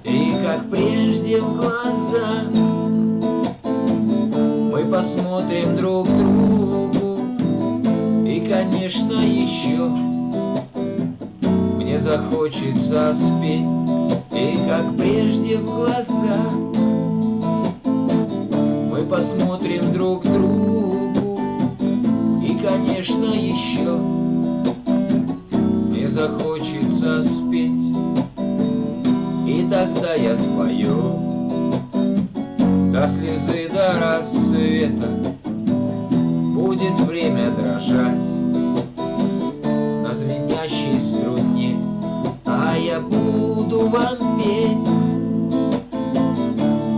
И как прежде в глаза мы посмотрим друг другу. И, конечно, еще мне захочется спеть. И как прежде в глаза мы посмотрим друг другу. И, конечно, еще мне захочется спеть. И тогда я спою до слезы, до рассвета. Будет время дрожать на звенящей струне, а я буду вам петь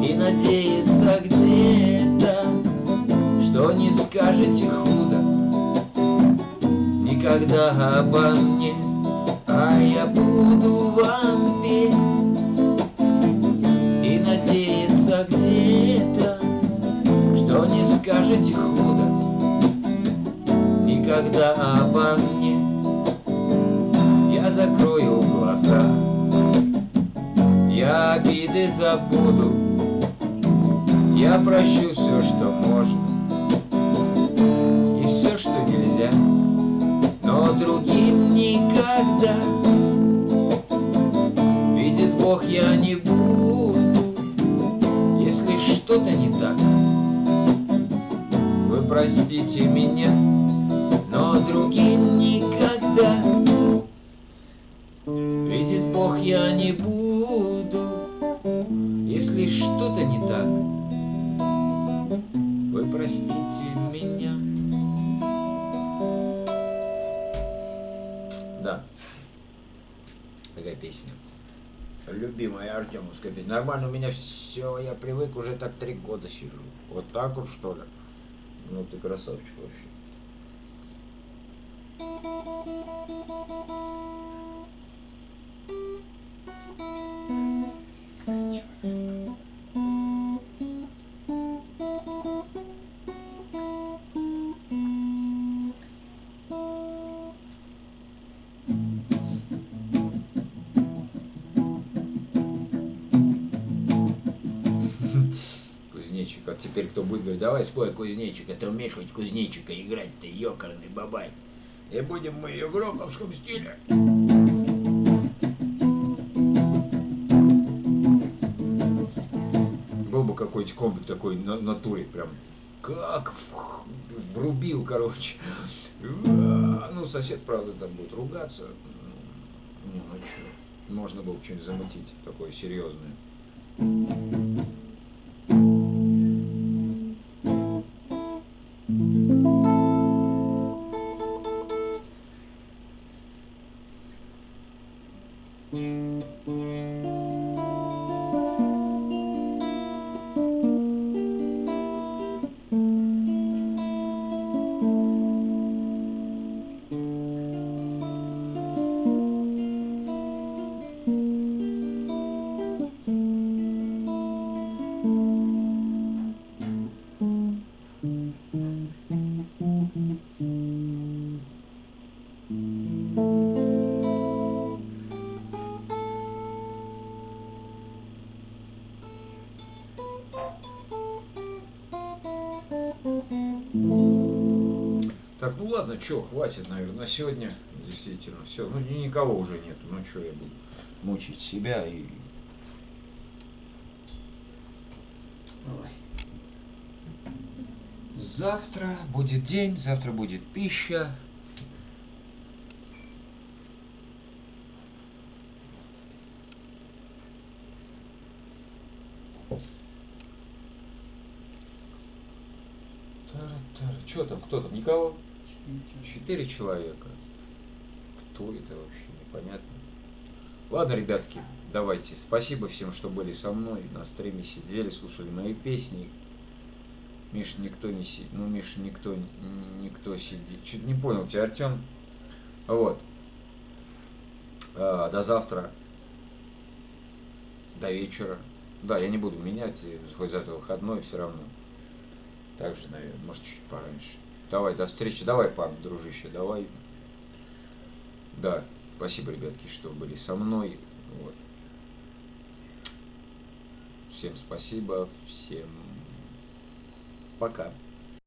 и надеяться где-то, что не скажете худо никогда обо мне. А я буду вам петь и надеяться где-то, что не скажете худо никогда обо мне. Я закрою глаза, я обиды забуду, я прощу все, что можно, и все, что нельзя, но другим никогда. Ведь Бог, я не буду, если что-то не так. Вы простите меня, но другим никогда. Видит Бог, я не буду, если что-то не так. Вы простите меня. Да. Такая песня. Любимая артемовская песня. Нормально у меня все, я привык, уже так 3 года сижу. Вот так вот, что ли? Ну ты красавчик вообще. Кузнечик. А теперь кто будет говорить, давай спой кузнечик, а ты умеешь хоть кузнечика играть, ты ёкарный бабай. И будем мы ее в роковском стиле. Был бы какой-нибудь комбик такой на натуре, прям как врубил, короче. Ну, сосед, правда, там будет ругаться. Не, ну что, можно было бы что-нибудь замутить такое серьезное. Так, ну ладно, чё, хватит, наверное, на сегодня. Действительно, все. Ну, никого уже нет. Ну, чё я буду мучить себя и... Ой. Завтра будет день, завтра будет пища. Чё там, кто там, никого? 4 человека. Кто это вообще, непонятно. Ладно, ребятки, давайте. Спасибо всем, что были со мной на стриме, сидели, слушали мои песни. Миша, никто не сидит. Ну, Миша, никто сидит. Чуть не понял тебя, Артем. Вот. До завтра. До вечера. Да, я не буду менять, хоть завтра выходной, все равно. Также, наверное, может, чуть пораньше. Давай, до встречи. Давай, пан, дружище, давай. Да, спасибо, ребятки, что были со мной. Вот. Всем спасибо, всем пока.